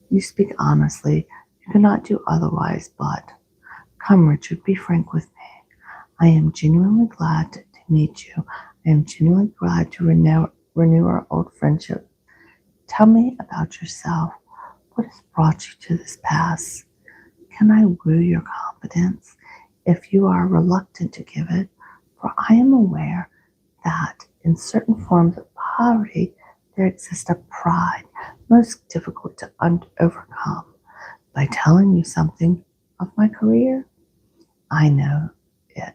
you speak honestly, you cannot do otherwise, but come, Richard, be frank with me. I am genuinely glad to meet you. I am genuinely glad to renew our old friendship. Tell me about yourself. What has brought you to this pass? Can I woo your confidence if you are reluctant to give it? For I am aware that in certain forms of poverty there exists a pride most difficult to overcome. By telling you something of my career, I know it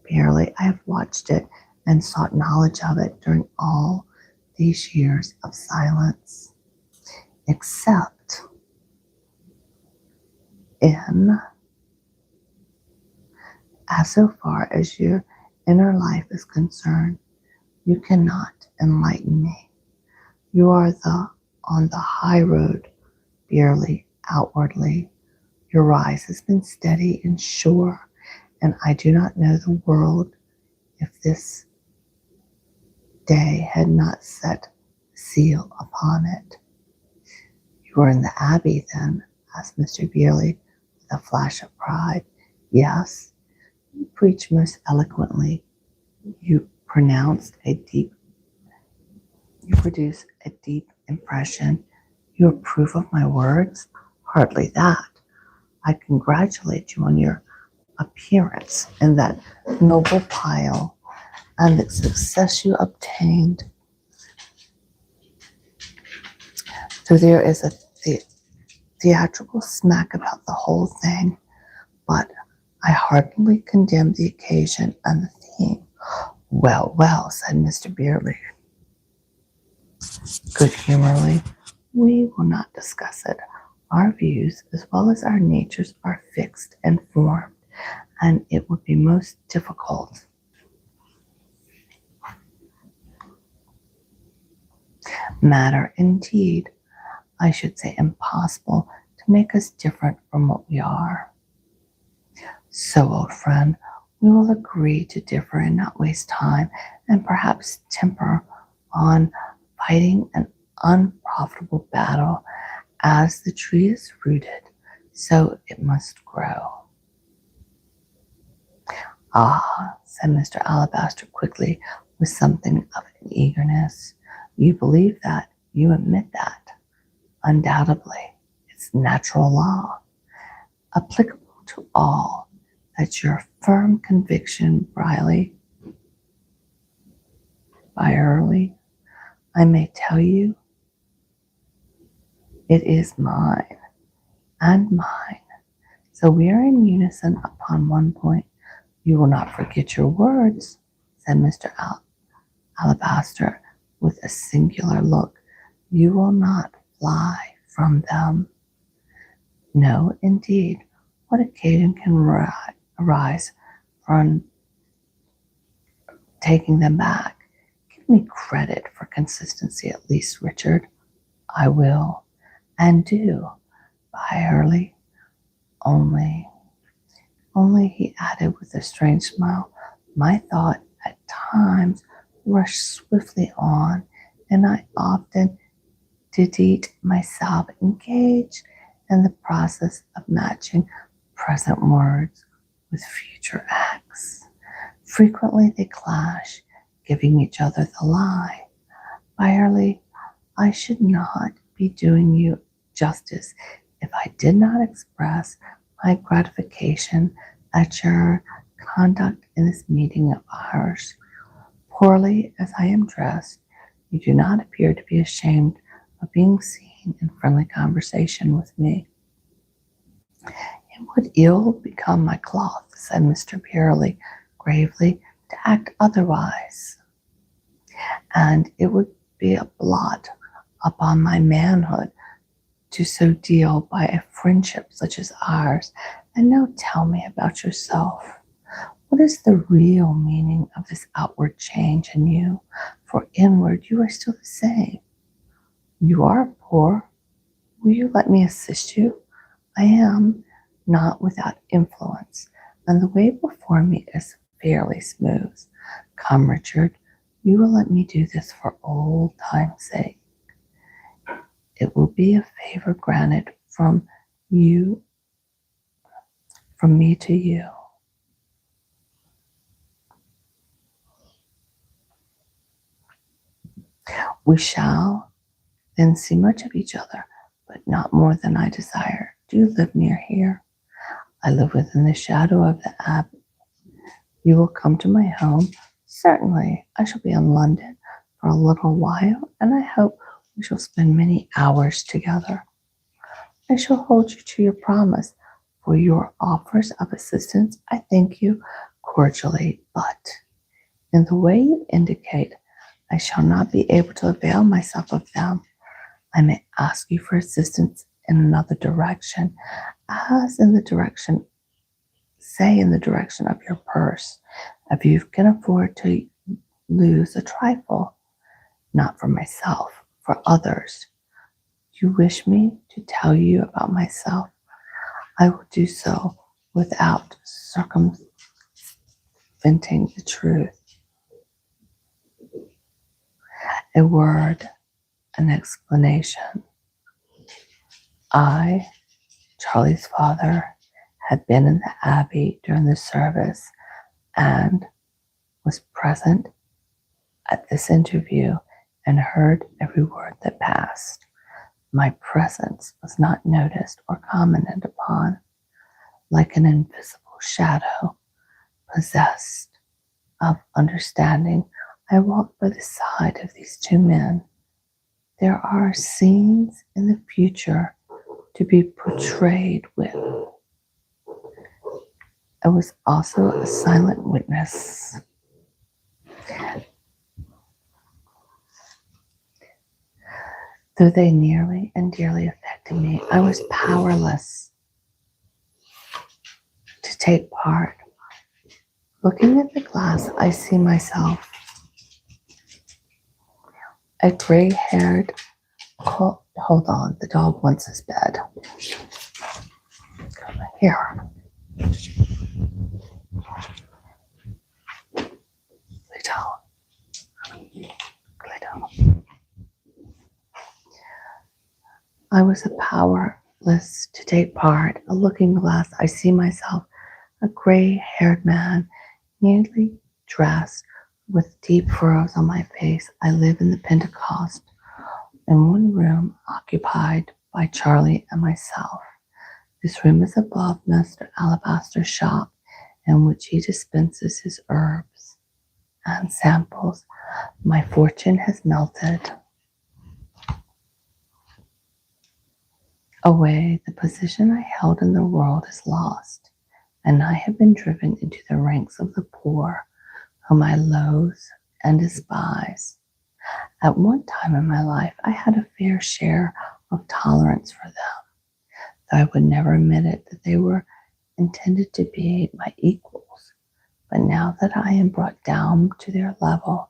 barely. I have watched it and sought knowledge of it during all these years of silence, except in as so far as your inner life is concerned, you cannot enlighten me. You are on the high road, barely outwardly. Your rise has been steady and sure, and I do not know the world if this day had not set seal upon it. You were in the Abbey then? Asked Mr. Beerley with a flash of pride. Yes, you preach most eloquently. You produce a deep impression. You approve of my words? Hardly that. I congratulate you on your appearance in that noble pile and the success you obtained. So there is a theatrical smack about the whole thing, but I heartily condemn the occasion and the theme. Well, well, said Mr. Beerley good-humoredly, we will not discuss it. Our views, as well as our natures, are fixed and formed, and it would be most difficult matter, indeed, I should say impossible, to make us different from what we are. So, old friend, we will agree to differ and not waste time, and perhaps temper on fighting an unprofitable battle. As the tree is rooted, so it must grow. Ah, said Mr. Alabaster quickly, with something of an eagerness. You believe that, you admit that. Undoubtedly, it's natural law, applicable to all. That's your firm conviction, Byerley. I may tell you, it is mine, and mine. So we are in unison upon one point. You will not forget your words, said Mr. Alabaster with a singular look. You will not fly from them. No, indeed. What occasion can arise from taking them back? Give me credit for consistency at least, Richard. I will, and do, Byerley. Only, he added with a strange smile, my thought at times rushed swiftly on, and I often did myself engage in the process of matching present words with future acts. Frequently they clash. giving each other the lie. Byerly, I should not be doing you justice if I did not express my gratification at your conduct in this meeting of ours. Poorly as I am dressed, you do not appear to be ashamed of being seen in friendly conversation with me. It would ill become my cloth, said Mr. Byerly gravely, to act otherwise, and it would be a blot upon my manhood to so deal by a friendship such as ours. And now tell me about yourself. What is the real meaning of this outward change in you? For inward you are still the same. You are poor. Will you let me assist you? I am not without influence, and the way before me is fairly smooth. Come, Richard, you will let me do this for old time's sake. It will be a favor granted from me to you. We shall then see much of each other, but not more than I desire. Do you live near here? I live within the shadow of the Abbey. You will come to my home? Certainly. I shall be in London for a little while, and I hope we shall spend many hours together. I shall hold you to your promise. For your offers of assistance, I thank you cordially, but in the way you indicate, I shall not be able to avail myself of them. I may ask you for assistance in another direction, as in the direction, say in the direction of your purse, if you can afford to lose a trifle, not for myself, for others. You wish me to tell you about myself? I will do so without circumventing the truth. A word, an explanation. I, Charlie's father, had been in the Abbey during the service and was present at this interview and heard every word that passed. My presence was not noticed or commented upon. Like an invisible shadow, possessed of understanding, I walked by the side of these two men. There are scenes in the future to be portrayed with. I was also a silent witness. Though they nearly and dearly affected me, I was powerless to take part. Looking at the glass, I see myself, a gray-haired, hold on, the dog wants his bed. Come here. Lay down. Lay down. I was powerless to take part. A looking glass, I see myself, a gray-haired man, neatly dressed, with deep furrows on my face. I live in the Pentecost, in one room occupied by Charlie and myself. This room is above Mr. Alabaster's shop, in which he dispenses his herbs and samples. My fortune has melted away. The position I held in the world is lost, and I have been driven into the ranks of the poor, whom I loathe and despise. At one time in my life, I had a fair share of tolerance for them, though I would never admit it that they were intended to be my equals. But now that I am brought down to their level,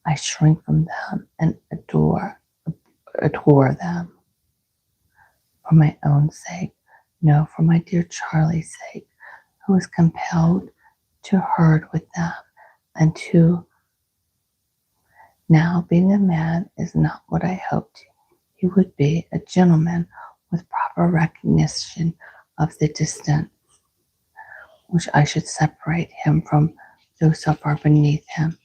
I shrink from them and adore them. For my own sake, no, for my dear Charlie's sake, who was compelled to herd with them, and to now being a man is not what I hoped he would be, a gentleman with proper recognition of the distance which I should separate him from those so far beneath him.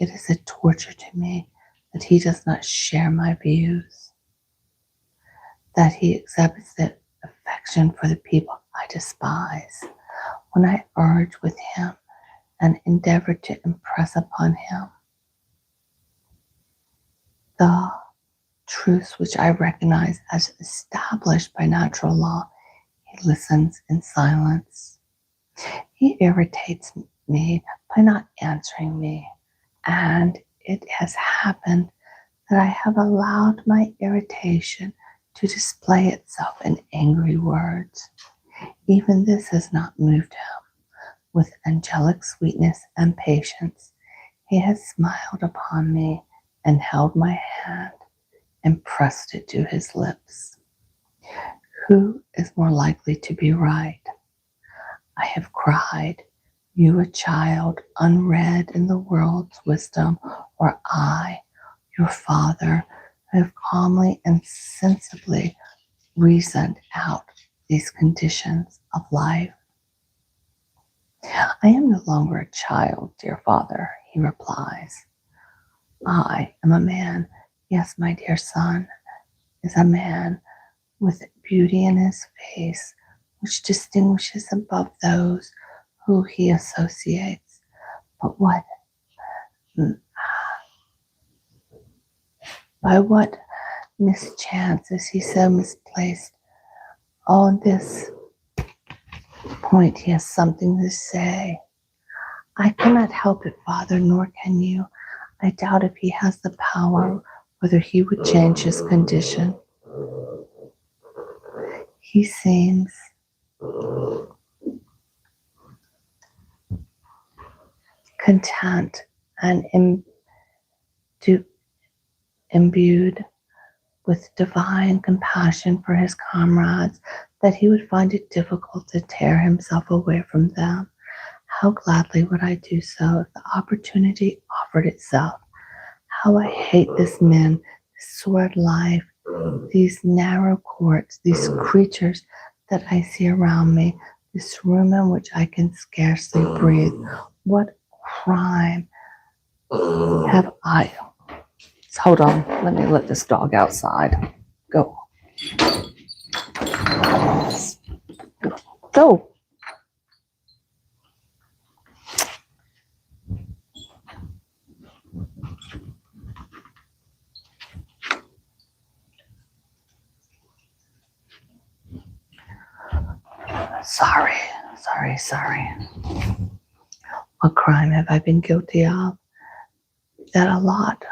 It is a torture to me that he does not share my views, that he exhibits the affection for the people I despise. When I urge with him and endeavor to impress upon him the truths which I recognize as established by natural law, he listens in silence. He irritates me by not answering me, and it has happened that I have allowed my irritation to display itself in angry words. Even this has not moved him. With angelic sweetness and patience, he has smiled upon me and held my hand and pressed it to his lips. Who is more likely to be right? I have cried, you a child unread in the world's wisdom, or I, your father, who have calmly and sensibly reasoned out these conditions of life? I am no longer a child, dear father, he replies. I am a man. Yes, my dear son is a man with beauty in his face, which distinguishes above those who he associates. But by what mischance is he so misplaced? On this point he has something to say. I cannot help it, father, nor can you. I doubt if he has the power, whether he would change his condition. He seems content and imbued with divine compassion for his comrades, that he would find it difficult to tear himself away from them. How gladly would I do so if the opportunity offered itself. How I hate this men, this sordid life, these narrow courts, these creatures that I see around me, this room in which I can scarcely breathe. What crime have I? Hold on, let me let this dog outside. Go. Go. Sorry. What crime have I been guilty of that a lot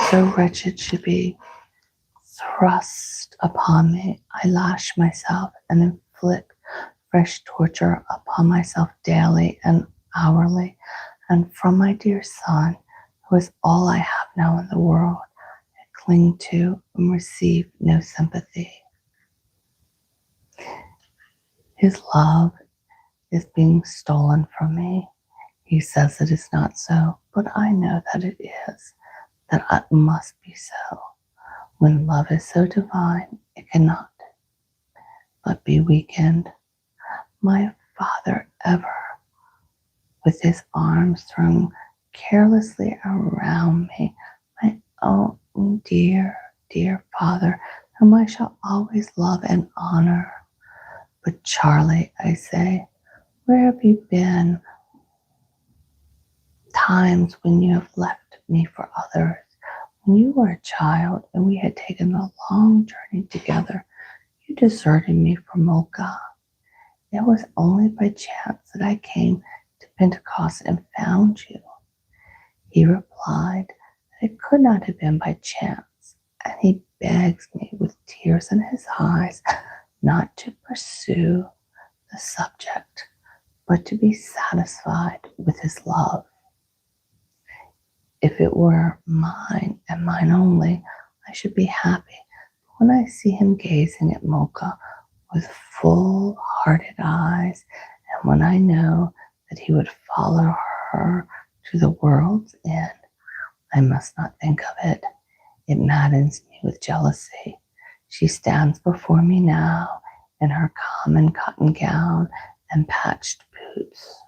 so wretched should be thrust upon me? I lash myself and inflict fresh torture upon myself daily and hourly, and from my dear son, who is all I have now in the world, I cling to and receive no sympathy. His love is being stolen from me. He says it is not so, but I know that it is, that it must be so. When love is so divine, it cannot but be weakened. My father ever, with his arms thrown carelessly around me, my own dear, dear father, whom I shall always love and honor. But Charlie, I say, where have you been? Times when you have left me for others, when you were a child and we had taken a long journey together, you deserted me for Mocha. It was only by chance that I came to Pentecost and found you. He replied that it could not have been by chance, and he begs me with tears in his eyes not to pursue the subject, but to be satisfied with his love. If it were mine and mine only, I should be happy. When I see him gazing at Mocha with full-hearted eyes, and when I know that he would follow her to the world's end, I must not think of it. It maddens me with jealousy. She stands before me now in her common cotton gown and patched boots.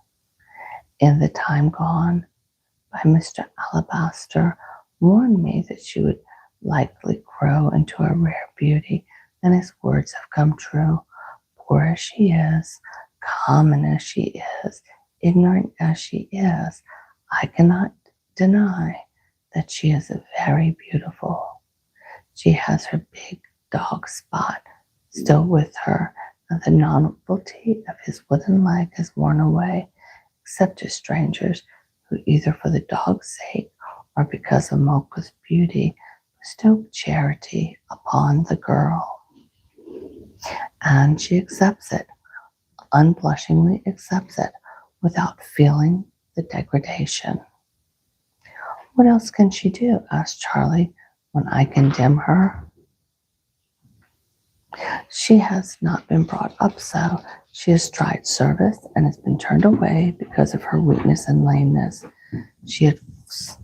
In the time gone, by Mr. Alabaster warned me that she would likely grow into a rare beauty, and his words have come true. Poor as she is, common as she is, ignorant as she is, I cannot deny that she is very beautiful. She has her big dog Spot still with her, and the novelty of his wooden leg has worn away, except to strangers who, either for the dog's sake or because of Mocha's beauty, bestow charity upon the girl. And she accepts it, unblushingly accepts it, without feeling the degradation. What else can she do? Asked Charlie, when I condemn her. She has not been brought up so. She has tried service and has been turned away because of her weakness and lameness. She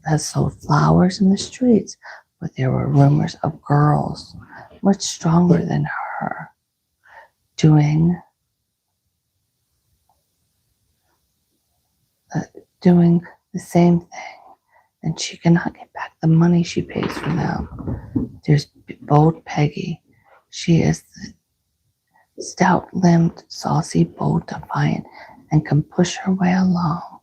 has sold flowers in the streets, but there were rumors of girls much stronger than her doing the same thing, and she cannot get back the money she pays for them. There's bold Peggy. She is the stout-limbed, saucy, bold, defiant, and can push her way along.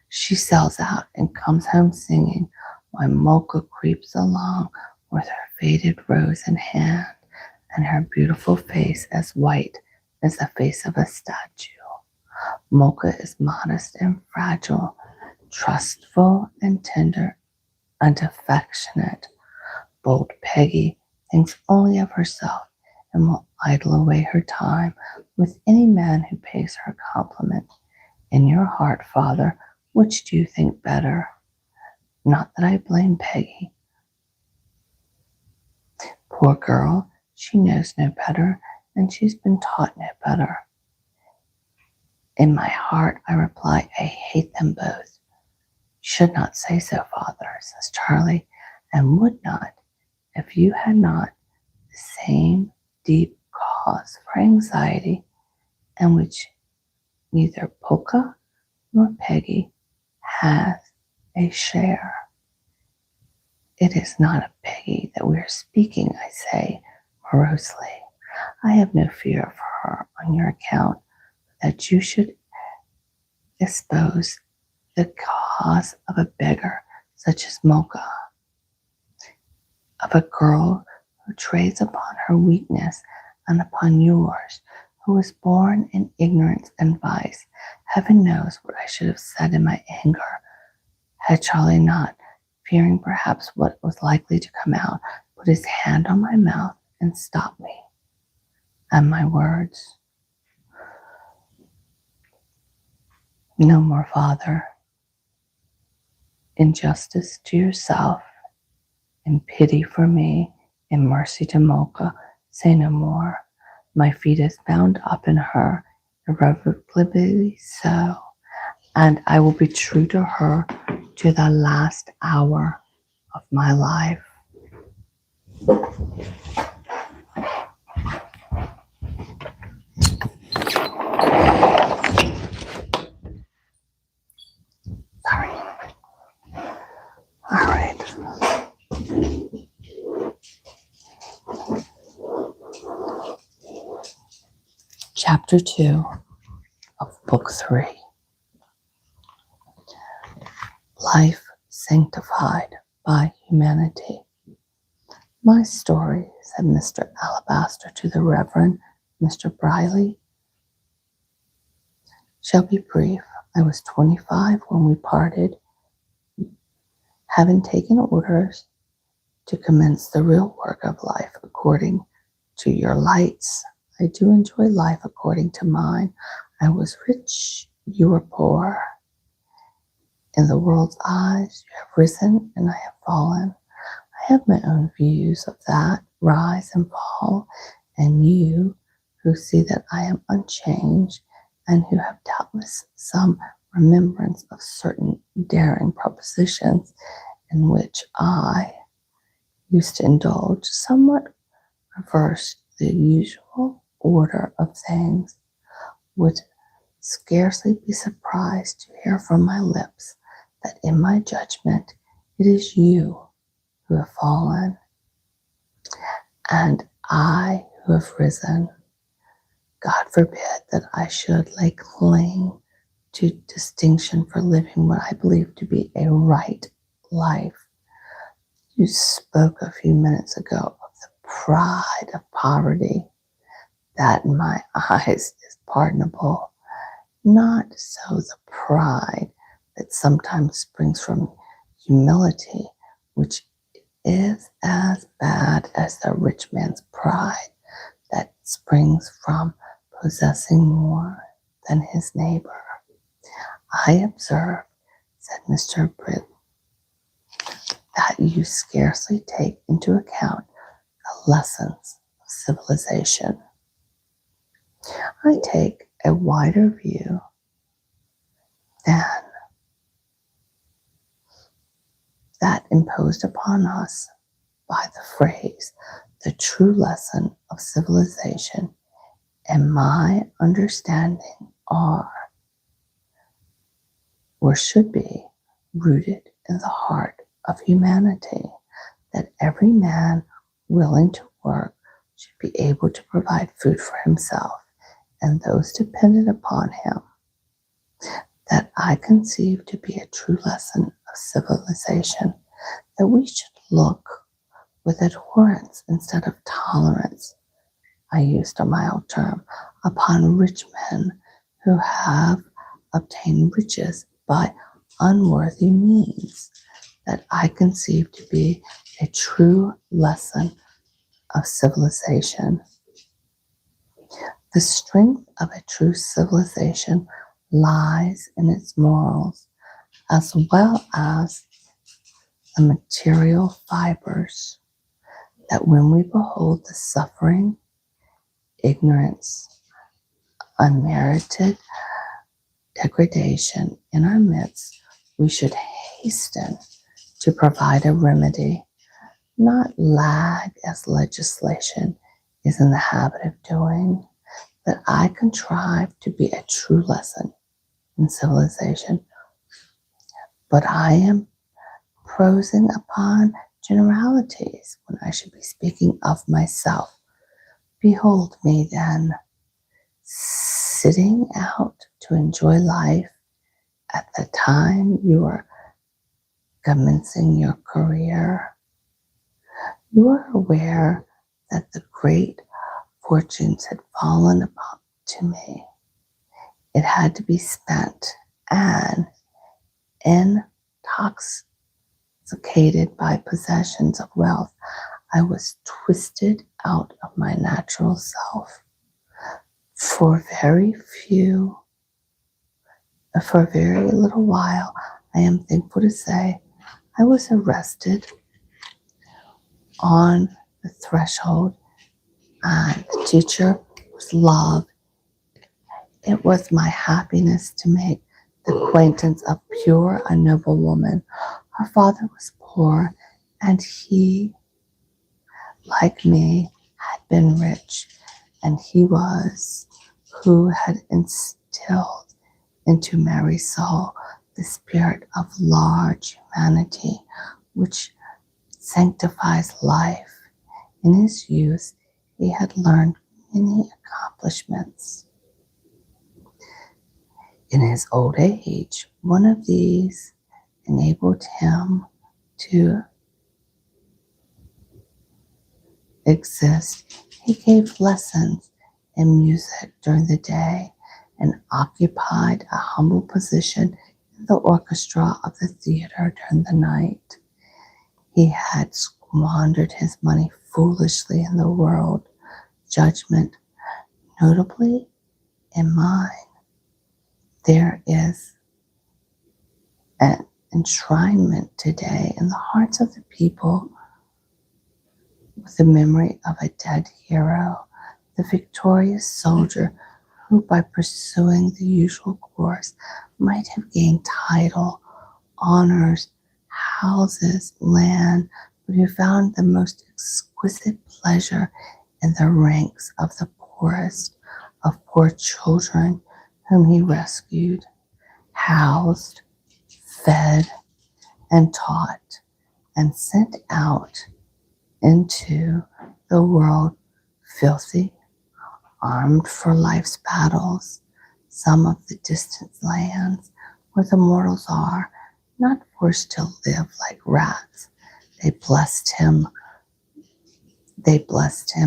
She sells out and comes home singing, while Mocha creeps along with her faded rose in hand and her beautiful face as white as the face of a statue. Mocha is modest and fragile, trustful and tender and affectionate. Bold Peggy thinks only of herself and will idle away her time with any man who pays her a compliment. In your heart, Father, which do you think better? Not that I blame Peggy. Poor girl, she knows no better, and she's been taught no better. In my heart, I reply, I hate them both. You should not say so, Father, says Charlie, and would not if you had not the same deep cause for anxiety, and which neither Polka nor Peggy has a share. It is not of Peggy that we are speaking, I say morosely. I have no fear of her on your account, that you should expose the cause of a beggar such as Mocha, of a girl who trades upon her weakness and upon yours, who was born in ignorance and vice. Heaven knows what I should have said in my anger, had Charlie not, fearing perhaps what was likely to come out, put his hand on my mouth and stopped me and my words. No more, Father. In justice to yourself, in pity for me, in mercy to Mocha, say no more. My feet is bound up in her, irrevocably so, and I will be true to her to the last hour of my life. Sorry. All right. Chapter 2 of Book 3. Life sanctified by humanity. My story, said Mr. Alabaster to the Reverend Mr. Briley, shall be brief. I was 25 when we parted, having taken orders to commence the real work of life according to your lights. I do enjoy life according to mine. I was rich, you were poor. In the world's eyes, you have risen and I have fallen. I have my own views of that rise and fall, and you, who see that I am unchanged and who have doubtless some remembrance of certain daring propositions in which I used to indulge, somewhat reverse the usual order of things, would scarcely be surprised to hear from my lips that in my judgment, it is you who have fallen, and I who have risen. God forbid that I should lay claim to distinction for living what I believe to be a right life. You spoke a few minutes ago of the pride of poverty. That in my eyes is pardonable. Not so the pride that sometimes springs from humility, which is as bad as the rich man's pride that springs from possessing more than his neighbor. I observe, said Mr. Britt, that you scarcely take into account the lessons of civilization. I take a wider view than that imposed upon us by the phrase, the true lesson of civilization, and my understanding are, or should be, rooted in the heart of humanity, that every man willing to work should be able to provide food for himself and those dependent upon him, that I conceive to be a true lesson of civilization, that we should look with abhorrence instead of tolerance, I used a mild term, upon rich men who have obtained riches by unworthy means, that I conceive to be a true lesson of civilization. The strength of a true civilization lies in its morals as well as the material fibers, that when we behold the suffering, ignorance, unmerited degradation in our midst, we should hasten to provide a remedy, not lag as legislation is in the habit of doing, that I contrive to be a true lesson in civilization. But I am prosing upon generalities when I should be speaking of myself. Behold me then, sitting out to enjoy life at the time you are commencing your career. You are aware that the great fortunes had fallen upon to me. It had to be spent, and intoxicated by possessions of wealth, I was twisted out of my natural self. For a very little while, I am thankful to say, I was arrested on the threshold, and the teacher was love. It was my happiness to make the acquaintance of pure and noble woman. Her father was poor, and he, like me, had been rich, and he was who had instilled into Mary's soul the spirit of large humanity, which sanctifies life. In his youth, he had learned many accomplishments. In his old age, one of these enabled him to exist. He gave lessons in music during the day and occupied a humble position in the orchestra of the theater during the night. He had squandered his money foolishly in the world judgment, notably in mine. There is an enshrinement today in the hearts of the people with the memory of a dead hero, the victorious soldier who, by pursuing the usual course, might have gained title, honors, houses, land, but who found the most exquisite pleasure in the ranks of the poorest of poor children whom he rescued, housed, fed and taught and sent out into the world filthy, armed for life's battles, some of the distant lands where the mortals are, not forced to live like rats. They blessed him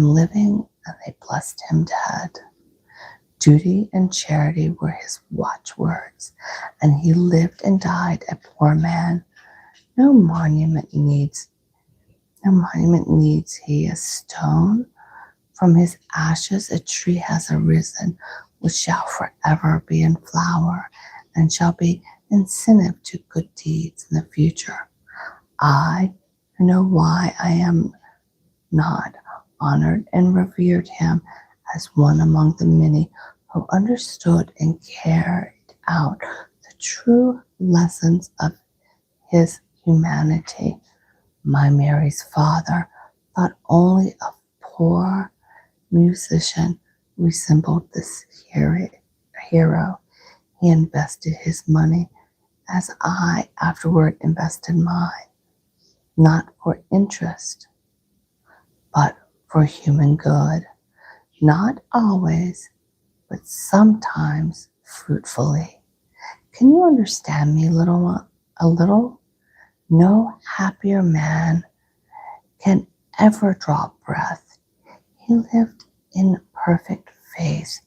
living, and they blessed him dead. Duty and charity were his watchwords, and he lived and died a poor man. No monument needs he a stone. From his ashes a tree has arisen, which shall forever be in flower, and shall be incentive to good deeds in the future. I, who know why I am not, honored and revered him as one among the many who understood and carried out the true lessons of his humanity. My Mary's father thought only of poor musician resembled this hero. He invested his money as I afterward invested mine, not for interest, but for human good, not always, but sometimes fruitfully. Can you understand me, little one? A little? No happier man can ever draw breath. He lived in perfect faith,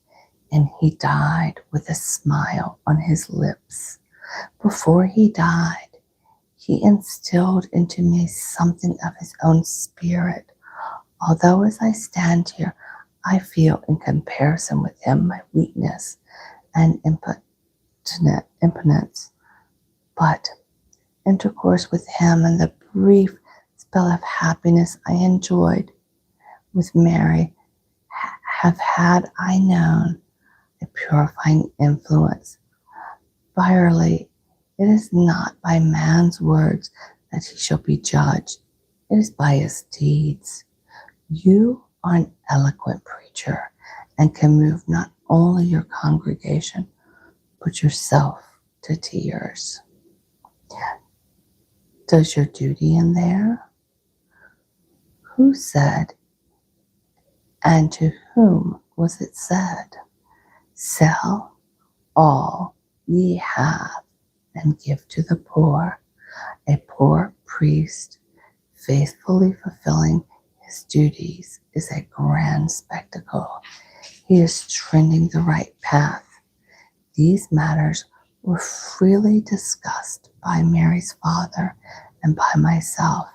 and he died with a smile on his lips. Before he died, he instilled into me something of his own spirit. Although as I stand here, I feel in comparison with him my weakness and impotence, but intercourse with him and the brief spell of happiness I enjoyed with Mary have had, I known, a purifying influence. Firelight, it is not by man's words that he shall be judged. It is by his deeds. You are an eloquent preacher and can move not only your congregation, but yourself to tears. Does your duty in there? Who said, and to whom was it said? Sell all ye have and give to the poor. A poor priest faithfully fulfilling his duties is a grand spectacle. He is trending the right path. These matters were freely discussed by Mary's father and by myself,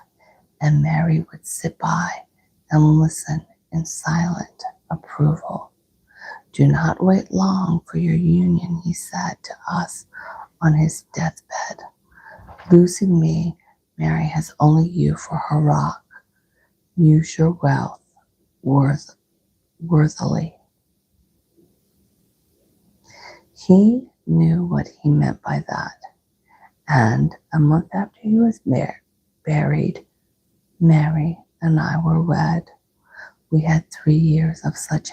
and Mary would sit by and listen in silent approval. Do not wait long for your union, he said to us on his deathbed. Losing me, Mary has only you for her rock. Use your wealth worthily. He knew what he meant by that, and a month after he was buried, Mary and I were wed. We had 3 years of such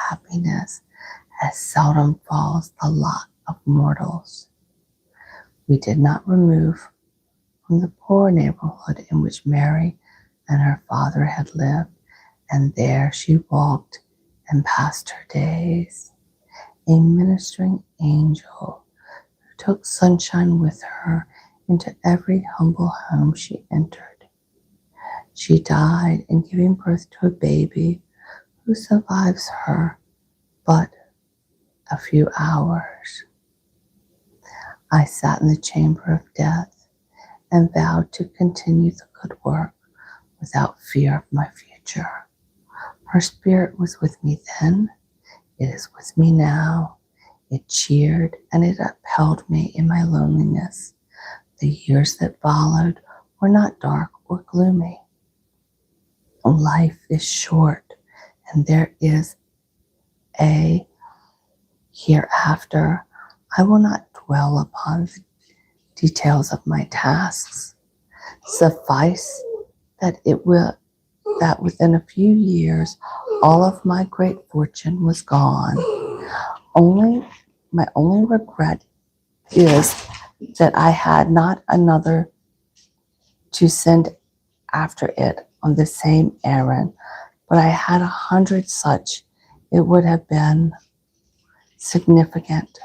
happiness as seldom falls the lot of mortals. We did not remove from the poor neighborhood in which Mary and her father had lived, and there she walked and passed her days. A ministering angel who took sunshine with her into every humble home she entered. She died in giving birth to a baby who survives her but a few hours. I sat in the chamber of death and vowed to continue the good work without fear of my future. Her spirit was with me then. It is with me now. It cheered and it upheld me in my loneliness. The years that followed were not dark or gloomy. Life is short, and there is a hereafter. I will not dwell upon the details of my tasks. Suffice that within a few years all of my great fortune was gone. My only regret is that I had not another to send after it on the same errand, but I had 100 such, it would have been significant.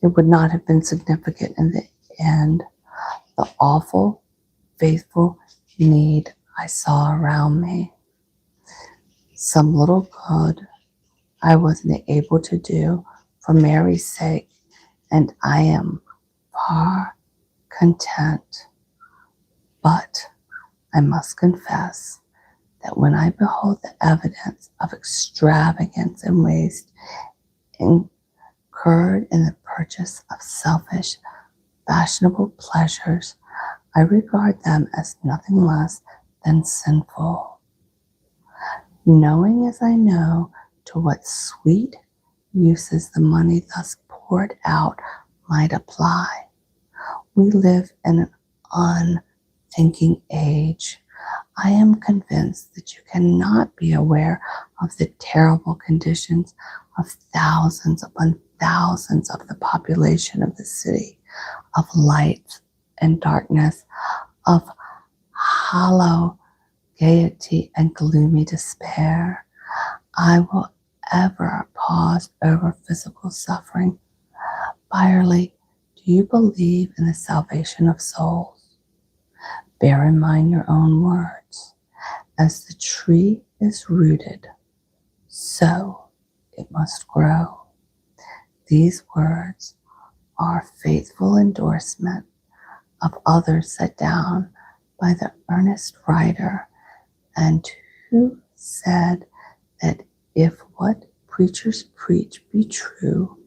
It would not have been significant in the end. The awful, faithful need I saw around me. Some little good I wasn't able to do for Mary's sake, and I am far content. But I must confess that when I behold the evidence of extravagance and waste incurred in the purchase of selfish, fashionable pleasures, I regard them as nothing less than sinful. Knowing as I know to what sweet uses the money thus poured out might apply, we live in an unthinking age. I am convinced that you cannot be aware of the terrible conditions of thousands upon thousands of the population of the city, of light and darkness, of hollow gaiety and gloomy despair. I will ever pause over physical suffering. Byerly, do you believe in the salvation of souls? Bear in mind your own words. As the tree is rooted, so it must grow. These words are faithful endorsement of others set down by the earnest writer, and who said that if what preachers preach be true,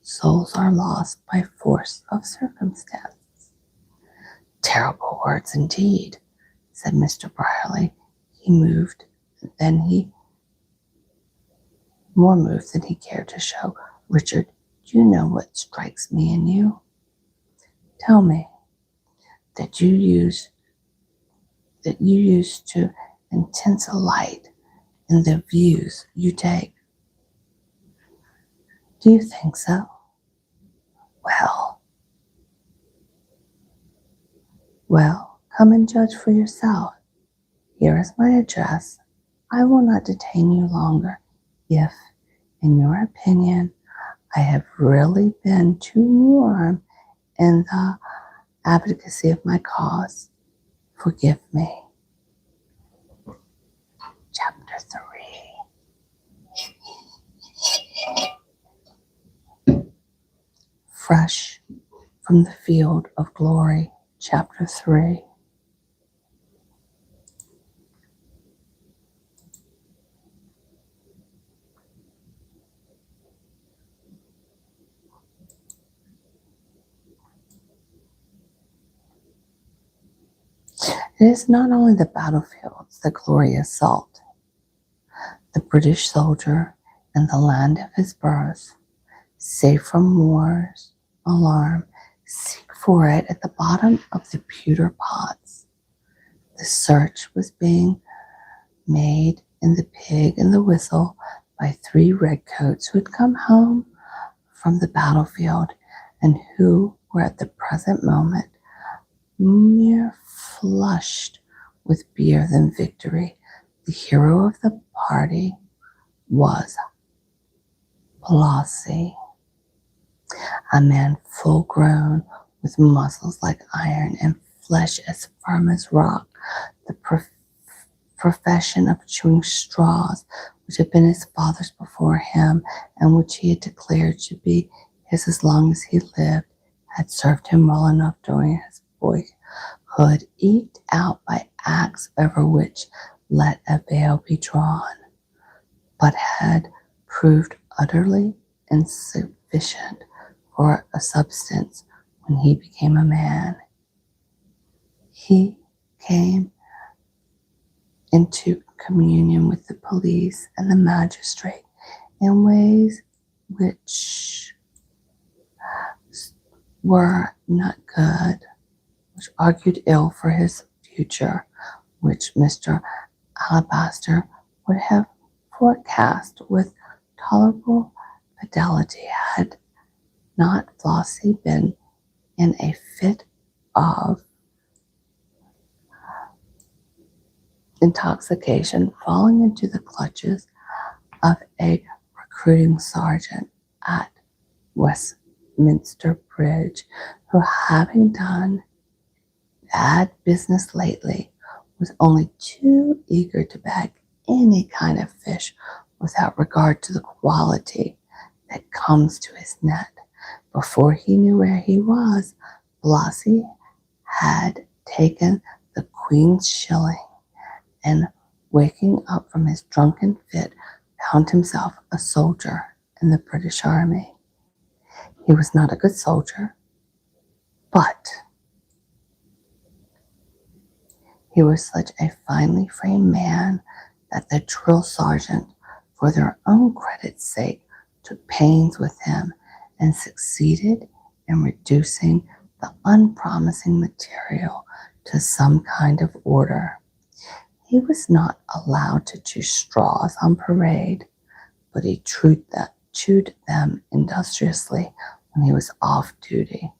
souls are lost by force of circumstance. Terrible words indeed, said Mr. Brierly. More moved than he cared to show. Richard, do you know what strikes me in you? Tell me that you used to intense light in the views you take. Do you think so? Well, come and judge for yourself. Here is my address. I will not detain you longer. If, in your opinion, I have really been too warm in the advocacy of my cause, forgive me. Chapter 3. Fresh from the field of glory. Chapter 3. It is not only the battlefields that glory assault. The British soldier in the land of his birth, safe from war's alarm, seek for it at the bottom of the pewter pots. The search was being made in the Pig and the Whistle by 3 redcoats who had come home from the battlefield and who were at the present moment mere flushed with beer than victory. The hero of the party was Blossy, a man full grown with muscles like iron and flesh as firm as rock. The profession of chewing straws, which had been his father's before him and which he had declared should be his as long as he lived, had served him well enough during his boyhood, eked out by acts over which let a veil be drawn, but had proved utterly insufficient for a substance when he became a man. He came into communion with the police and the magistrate in ways which were not good, which argued ill for his future, which Mr. Alabaster would have forecast with tolerable fidelity had not Flossie been in a fit of intoxication, falling into the clutches of a recruiting sergeant at Westminster Bridge, who, having done bad business lately, was only too eager to bag any kind of fish without regard to the quality that comes to his net. Before he knew where he was, Blasi had taken the Queen's shilling, and waking up from his drunken fit, found himself a soldier in the British Army. He was not a good soldier, but he was such a finely framed man that the drill sergeant, for their own credit's sake, took pains with him and succeeded in reducing the unpromising material to some kind of order. He was not allowed to chew straws on parade, but he chewed them industriously when he was off duty.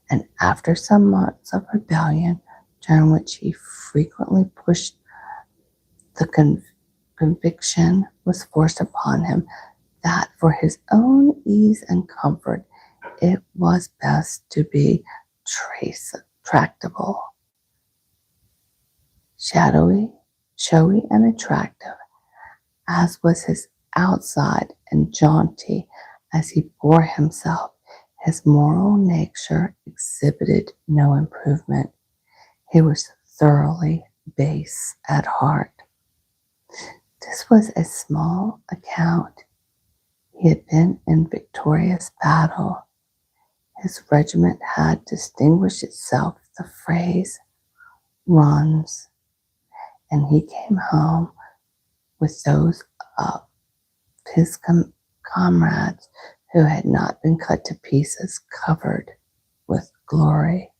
And after some months of rebellion, during which he frequently pushed, the conviction was forced upon him that for his own ease and comfort, it was best to be tractable, showy and attractive, as was his outside, and jaunty as he bore himself. His moral nature exhibited no improvement. He was thoroughly base at heart. This was a small account. He had been in victorious battle. His regiment had distinguished itself. The phrase runs, and he came home with those of his comrades who had not been cut to pieces, covered with glory.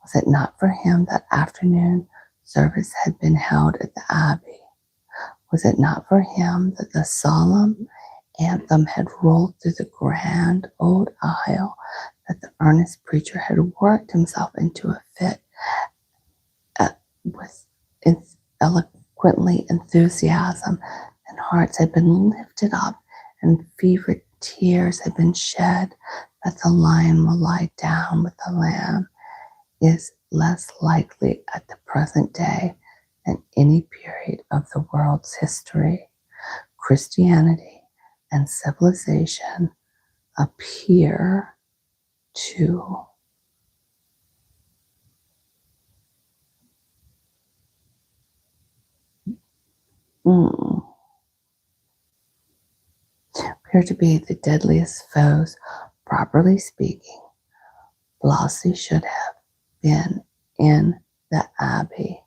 Was it not for him that afternoon service had been held at the Abbey? Was it not for him that the solemn anthem had rolled through the grand old aisle, that the earnest preacher had worked himself into a fit with eloquently enthusiasm, and hearts had been lifted up and fevered tears had been shed, that the lion will lie down with the lamb, is less likely at the present day than any period of the world's history. Christianity and civilization appear to be the deadliest foes. Properly speaking, Blasi should have been in the Abbey,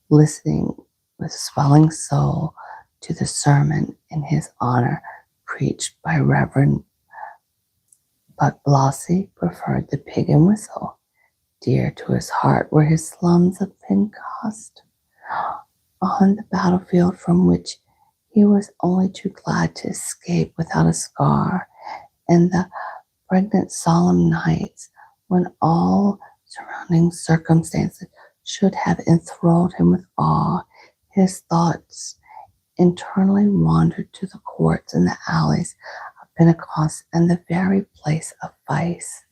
listening with swelling soul to the sermon in his honor preached by Reverend, but Blasi preferred the pig and whistle. Dear to his heart were his slums of Pentecost, on the battlefield from which he was only too glad to escape without a scar, and the pregnant solemn nights when all surrounding circumstances should have enthralled him with awe. His thoughts internally wandered to the courts and the alleys of Pentecost and the very place of vice,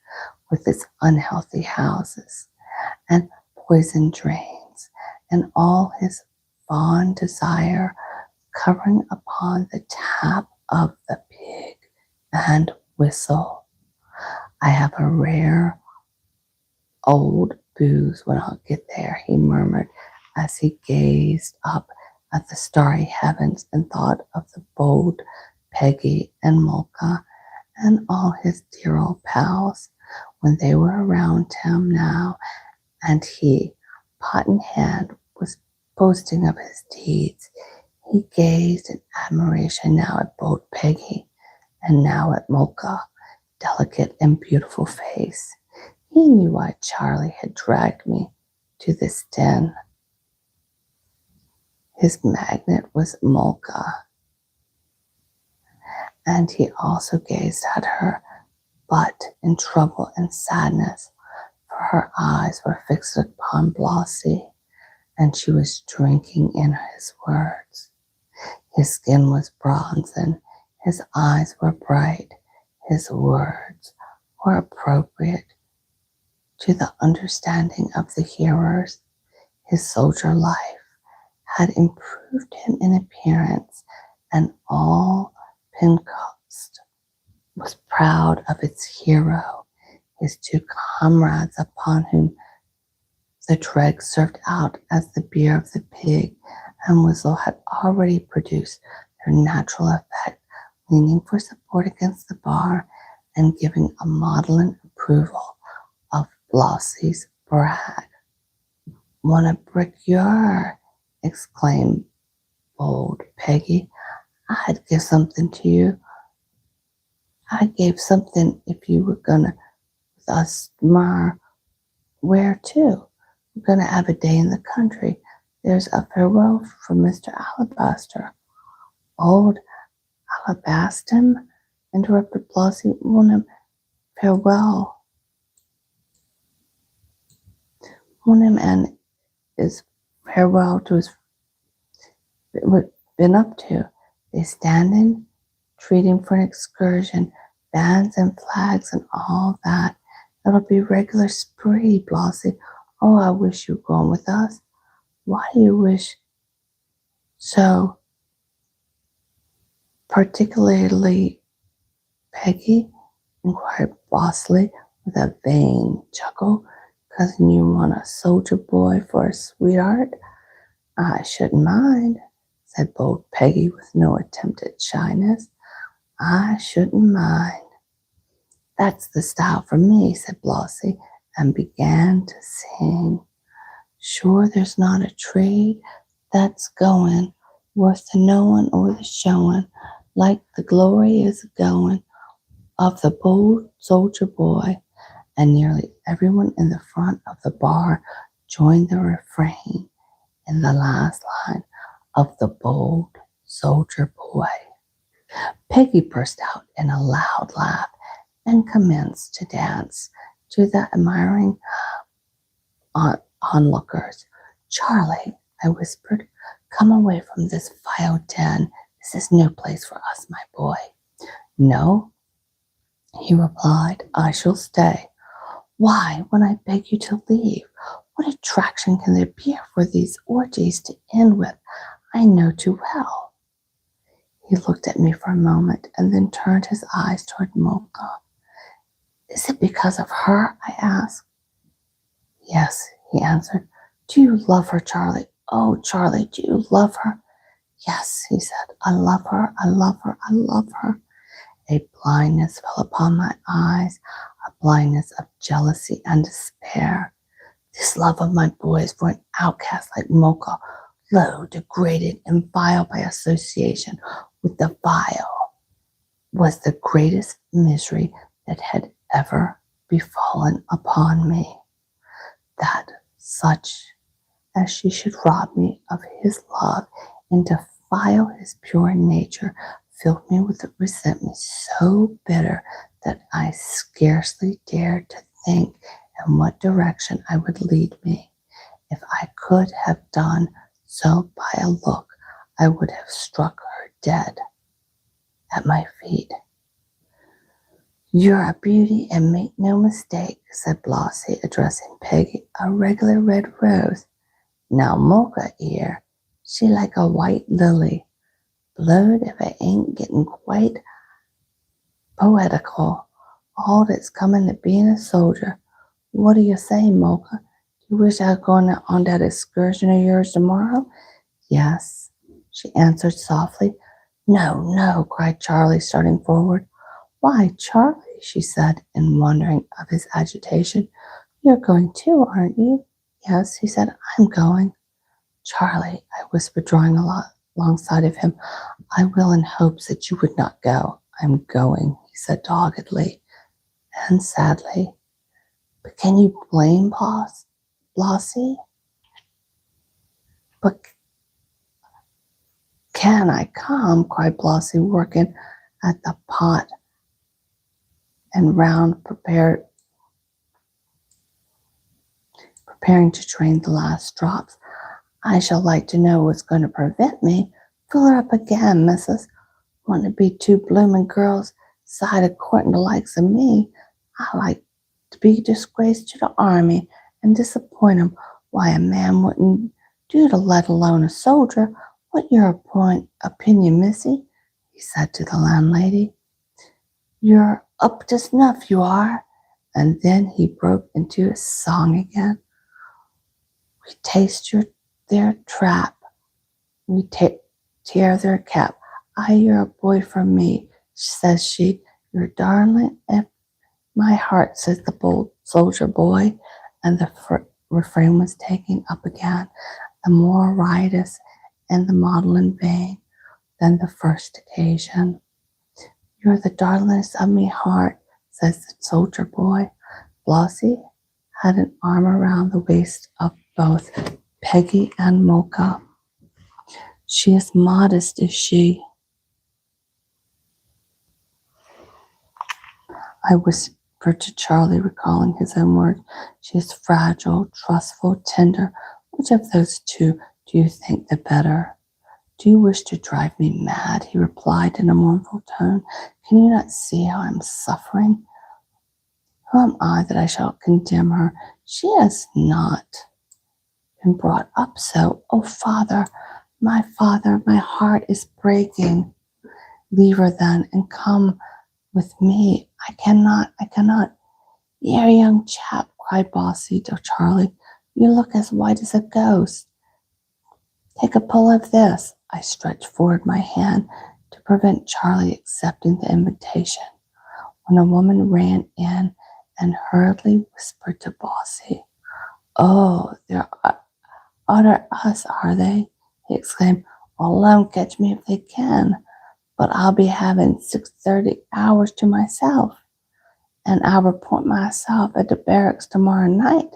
with its unhealthy houses and poisoned drains, and all his fond desire covering upon the tap of the pig and whistle. I have a rare old booze when I'll get there, he murmured as he gazed up at the starry heavens and thought of the bold Peggy and Molka and all his dear old pals when they were around him now, and he, pot in hand, was boasting of his deeds. He gazed in admiration now at bold Peggy and now at Molka, delicate and beautiful face. He knew why Charlie had dragged me to this den. His magnet was Molka, and he also gazed at her, but in trouble and sadness, Her eyes were fixed upon Blossie, and she was drinking in his words. His skin was bronzen, his eyes were bright, his words were appropriate to the understanding of the hearers. His soldier life had improved him in appearance, and all Pentecost was proud of its hero, his two comrades upon whom the dregs served out as the beer of the pig and whistle had already produced their natural effect, leaning for support against the bar and giving a maudlin approval of Blossie's brag. "Want a bricure?" exclaimed bold Peggy. "I'd give something to you. I'd give something if you were gonna with us tomorrow." "Where to?" "We're gonna have a day in the country. There's a farewell from Mr. Alabaster." "Old Alabastum?" interrupted Blossie. "Won't farewell. Won't him and his farewell to his what been up to. They standing, treating for an excursion, bands and flags and all that. It'll be regular spree, Blossie. Oh, I wish you'd gone with us." "Why do you wish so particularly, Peggy?" inquired Blossie with a vain chuckle. "'Cause you want a soldier boy for a sweetheart?" "I shouldn't mind," said bold Peggy with no attempt at shyness. "I shouldn't mind." "That's the style for me," said Blossie, and began to sing. "Sure there's not a trade that's going worth the knowing or the showing like the glory is going of the bold soldier boy." And nearly everyone in the front of the bar joined the refrain in the last line of the bold soldier boy. Peggy burst out in a loud laugh and commenced to dance to the admiring onlookers. "Charlie," I whispered, "come away from this vile den. This is no place for us, my boy." "No," he replied, "I shall stay." "Why, when I beg you to leave? What attraction can there be for these orgies to end with? I know too well." He looked at me for a moment and then turned his eyes toward Mocha. "Is it because of her?" I asked. "Yes," he answered. "Do you love her, Charlie? Oh, Charlie, do you love her?" "Yes," he said. "I love her, I love her, I love her." A blindness fell upon my eyes, a blindness of jealousy and despair. This love of my boys for an outcast like Mocha, low, degraded, and vile by association with the vile, was the greatest misery that had ever befallen upon me. That such as she should rob me of his love and defile his pure nature filled me with a resentment so bitter that I scarcely dared to think in what direction I would lead me. If I could have done so by a look, I would have struck her dead at my feet. "You're a beauty, and make no mistake," said Blossie, addressing Peggy, "a regular red rose. Now Mocha here, she like a white lily. Blowed if I ain't getting quite poetical. All that's coming to being a soldier. What do you say, Mocha? Do you wish I was going on that excursion of yours tomorrow?" "Yes," she answered softly. "No, no," cried Charlie, starting forward. "Why, Charlie," she said, in wondering of his agitation. "You're going too, aren't you?" "Yes," he said, "I'm going." "Charlie," I whispered, drawing alongside of him, "I will in hopes that you would not go." "I'm going," he said doggedly and sadly. "But can you blame Blossie?" "But can I come?" cried Blossie, working at the pot and round prepared preparing to drain the last drops. I shall like to know what's going to prevent me. Fill her up again, missus. Want to be two bloomin' girls side a courting the likes of me. I like to be disgraced to the army and disappoint 'em. Why a man wouldn't do to let alone a soldier. What your opinion, missy? He said to the landlady. You're up to snuff, you are. And then he broke into a song again. We taste their trap. We tear their cap. You're a boy for me, says she. You're darling if my heart, says the bold soldier boy. And the refrain was taken up again, the more riotous and the maudlin vein than the first occasion. You're the darlingest of me heart, says the soldier boy. Flossie had an arm around the waist of both Peggy and Mocha. She is modest, is she? I whispered to Charlie, recalling his own words. She is fragile, trustful, tender. Which of those two do you think the better? Do you wish to drive me mad? He replied in a mournful tone. Can you not see how I am suffering? Who am I that I shall condemn her? She has not been brought up so. Oh, father, my heart is breaking. Leave her then and come with me. I cannot. You're a young chap, cried Bossy to Charlie. You look as white as a ghost. Take a pull of this. I stretched forward my hand to prevent Charlie accepting the invitation, when a woman ran in and hurriedly whispered to Bossy. Oh, they're utter us, are they? He exclaimed. All alone, catch me if they can. But I'll be having 6:30 hours to myself, and I'll report myself at the barracks tomorrow night.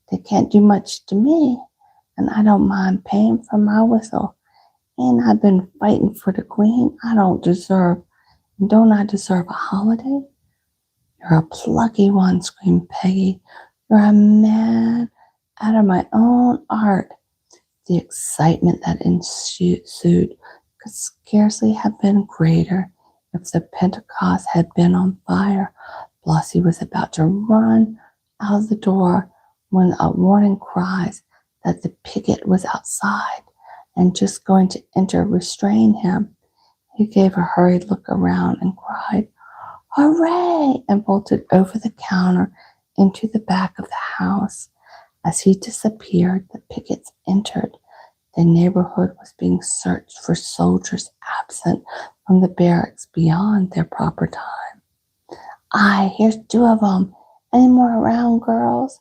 They can't do much to me, and I don't mind paying for my whistle. Ain't I been fighting for the Queen? Don't I deserve a holiday? You're a plucky one, screamed Peggy. You're a man out of my own art. The excitement that ensued could scarcely have been greater. If the Pentecost had been on fire, Flossie was about to run out the door when a warning cries that the picket was outside and just going to enter restrain him. He gave a hurried look around and cried, Hooray! And bolted over the counter into the back of the house. As he disappeared, the pickets entered. The neighborhood was being searched for soldiers absent from the barracks beyond their proper time. Here's 2 of 'em. Any more around, girls?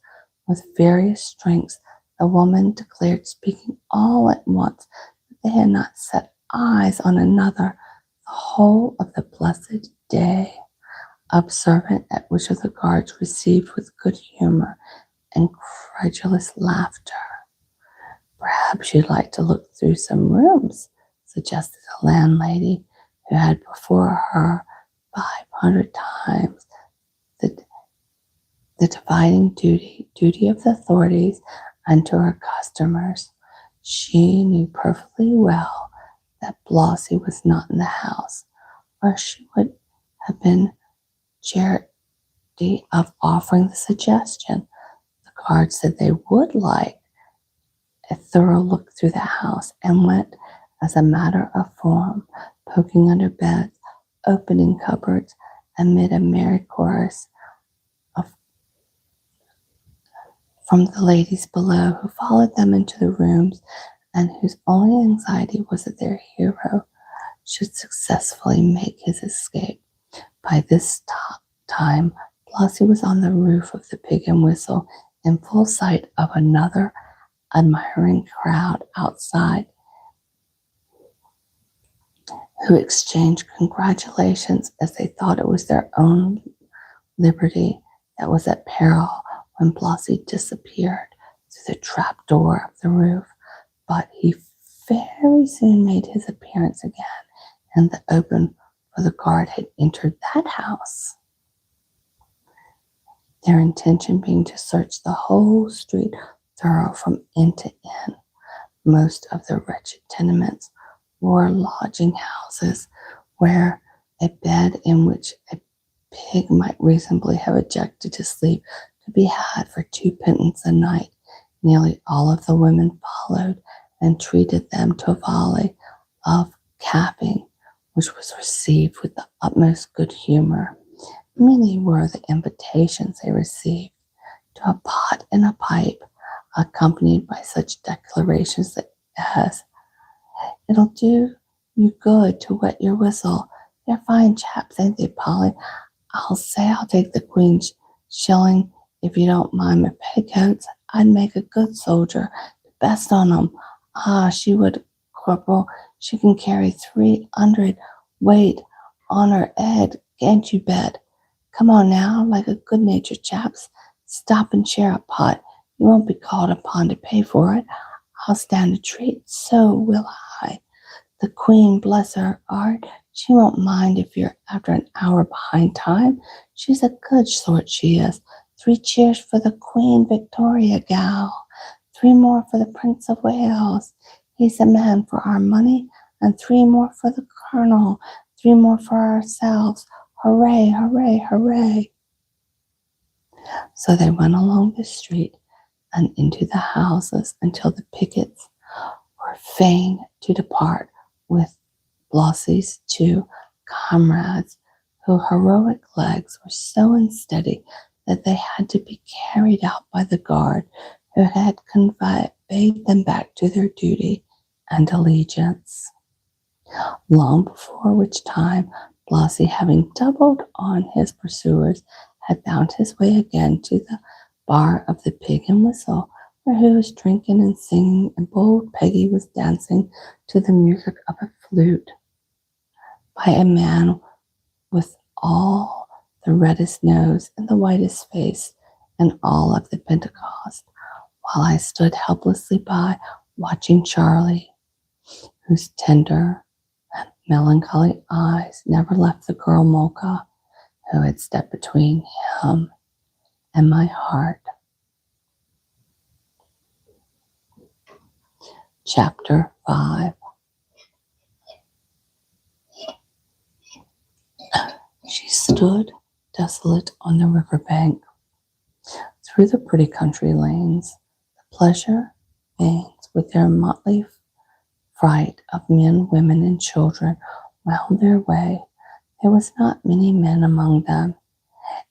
With various strengths, the woman declared, speaking all at once, that they had not set eyes on another the whole of the blessed day. Observant at which of the guards received with good humor and credulous laughter. Perhaps you'd like to look through some rooms, suggested the landlady, who had before her 500 times the dividing duty of the authorities unto her customers. She knew perfectly well that Flossie was not in the house, or she would have been charity of offering the suggestion. The guard said they would like a thorough look through the house and went as a matter of form, poking under beds, opening cupboards, amid a merry chorus from the ladies below, who followed them into the rooms and whose only anxiety was that their hero should successfully make his escape. By this time, Flossie was on the roof of the Pig and Whistle in full sight of another admiring crowd outside, who exchanged congratulations as they thought it was their own liberty that was at peril when Flossie disappeared through the trap door of the roof. But he very soon made his appearance again in the open, for the guard had entered that house, their intention being to search the whole street thorough from end to end. Most of the wretched tenements were lodging houses where a bed in which a pig might reasonably have ejected to sleep could be had for 2 pence a night. Nearly all of the women followed and treated them to a volley of capping, which was received with the utmost good humor. Many were the invitations they received to a pot and a pipe, accompanied by such declarations as, "It'll do you good to wet your whistle. They're fine chaps, ain't they, Polly? I'll say I'll take the Queen's shilling if you don't mind my petticoats. I'd make a good soldier, the best on 'em. Ah, she would, Corporal. She can carry 300 weight on her head, can't you bet? Come on now, like a good-natured chaps. Stop and share a pot. You won't be called upon to pay for it. I'll stand a treat, so will I. The Queen, bless her heart, she won't mind if you're after an hour behind time. She's a good sort, she is. 3 cheers for the Queen Victoria, gal. 3 more for the Prince of Wales. He's the man for our money, and 3 more for the Colonel. 3 more for ourselves. Hooray, hooray, hooray." So they went along the street and into the houses until the pickets were fain to depart with Blossie's 2 comrades, whose heroic legs were so unsteady that they had to be carried out by the guard, who had conveyed them back to their duty and allegiance. Long before which time, Blossie, having doubled on his pursuers, had found his way again to the bar of the Pig and Whistle, where he was drinking and singing, and bold Peggy was dancing to the music of a flute by a man with all the reddest nose and the whitest face and all of the Pentecost, while I stood helplessly by, watching Charlie, whose tender and melancholy eyes never left the girl Mocha, who had stepped between him and my heart. Chapter 5. She stood desolate on the river bank. Through the pretty country lanes, the pleasure vanes with their motley fright of men, women, and children wound their way. There was not many men among them.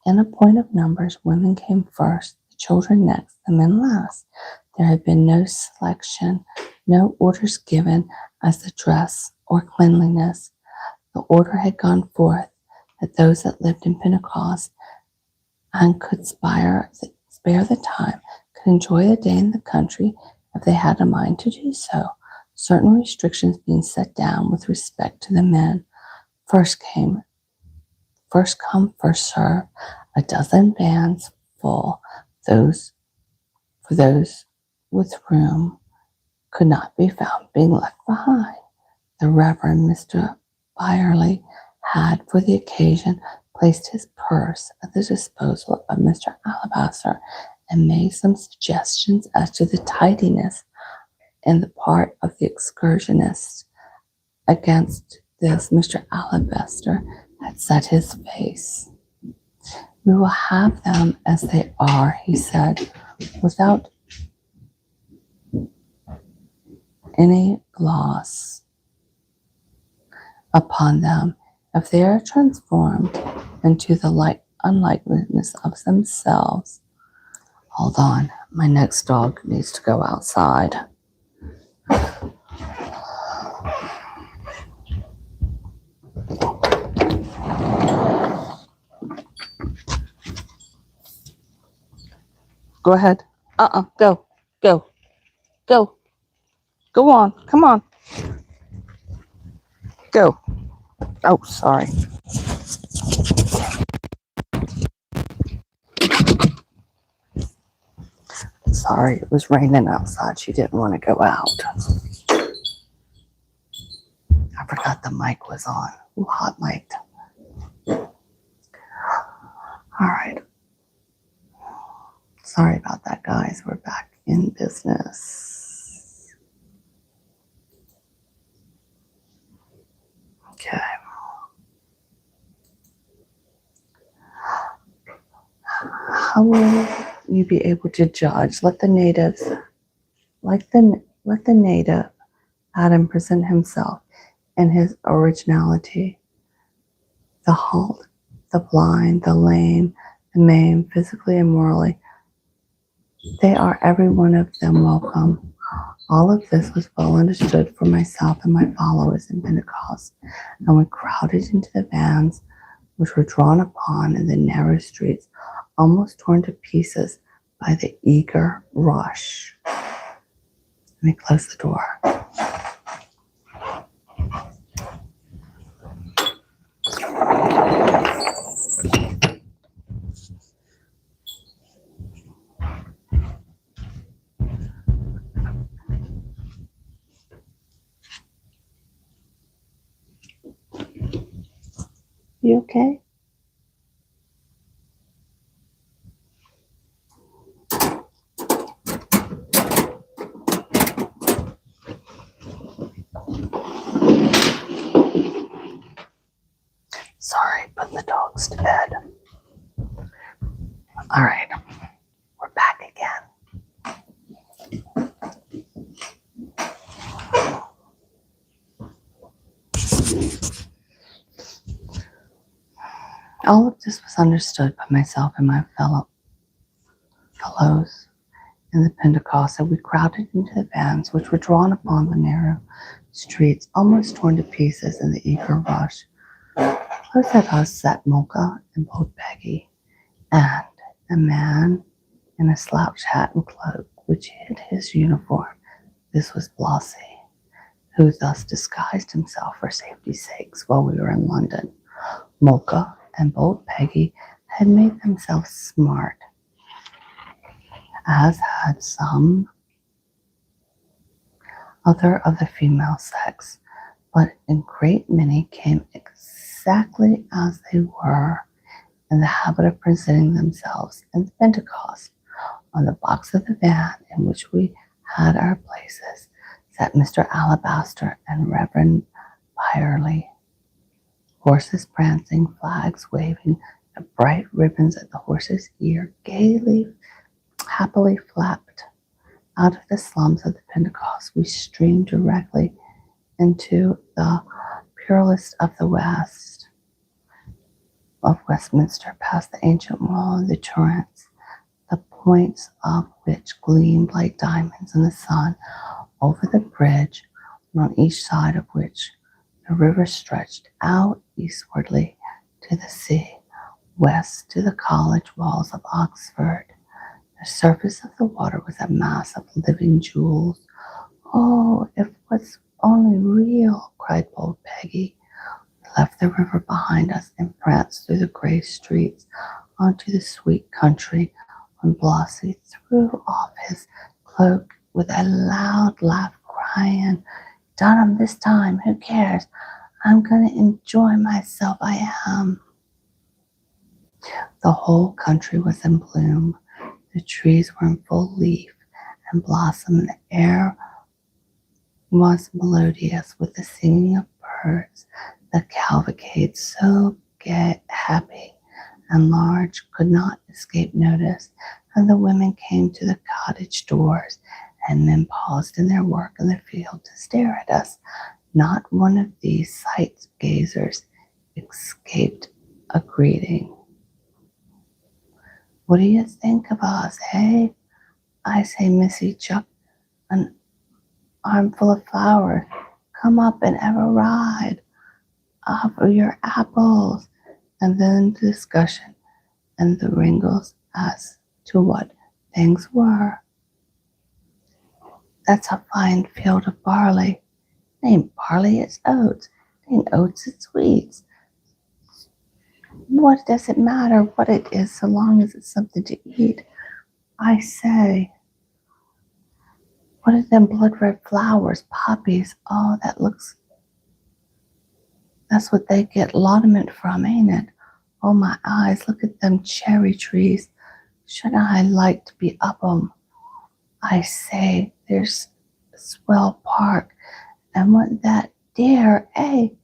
In a point of numbers, women came first, the children next, the men last. There had been no selection, no orders given as to dress or cleanliness. The order had gone forth that those that lived in Pentecost and could spare the time could enjoy the day in the country if they had a mind to do so, certain restrictions being set down with respect to the men. First come, first serve, a dozen vans full. Those with room could not be found being left behind. The Reverend Mr. Firelight had, for the occasion, placed his purse at the disposal of Mr. Alabaster and made some suggestions as to the tidiness in the part of the excursionists. Against this, Mr. Alabaster had set his face. "We will have them as they are," he said, "without any gloss upon them. If they are transformed into the unlikeness of themselves." Hold on, my next dog needs to go outside. Go ahead. Go. Go on. Come on. Go. Oh, sorry. Sorry, it was raining outside. She didn't want to go out. I forgot the mic was on. Ooh, hot mic. All right. Sorry about that, guys. We're back in business. Okay. How will you be able to judge? Let the native Adam present himself in his originality. The halt, the blind, the lame, the maimed, physically and morally. They are every one of them welcome. All of this was well understood for myself and my followers in Pentecost, and we crowded into the vans which were drawn upon in the narrow streets, almost torn to pieces by the eager rush. Let me close the door. You okay? Sorry, putting the dogs to bed. All right, we're back again. All of this was understood by myself and my fellows in the Pentecost, and we crowded into the vans which were drawn upon the narrow streets, almost torn to pieces in the eager rush. Close at us sat Mocha and bold Peggy, and a man in a slouch hat and cloak which hid his uniform. This was Blossy, who thus disguised himself for safety's sakes while we were in London. Mocha and bold Peggy had made themselves smart, as had some other of the female sex, but a great many came exactly as they were, in the habit of presenting themselves in the Pentecost. On the box of the van in which we had our places sat Mr. Alabaster and Reverend Firelight, horses prancing, flags waving, the bright ribbons at the horse's ear happily flapped. Out of the slums of the Pentecost, we streamed directly into the purest of the west of Westminster, past the ancient wall and the turrets, the points of which gleamed like diamonds in the sun, over the bridge, and on each side of which the river stretched out eastwardly to the sea, west to the college walls of Oxford. The surface of the water was a mass of living jewels. Oh, if it was only real, cried bold Peggy. We left the river behind us and pranced through the gray streets onto the sweet country, when Blossy threw off his cloak with a loud laugh, crying, "Done 'em this time, who cares? I'm going to enjoy myself, I am." The whole country was in bloom. The trees were in full leaf and blossom, and the air was melodious with the singing of birds. The cavalcade, so gay, happy, and large, could not escape notice, and the women came to the cottage doors, and men paused in their work in the field to stare at us. Not one of these sight gazers escaped a greeting. "What do you think of us, hey? I say, Missy, chuck an armful of flowers. Come up and have a ride. Offer your apples." And then the discussion and the wrangles as to what things were. "That's a fine field of barley." "It ain't barley, it's oats." "It ain't oats, it's wheat." "What does it matter what it is so long as it's something to eat? I say, what are them blood red flowers? Poppies. Oh, that's what they get laudament from, ain't it? Oh, my eyes, look at them cherry trees. Shouldn't I like to be up 'em? I say, there's Swell Park, and what that dear, hey,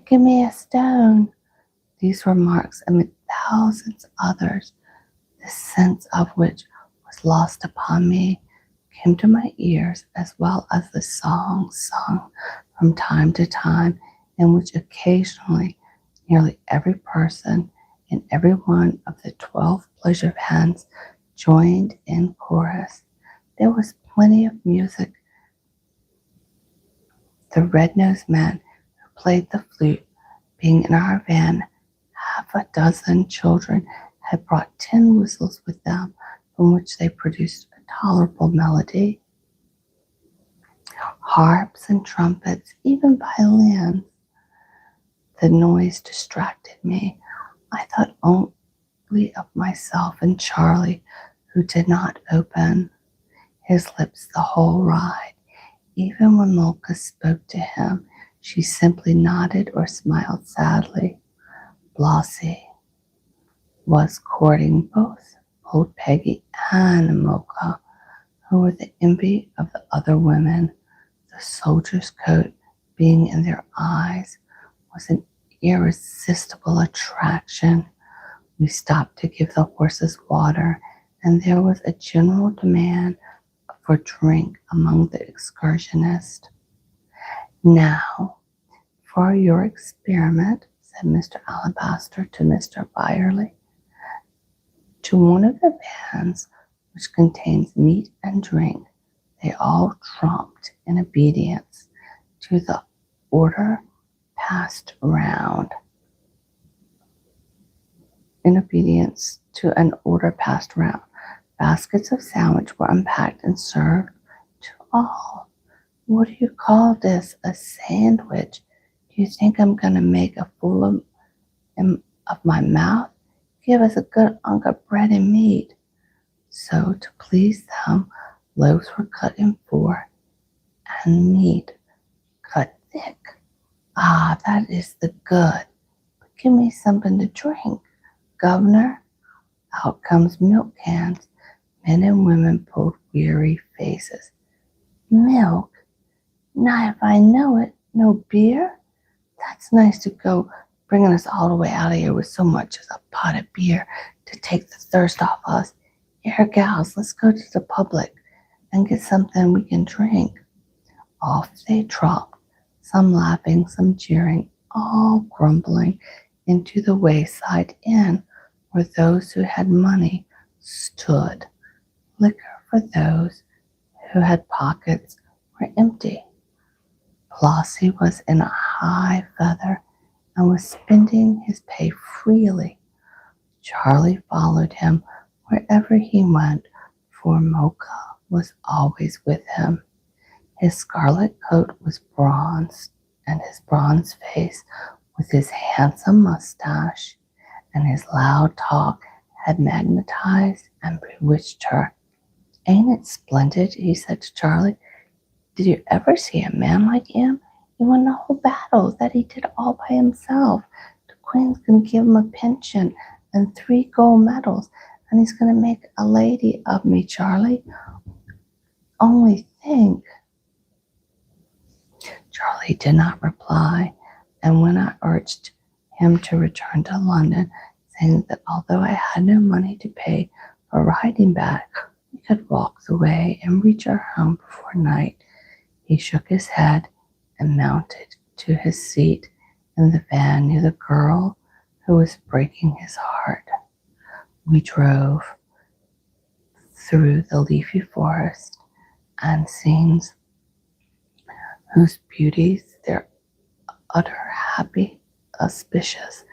give me a stone. These remarks amid thousands others, the sense of which was lost upon me, came to my ears, as well as the songs sung from time to time, in which occasionally nearly every person in every one of the 12 pleasure pens joined in chorus. There was plenty of music. The red-nosed man who played the flute being in our van, half a dozen children had brought tin whistles with them, from which they produced a tolerable melody. Harps and trumpets, even violins. The noise distracted me. I thought only of myself and Charlie, who did not open his lips the whole ride. Even when Molka spoke to him, she simply nodded or smiled sadly. Blossie was courting both old Peggy and Molka, who were the envy of the other women. The soldier's coat being in their eyes was an irresistible attraction. We stopped to give the horses water, and there was a general demand for drink among the excursionists. Now, for your experiment, said Mr. Alabaster to Mr. Byerley, to one of the vans which contains meat and drink, they all trumped in obedience to the order passed round. In obedience to an order passed round, baskets of sandwich were unpacked and served to all. What do you call this? A sandwich? Do you think I'm going to make a fool of my mouth? Give us a good hunk of bread and meat. So, to please them, loaves were cut in four, and meat cut thick. Ah, that is the good. But give me something to drink, governor. Out comes milk cans. Men and women pulled weary faces. Milk? Now if I know it, no beer? That's nice to go bringing us all the way out of here with so much as a pot of beer to take the thirst off us. Here, gals, let's go to the public and get something we can drink. Off they tromped, some laughing, some jeering, all grumbling into the wayside inn where those who had money stood. Liquor for those who had pockets were empty. Flossie was in a high feather and was spending his pay freely. Charlie followed him wherever he went, for Mocha was always with him. His scarlet coat was bronzed, and his bronze face, with his handsome mustache and his loud talk, had magnetized and bewitched her. Ain't it splendid? He said to Charlie. Did you ever see a man like him? He won the whole battle that he did all by himself. The Queen's going to give him a pension and 3 gold medals, and he's going to make a lady of me, Charlie. Only think. Charlie did not reply, and when I urged him to return to London, saying that although I had no money to pay for riding back, we could walk the way and reach our home before night, he shook his head and mounted to his seat in the van near the girl who was breaking his heart. We drove through the leafy forest and scenes whose beauties, their utter happy auspicious,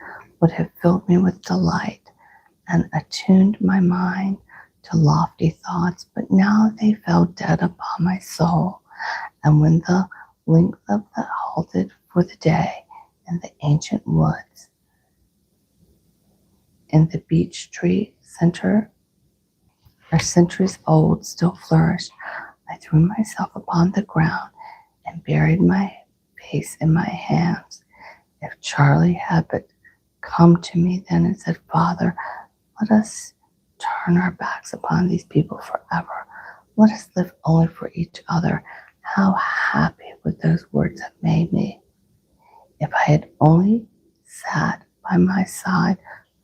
would have filled me with delight and attuned my mind to lofty thoughts, but now they fell dead upon my soul. And when the length of the halted for the day in the ancient woods, in the beech tree center, where centuries old still flourished, I threw myself upon the ground and buried my face in my hands. If Charlie had but come to me then and said, Father, let us turn our backs upon these people forever. Let us live only for each other. How happy would those words have made me if I had only sat by my side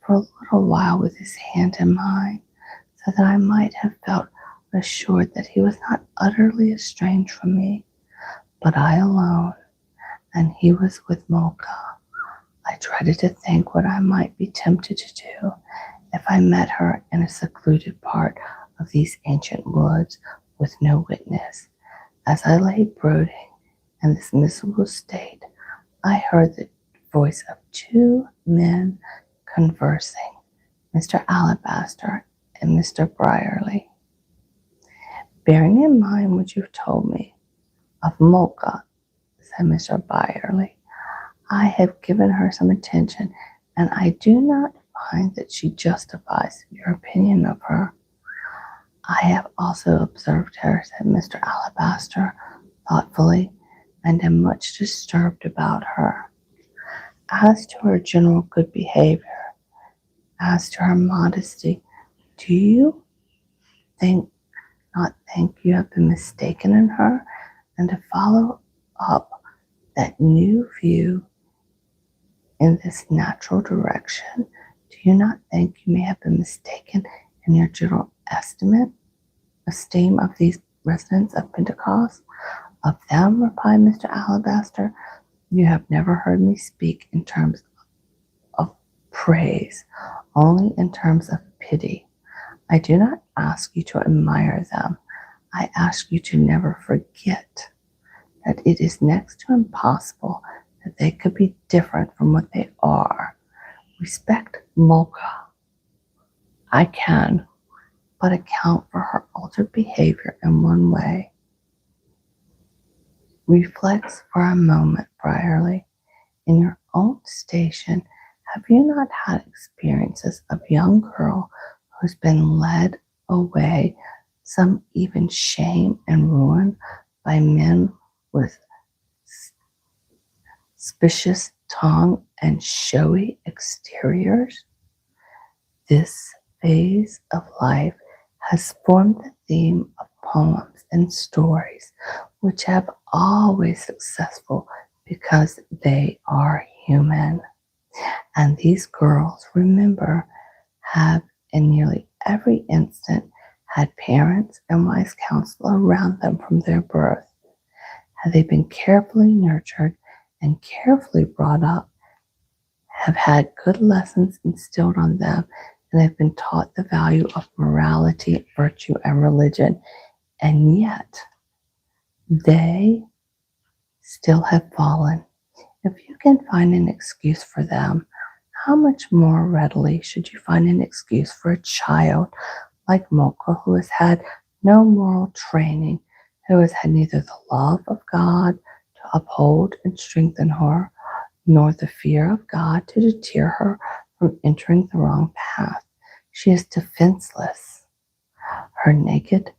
for a little while with his hand in mine, so that I might have felt assured that he was not utterly estranged from me, but I alone, and he was with Mocha. I dreaded to think what I might be tempted to do if I met her in a secluded part of these ancient woods with no witness. As I lay brooding in this miserable state, I heard the voice of two men conversing, Mr. Alabaster and Mr. Brierly. Bearing in mind what you've told me of Mocha, said Mr. Brierly, I have given her some attention, and I do not find that she justifies your opinion of her. I have also observed her, said Mr. Alabaster thoughtfully, and am much disturbed about her. As to her general good behavior, as to her modesty, do you not think you have been mistaken in her? And to follow up that new view in this natural direction, do you not think you may have been mistaken in your general esteem of these residents of Pentecost? Of them, replied Mr. Alabaster, you have never heard me speak in terms of praise, only in terms of pity. I do not ask you to admire them. I ask you to never forget that it is next to impossible that they could be different from what they are. Respect Mocha. I can but account for her altered behavior in one way. Reflect for a moment, Brierly. In your own station, have you not had experiences of a young girl who's been led away, some even shame and ruin, by men with suspicious tongue and showy exteriors? This phase of life has formed the theme of poems and stories, which have always successful because they are human. And these girls, remember, have in nearly every instant had parents and wise counsel around them from their birth. Had they been carefully nurtured and carefully brought up, have had good lessons instilled on them, and have been taught the value of morality, virtue, and religion, and yet they still have fallen. If you can find an excuse for them, how much more readily should you find an excuse for a child like Mocha, who has had no moral training, who has had neither the love of God to uphold and strengthen her, nor the fear of God to deter her from entering the wrong path. She is defenseless. Her naked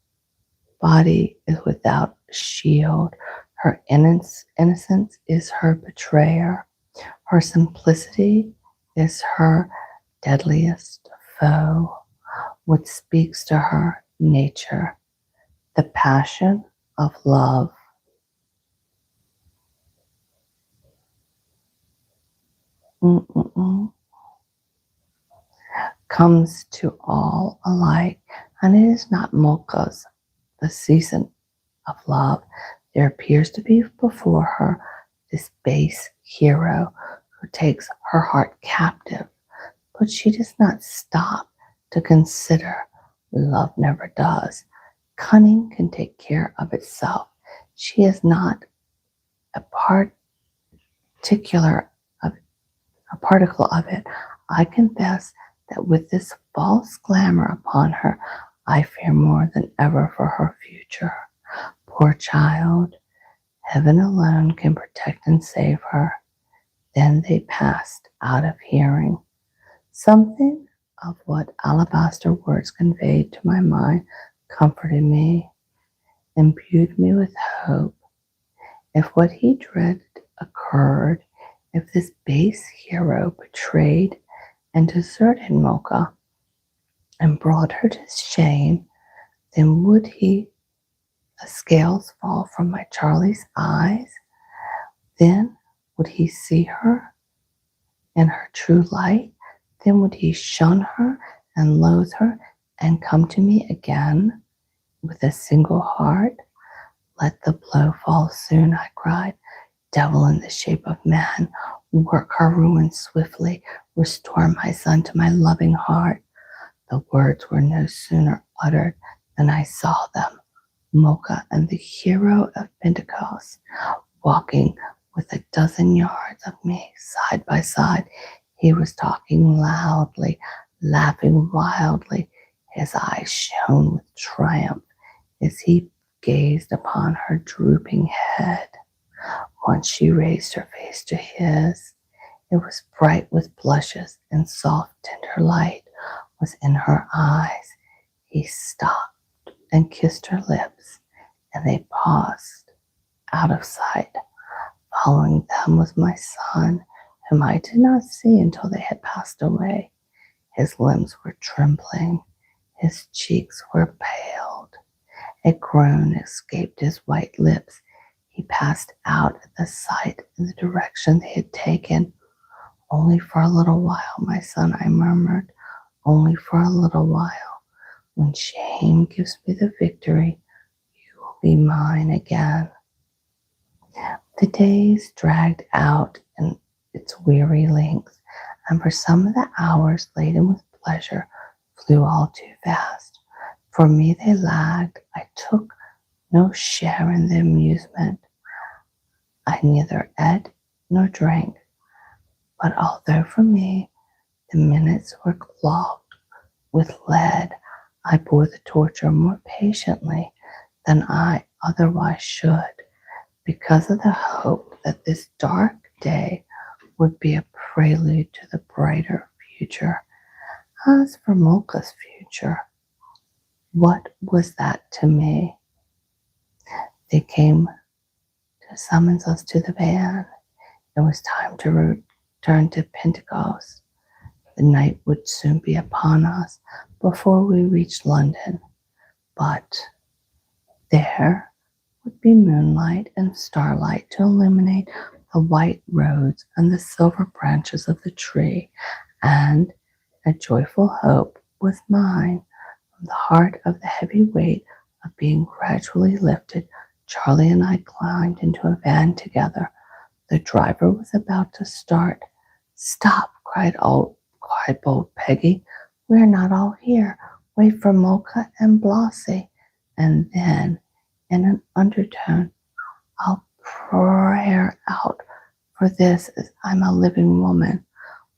body is without shield. Her innocence is her betrayer. Her simplicity is her deadliest foe. What speaks to her nature, the passion of love. Comes to all alike, and it is not Mocha's the season of love. There appears to be before her this base hero who takes her heart captive, but she does not stop to consider. Love never does. Cunning can take care of itself. She is not a particle of it. I confess that with this false glamour upon her, I fear more than ever for her future. Poor child, heaven alone can protect and save her. Then they passed out of hearing. Something of what Alabaster words conveyed to my mind comforted me, imbued me with hope. If what he dreaded occurred, if this base hero betrayed and deserted Mocha and brought her to shame, then would he the scales fall from my Charlie's eyes. Then would he see her in her true light? Then would he shun her and loathe her and come to me again with a single heart? Let the blow fall soon, I cried. Devil in the shape of man, work her ruin swiftly. Restore my son to my loving heart. The words were no sooner uttered than I saw them. Mocha and the hero of Pentecost walking with a dozen yards of me side by side. He was talking loudly, laughing wildly. His eyes shone with triumph as he gazed upon her drooping head. Once she raised her face to his, it was bright with blushes, and soft tender light was in her eyes. He stopped and kissed her lips, and they paused out of sight. Following them was my son, whom I did not see until they had passed away. His limbs were trembling, his cheeks were paled. A groan escaped his white lips. He passed out at the sight in the direction they had taken. Only for a little while, my son, I murmured, only for a little while. When shame gives me the victory, you will be mine again. The days dragged out in its weary length, and for some of the hours laden with pleasure flew all too fast. For me they lagged. I took no share in the amusement. I neither ate nor drank, but although for me the minutes were clogged with lead, I bore the torture more patiently than I otherwise should, because of the hope that this dark day would be a prelude to the brighter future. As for Mocha's future, what was that to me? They came to summons us to the van. It was time to return to Pentecost. The night would soon be upon us before we reached London, but there would be moonlight and starlight to illuminate the white roads and the silver branches of the tree, and a joyful hope was mine. From the heart of the heavy weight of being gradually lifted, Charlie and I climbed into a van together. The driver was about to start. "Stop!" cried bold Peggy. "We're not all here. Wait for Mocha and Blossie." And then, in an undertone, "I'll pray out for this as I'm a living woman."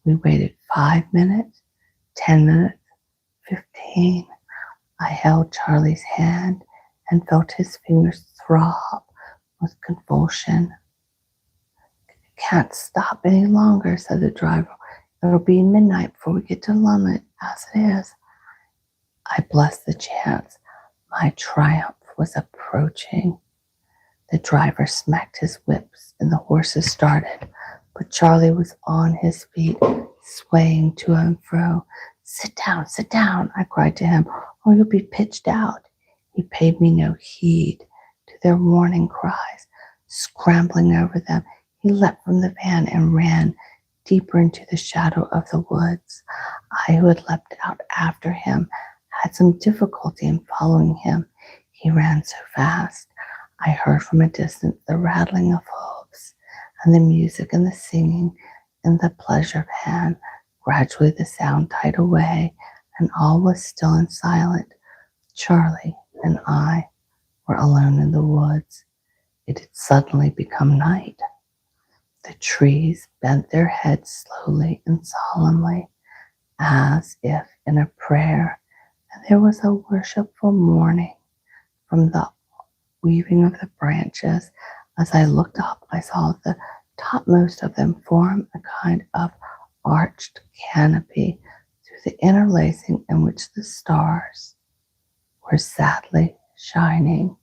We waited 5 minutes, 10 minutes, 15. I held Charlie's hand and felt his fingers throb with convulsion. "Can't stop any longer," said the driver. "It'll be midnight before we get to London as it is." I blessed the chance. My triumph was approaching. The driver smacked his whips and the horses started, but Charlie was on his feet, swaying to and fro. Sit down," I cried to him, "or you'll be pitched out." He paid me no heed to their warning cries. Scrambling over them, he leapt from the van and ran deeper into the shadow of the woods. I, who had leapt out after him, had some difficulty in following him. He ran so fast. I heard from a distance the rattling of hoofs and the music and the singing in the pleasure van. Gradually the sound died away, and all was still and silent. Charlie and I were alone in the woods. It had suddenly become night. The trees bent their heads slowly and solemnly, as if in a prayer, and there was a worshipful mourning from the weaving of the branches. As I looked up, I saw the topmost of them form a kind of arched canopy, through the interlacing in which the stars were sadly shining.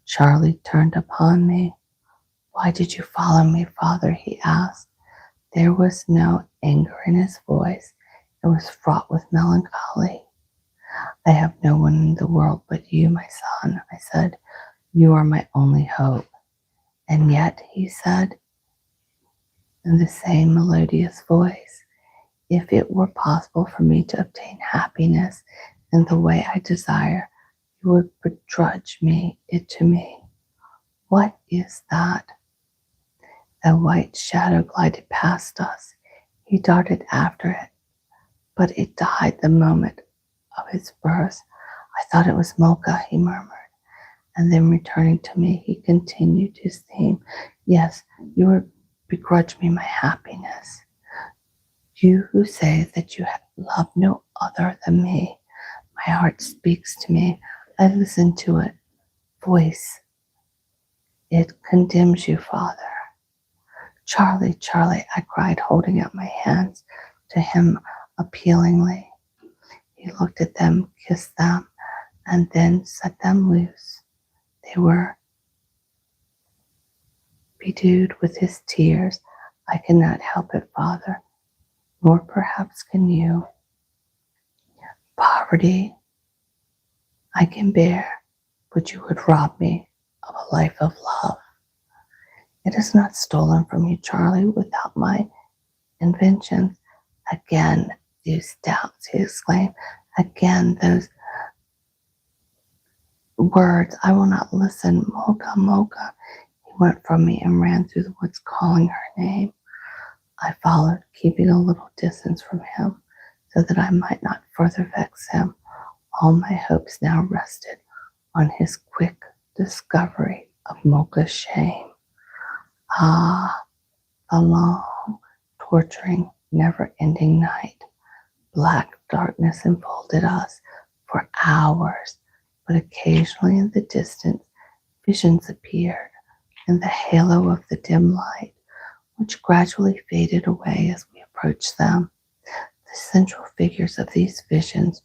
Charlie turned upon me. "Why did you follow me, Father?" he asked. There was no anger in his voice. It was fraught with melancholy. "I have no one in the world but you, my son," I said. You are my only hope. And yet, he said in the same melodious voice, if it were possible for me to obtain happiness in the way I desire, you would begrudge it to me. What is that? A white shadow glided past us. He darted after it, but it died the moment of its birth. I thought it was Mocha, he murmured. And then returning to me, he continued his theme. Yes, you would begrudge me my happiness. You who say that you love no other than me. My heart speaks to me. I listen to it. Voice. It condemns you, Father. Charlie, Charlie, I cried, holding out my hands to him appealingly. He looked at them, kissed them, and then set them loose. They were bedewed with his tears. I cannot help it, Father, nor perhaps can you. Poverty I can bear, but you would rob me of a life of love. It is not stolen from you, Charlie, without my inventions. Again, these doubts, he exclaimed. Again, those words. I will not listen. Mocha, Mocha. He went from me and ran through the woods, calling her name. I followed, keeping a little distance from him, so that I might not further vex him. All my hopes now rested on his quick discovery of Mocha's shame. Ah, the long, torturing, never-ending night. Black darkness enfolded us for hours, but occasionally in the distance, visions appeared in the halo of the dim light, which gradually faded away as we approached them. The central figures of these visions,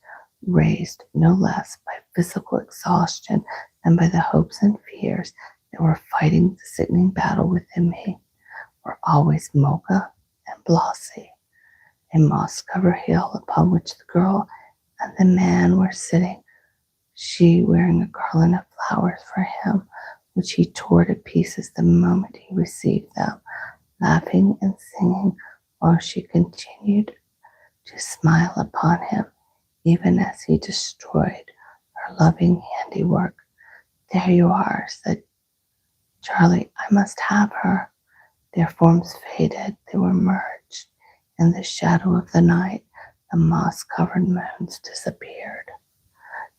raised no less by physical exhaustion than by the hopes and fears that were fighting the sickening battle within me, were always Mocha and Blossie, a moss-covered hill upon which the girl and the man were sitting, she wearing a garland of flowers for him, which he tore to pieces the moment he received them, laughing and singing while she continued to smile upon him, even as he destroyed her loving handiwork. There you are, said Charlie. I must have her. Their forms faded. They were merged. In the shadow of the night, the moss-covered moons disappeared.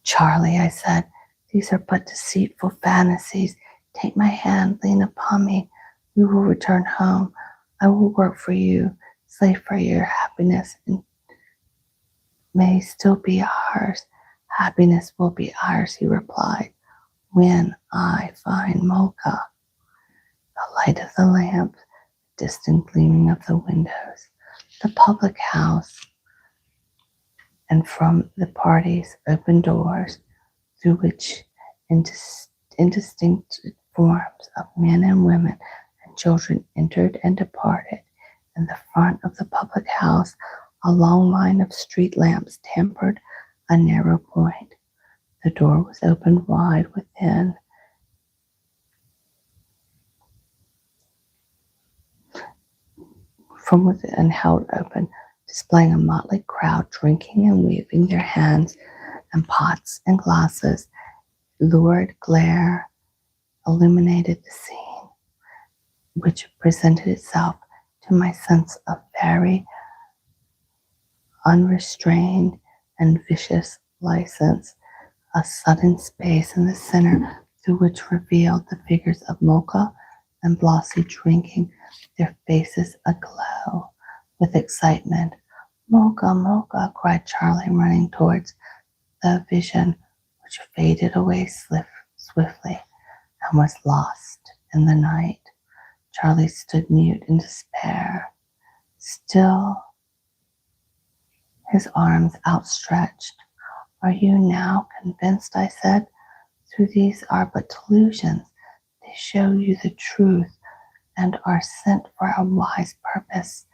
Charlie, I said, these are but deceitful fantasies. Take my hand, lean upon me. We will return home. I will work for you, slave for your happiness, and may still be ours. Happiness will be ours, he replied, when I find Mocha. The light of the lamps, the distant gleaming of the windows, the public house, and from the party's open doors, through which indistinct forms of men and women and children entered and departed. In the front of the public house, a long line of street lamps tempered a narrow point. The door was opened wide within. From within, held open, displaying a motley crowd drinking and waving their hands, and pots and glasses. Lurid glare illuminated the scene, which presented itself to my sense of very unrestrained and vicious license. A sudden space in the center through which revealed the figures of Mocha and Blossie drinking, their faces aglow with excitement. Mocha, Mocha, cried Charlie, running towards the vision, which faded away swiftly and was lost in the night. Charlie stood mute in despair, still his arms outstretched. Are you now convinced? I said. Through these are but delusions. They show you the truth and are sent for a wise purpose.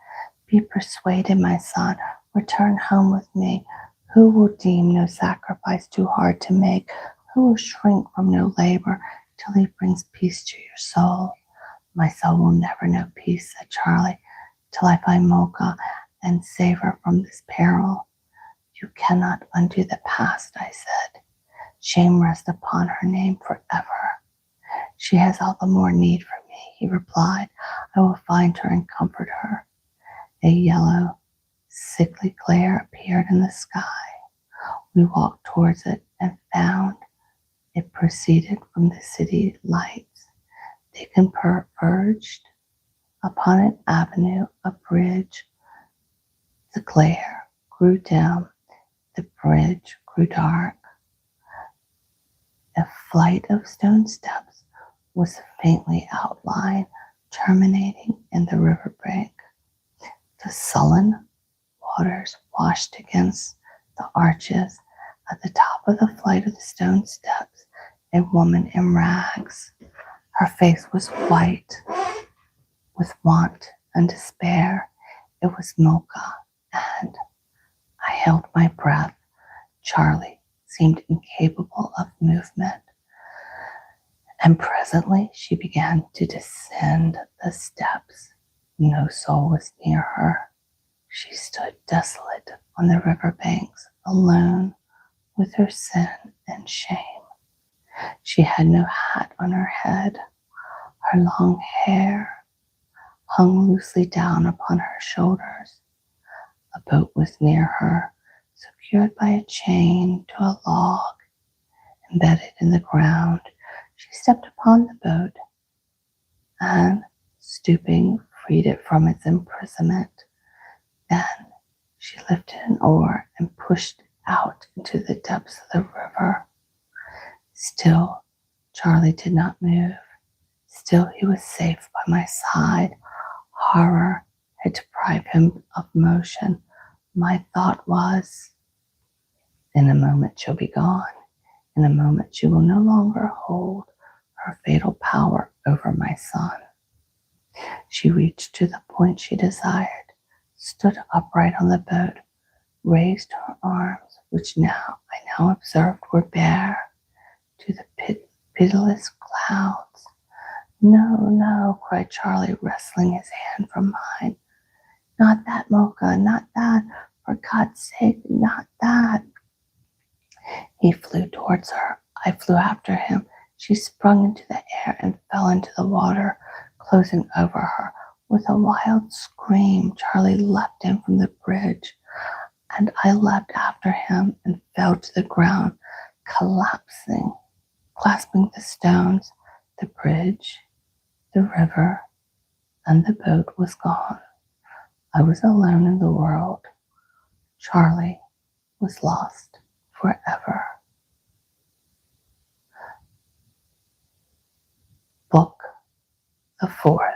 Be persuaded, my son. Return home with me. Who will deem no sacrifice too hard to make? Who will shrink from no labor till he brings peace to your soul." "My soul will never know peace," said Charlie, "till I find Mocha and save her from this peril." "You cannot undo the past," I said. "Shame rests upon her name forever." "She has all the more need for me," he replied. "I will find her and comfort her." A yellow, sickly glare appeared in the sky. We walked towards it and found it proceeded from the city lights. They converged upon an avenue, a bridge. The glare grew dim, the bridge grew dark. A flight of stone steps was faintly outlined, terminating in the riverbank. The sullen waters washed against the arches. At the top of the flight of the stone steps, a woman in rags. Her face was white with want and despair. It was Mocha, and I held my breath. Charlie seemed incapable of movement, and presently she began to descend the steps. No soul was near her. She stood desolate on the river banks, alone with her sin and shame. She had no hat on her head. Her long hair hung loosely down upon her shoulders. A boat was near her, secured by a chain to a log embedded in the ground. She stepped upon the boat and, stooping, freed it from its imprisonment. Then she lifted an oar and pushed it out into the depths of the river. Still, Charlie did not move. Still, he was safe by my side. Horror had deprived him of motion. My thought was, in a moment she'll be gone. In a moment she will no longer hold her fatal power over my son. She reached to the point she desired, stood upright on the boat, raised her arms, which I now observed were bare, to the pitiless clouds. "No, no," cried Charlie, wresting his hand from mine. "Not that, Mocha, not that. For God's sake, not that." He flew towards her. I flew after him. She sprung into the air and fell into the water, closing over her. With a wild scream, Charlie leapt in from the bridge, and I leapt after him and fell to the ground, collapsing, clasping the stones. The bridge, the river, and the boat was gone. I was alone in the world. Charlie was lost forever. Book the 4th.